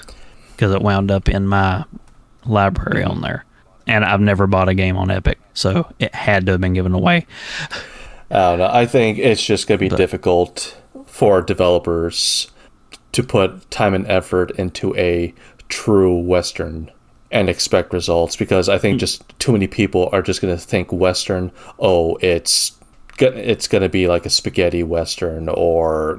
Speaker 1: because it wound up in my library on there. And I've never bought a game on Epic, so it had to have been given away.
Speaker 2: I don't know. I think it's just going to be difficult for developers to put time and effort into a true Western and expect results, because I think just too many people are just going to think Western, it's going to be like a spaghetti Western, or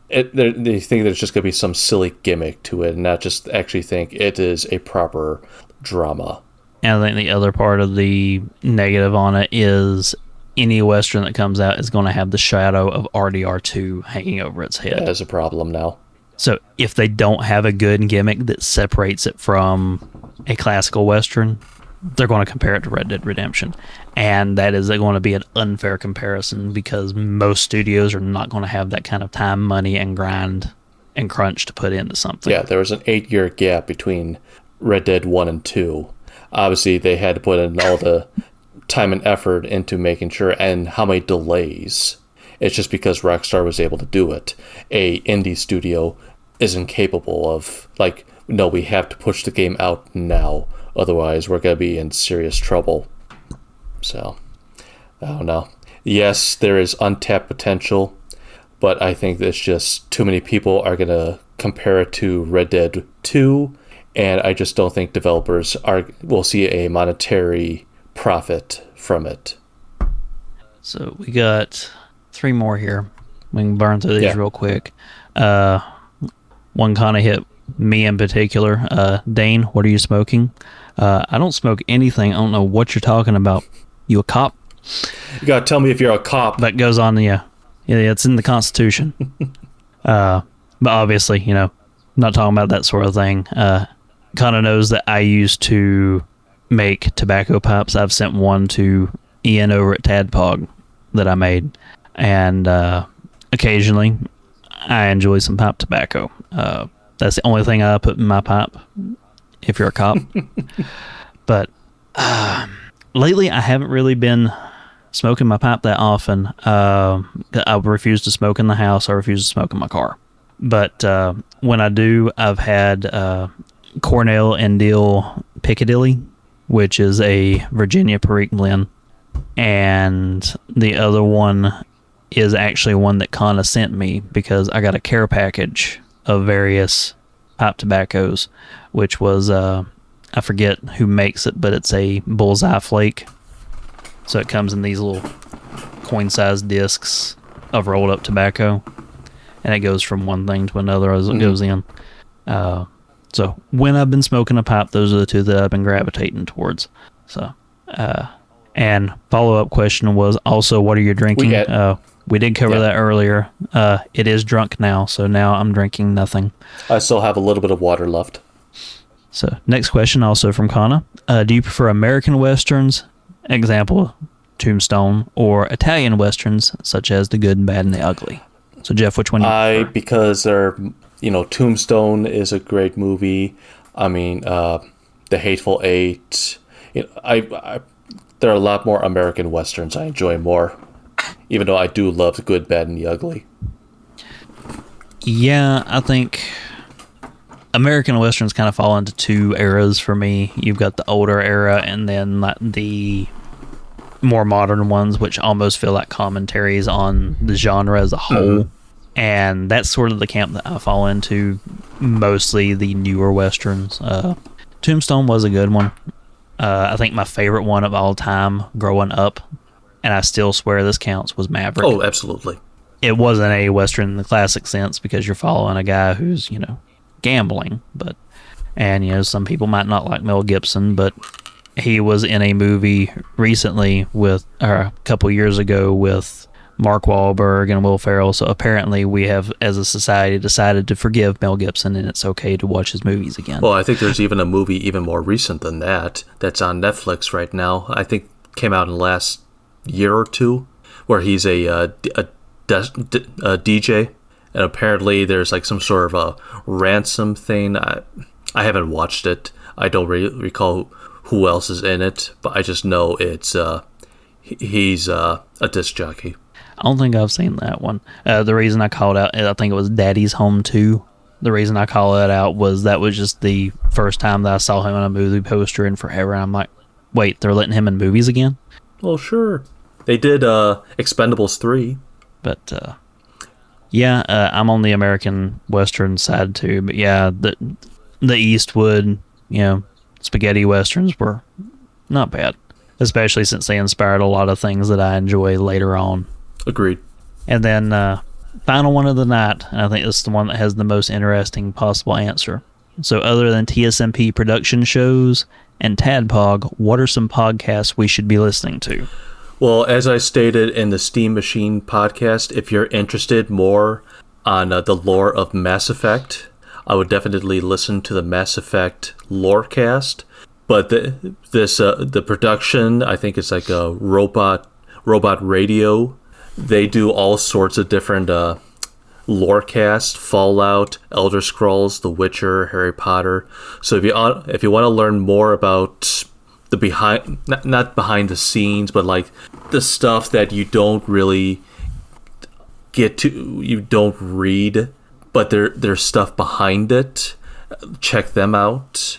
Speaker 2: they think there's just going to be some silly gimmick to it, and not just actually think it is a proper drama.
Speaker 1: And I think the other part of the negative on it is any Western that comes out is going to have the shadow of RDR2 hanging over its head.
Speaker 2: That is a problem now.
Speaker 1: So if they don't have a good gimmick that separates it from a classical Western, they're going to compare it to Red Dead Redemption. And that is going to be an unfair comparison, because most studios are not going to have that kind of time, money, and grind and crunch to put into something.
Speaker 2: Yeah, there was an 8-year gap between Red Dead 1 and 2. Obviously, they had to put in all the time and effort into making sure, and how many delays. It's just because Rockstar was able to do it. A indie studio isn't capable of, no, we have to push the game out now, otherwise we're going to be in serious trouble. So, I don't know. Yes, there is untapped potential, but I think there's just too many people are going to compare it to Red Dead 2, and I just don't think developers will see a monetary profit from it.
Speaker 1: So we got 3 more here. We can burn through these real quick. One kind of hit me in particular. Dane, what are you smoking? I don't smoke anything. I don't know what you're talking about. You a cop?
Speaker 2: You gotta tell me if you're a cop.
Speaker 1: That goes on, yeah, it's in the Constitution. But obviously, not talking about that sort of thing. Kind of knows that I used to make tobacco pipes. I've sent one to Ian over at Tadpog that I made, and occasionally I enjoy some pipe tobacco. That's the only thing I put in my pipe, if you're a cop. But lately I haven't really been smoking my pipe that often. I refuse to smoke in the house. I refuse to smoke in my car. But when I do, I've had Cornell and Deal Piccadilly, which is a Virginia Perique blend. And the other one is actually one that Kana sent me because I got a care package of various pipe tobaccos, which was, I forget who makes it, but it's a bullseye flake. So it comes in these little coin-sized discs of rolled up tobacco, and it goes from one thing to another as it goes in. So when I've been smoking a pipe, those are the two that I've been gravitating towards. So, and follow-up question was also, what are you drinking? We did cover that earlier. It is drunk now, so now I'm drinking nothing.
Speaker 2: I still have a little bit of water left.
Speaker 1: So next question, also from Kana. Do you prefer American Westerns, example, Tombstone, or Italian Westerns, such as The Good, Bad, and the Ugly? So Jeff, which one do you prefer?
Speaker 2: Because Tombstone is a great movie. I mean, The Hateful Eight. There are a lot more American Westerns I enjoy more, even though I do love The Good, Bad, and the Ugly.
Speaker 1: Yeah, I think American Westerns kind of fall into 2 eras for me. You've got the older era and then the more modern ones, which almost feel like commentaries on the genre as a whole. Mm-hmm. And that's sort of the camp that I fall into, mostly the newer Westerns. Tombstone was a good one. I think my favorite one of all time growing up, and I still swear this counts, was Maverick.
Speaker 2: Oh, absolutely.
Speaker 1: It wasn't a Western in the classic sense because you're following a guy who's, gambling. And some people might not like Mel Gibson, but he was in a movie recently a couple years ago with Mark Wahlberg and Will Ferrell. So apparently we have, as a society, decided to forgive Mel Gibson, and it's okay to watch his movies again.
Speaker 2: Well, I think there's even a movie even more recent than that that's on Netflix right now. I think came out in the last year or two, where he's a DJ, and apparently there's like some sort of a ransom thing. I haven't watched it. I don't recall who else is in it, but I just know he's a disc jockey.
Speaker 1: I don't think I've seen that one. The reason I called out, I think it was Daddy's Home 2. The reason I called it out was that was just the first time that I saw him on a movie poster in forever. And I'm like, wait, they're letting him in movies again?
Speaker 2: Well, sure. They did Expendables 3.
Speaker 1: But, I'm on the American Western side too. But yeah, the Eastwood, spaghetti Westerns were not bad. Especially since they inspired a lot of things that I enjoy later on.
Speaker 2: Agreed.
Speaker 1: And then final one of the night, and I think this is the one that has the most interesting possible answer. So other than TSMP production shows and Tadpog, what are some podcasts we should be listening to?
Speaker 2: Well, as I stated in the Steam Machine podcast, if you're interested more on the lore of Mass Effect, I would definitely listen to the Mass Effect Lorecast. But the production, I think it's like a robot radio. They do all sorts of different lorecast, Fallout, Elder Scrolls, The Witcher, Harry Potter. So if you want to learn more about the behind, not behind the scenes, but like the stuff that you don't really you don't read, but there's stuff behind it, check them out.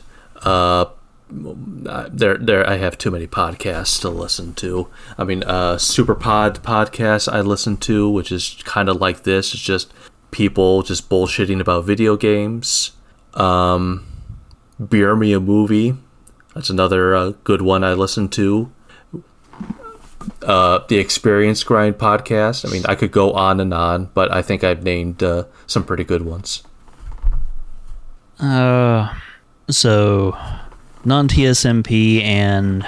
Speaker 2: there I have too many podcasts to listen to. I mean, Super podcast I listen to, which is kind of like this. It's just people just bullshitting about video games. Beer Me a Movie. That's another good one I listen to. The Experience Grind podcast. I mean, I could go on and on, but I think I've named some pretty good ones.
Speaker 1: So non-TSMP and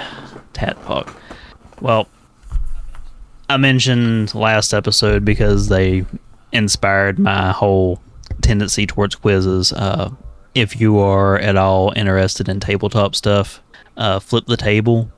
Speaker 1: Tadpog. Well, I mentioned last episode because they inspired my whole tendency towards quizzes. If you are at all interested in tabletop stuff, Flip the Table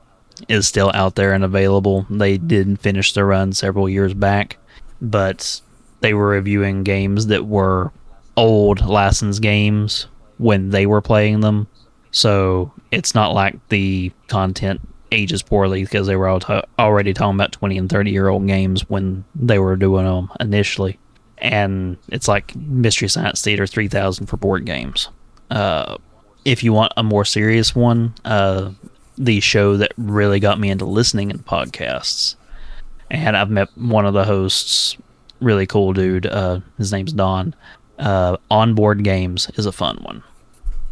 Speaker 1: is still out there and available. They did finish the run several years back, but they were reviewing games that were old licensed games when they were playing them. So it's not like the content ages poorly because they were already talking about 20 and 30-year-old games when they were doing them initially. And it's like Mystery Science Theater 3000 for board games. If you want a more serious one, the show that really got me into listening to podcasts, and I've met one of the hosts, really cool dude, his name's Don. Onboard Games is a fun one.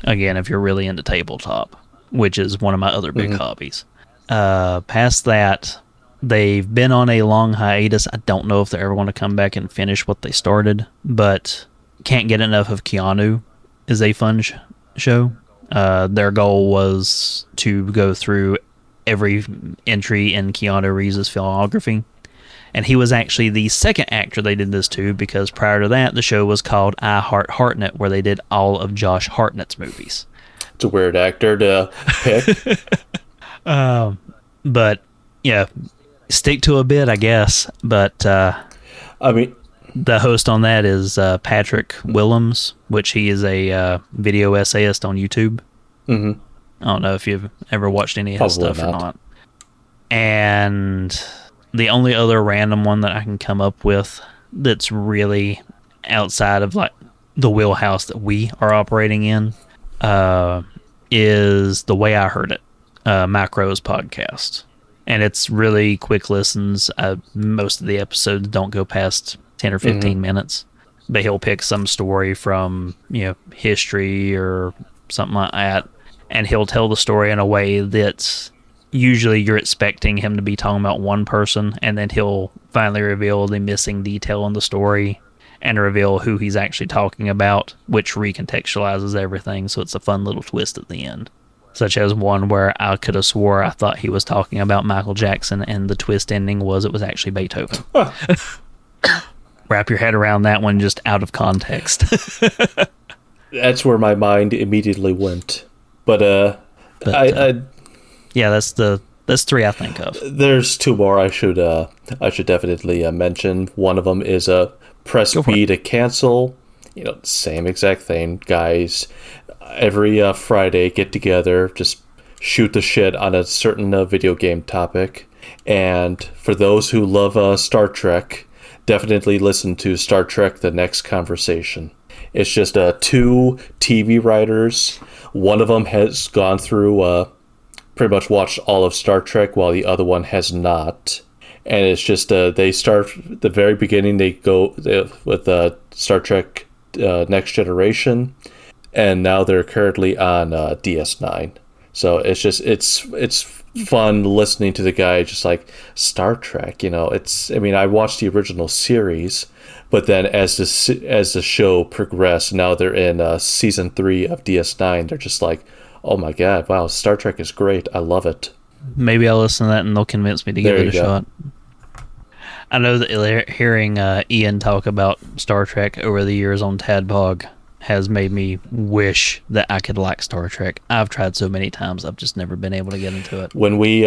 Speaker 1: Again, if you're really into tabletop, which is one of my other big hobbies. Past that, they've been on a long hiatus. I don't know if they ever want to come back and finish what they started, but Can't Get Enough of Keanu is a fun show. Their goal was to go through every entry in Keanu Reeves' filmography. And he was actually the second actor they did this to, because prior to that, the show was called I Heart Hartnett, where they did all of Josh Hartnett's movies.
Speaker 2: It's a weird actor to pick.
Speaker 1: But, yeah, stick to a bit, I guess. But,
Speaker 2: I mean,
Speaker 1: the host on that is Patrick Willems, which he is a video essayist on YouTube. I don't know if you've ever watched any of his stuff or not. And the only other random one that I can come up with that's really outside of like the wheelhouse that we are operating in is The Way I Heard It, Macro's podcast. And it's really quick listens. Most of the episodes don't go past 10 or 15 minutes. But he'll pick some story from, history or something like that, and he'll tell the story in a way that usually you're expecting him to be talking about one person, and then he'll finally reveal the missing detail in the story and reveal who he's actually talking about, which recontextualizes everything, so it's a fun little twist at the end. Such as one where I could have swore I thought he was talking about Michael Jackson, and the twist ending was it was actually Beethoven. Wrap your head around that one just out of context.
Speaker 2: That's where my mind immediately went. But
Speaker 1: yeah, that's three I think of.
Speaker 2: There's two more I should definitely mention. One of them is Press B to cancel. Same exact thing, guys. Every Friday, get together, just shoot the shit on a certain video game topic. And for those who love Star Trek, definitely listen to Star Trek: The Next Conversation. It's just two TV writers. One of them has gone through, pretty much watched all of Star Trek, while the other one has not. And it's just, they start the very beginning, they go with Star Trek Next Generation, and now they're currently on DS9. So it's just, it's fun listening to the guy just like, Star Trek, I watched the original series, but then as the show progressed, now they're in season 3 of DS9, they're just like, oh my god, wow, Star Trek is great, I love it.
Speaker 1: Maybe I'll listen to that and they'll convince me to give it a shot. I know that hearing Ian talk about Star Trek over the years on Tadpog has made me wish that I could like Star Trek. I've tried so many times, I've just never been able to get into it.
Speaker 2: When we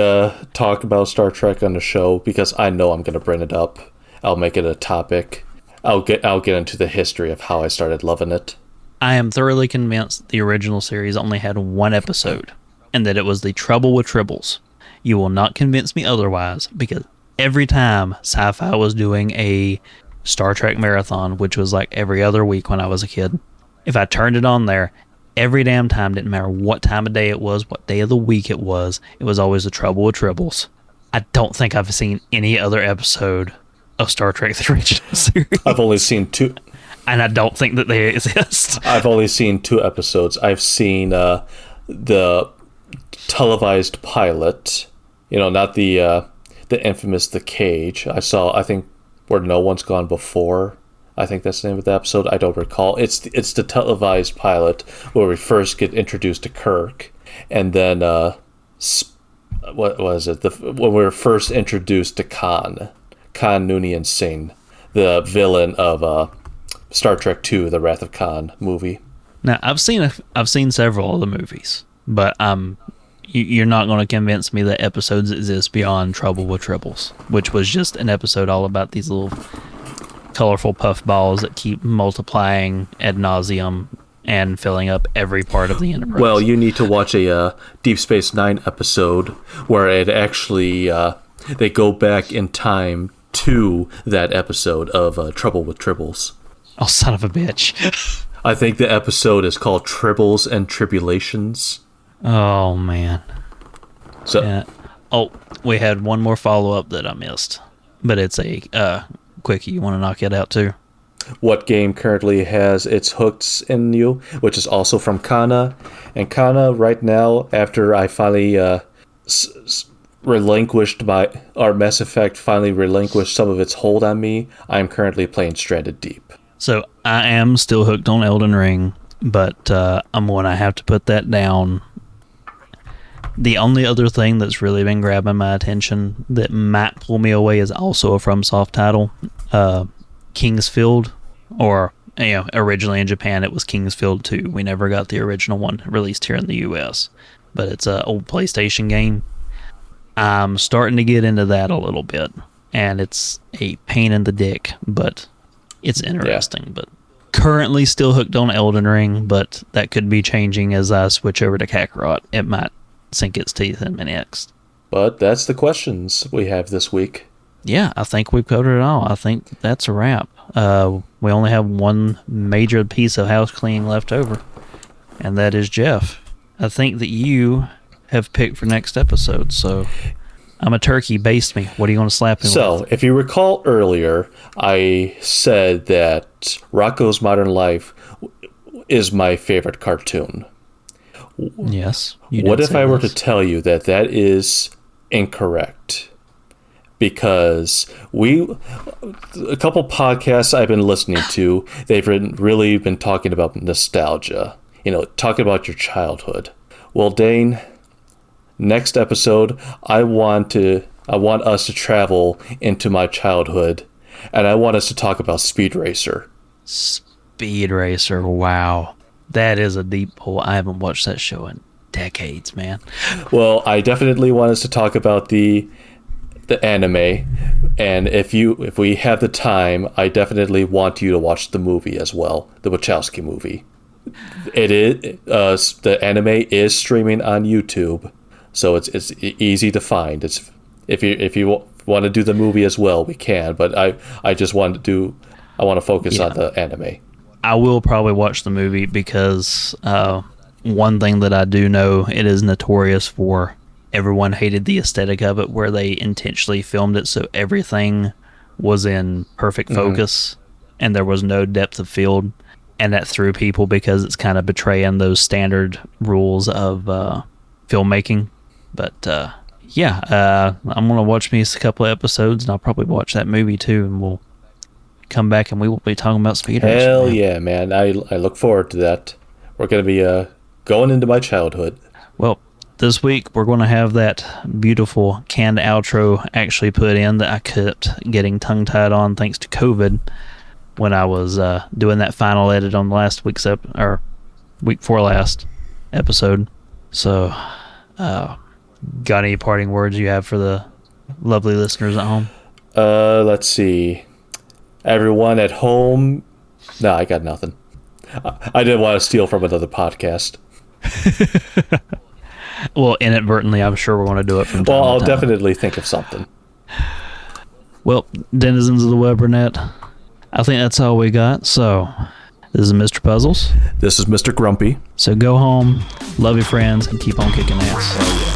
Speaker 2: talk about Star Trek on the show, because I know I'm going to bring it up, I'll make it a topic. I'll get into the history of how I started loving it.
Speaker 1: I am thoroughly convinced the original series only had one episode, and that it was The Trouble with Tribbles. You will not convince me otherwise, because every time Sci-Fi was doing a Star Trek marathon, which was like every other week when I was a kid, if I turned it on there, every damn time, didn't matter what time of day it was, what day of the week it was always The Trouble with Tribbles. I don't think I've seen any other episode of Star Trek the Original Series.
Speaker 2: I've only seen 2.
Speaker 1: And I don't think that they exist.
Speaker 2: I've only seen 2 episodes. I've seen the televised pilot, not the infamous The Cage. I think, Where No One's Gone Before. I think that's the name of the episode. I don't recall. It's the televised pilot where we first get introduced to Kirk, and then what was it? When we were first introduced to Khan Noonien Singh, the villain of Star Trek II: The Wrath of Khan movie.
Speaker 1: Now I've seen several of the movies, but you're not going to convince me that episodes exist beyond Trouble with Tribbles, which was just an episode all about these little colorful puff balls that keep multiplying ad nauseum and filling up every part of the Enterprise.
Speaker 2: Well, you need to watch a Deep Space Nine episode where it actually they go back in time to that episode of Trouble with Tribbles.
Speaker 1: Oh, son of a bitch.
Speaker 2: I think the episode is called Tribbles and Tribulations.
Speaker 1: Oh, man.
Speaker 2: So,
Speaker 1: yeah. Oh, we had one more follow-up that I missed, but it's a quickie. You want to knock it out too?
Speaker 2: What game currently has its hooks in you, which is also from Kana. And Kana, right now, after I finally relinquished Mass Effect finally relinquished some of its hold on me, I'm currently playing Stranded Deep.
Speaker 1: So I am still hooked on Elden Ring, but I'm going to have to put that down. The only other thing that's really been grabbing my attention that might pull me away is also a FromSoft title, Kingsfield, or originally in Japan it was Kingsfield 2. We never got the original one released here in the US, but it's an old PlayStation game. I'm starting to get into that a little bit, and it's a pain in the dick, but it's interesting. Yeah. But currently still hooked on Elden Ring, but that could be changing as I switch over to Kakarot. It might sink its teeth in me next.
Speaker 2: But that's the questions we have this week.
Speaker 1: Yeah, I think we've covered it all. I think that's a wrap. We only have one major piece of house cleaning left over, and that is Jeff. I think that you have picked for next episode, so I'm a turkey. Baste me. What are you going to slap me with?
Speaker 2: So, if you recall earlier, I said that Rocko's Modern Life is my favorite cartoon.
Speaker 1: Yes.
Speaker 2: What if I were to tell you that that is incorrect? Because a couple podcasts I've been listening to, they've really been talking about nostalgia. Talking about your childhood. Well, Dane, next episode, I want us to travel into my childhood, and I want us to talk about Speed Racer.
Speaker 1: Speed Racer, wow. That is a deep pull. I haven't watched that show in decades, man.
Speaker 2: Well, I definitely want us to talk about the anime, and if we have the time, I definitely want you to watch the movie as well, the Wachowski movie. It is the anime is streaming on YouTube, so it's easy to find. It's if you want to do the movie as well, we can. But I just want to focus on the anime.
Speaker 1: I will probably watch the movie because one thing that I do know, it is notorious for everyone hated the aesthetic of it, where they intentionally filmed it so everything was in perfect focus and there was no depth of field, and that threw people because it's kind of betraying those standard rules of filmmaking. But I'm going to watch me a couple of episodes, and I'll probably watch that movie too, and we'll come back and we will be talking about Speed Racer.
Speaker 2: Hell yeah, man. I look forward to that. We're going to be going into my childhood.
Speaker 1: Well, this week we're going to have that beautiful canned outro actually put in that I kept getting tongue-tied on thanks to COVID when I was doing that final edit on last week's week before last episode. So, got any parting words you have for the lovely listeners at home?
Speaker 2: Let's see. Everyone at home. No, I got nothing. I didn't want to steal from another podcast.
Speaker 1: Well, inadvertently, I'm sure we're going to do it from time
Speaker 2: Well, I'll
Speaker 1: to time.
Speaker 2: definitely think of something.
Speaker 1: Well, denizens of the Webernet, I think that's all we got. So, This is Mr. Puzzles.
Speaker 2: This is Mr. Grumpy.
Speaker 1: So go home, love your friends, and keep on kicking ass.
Speaker 2: Oh, yeah.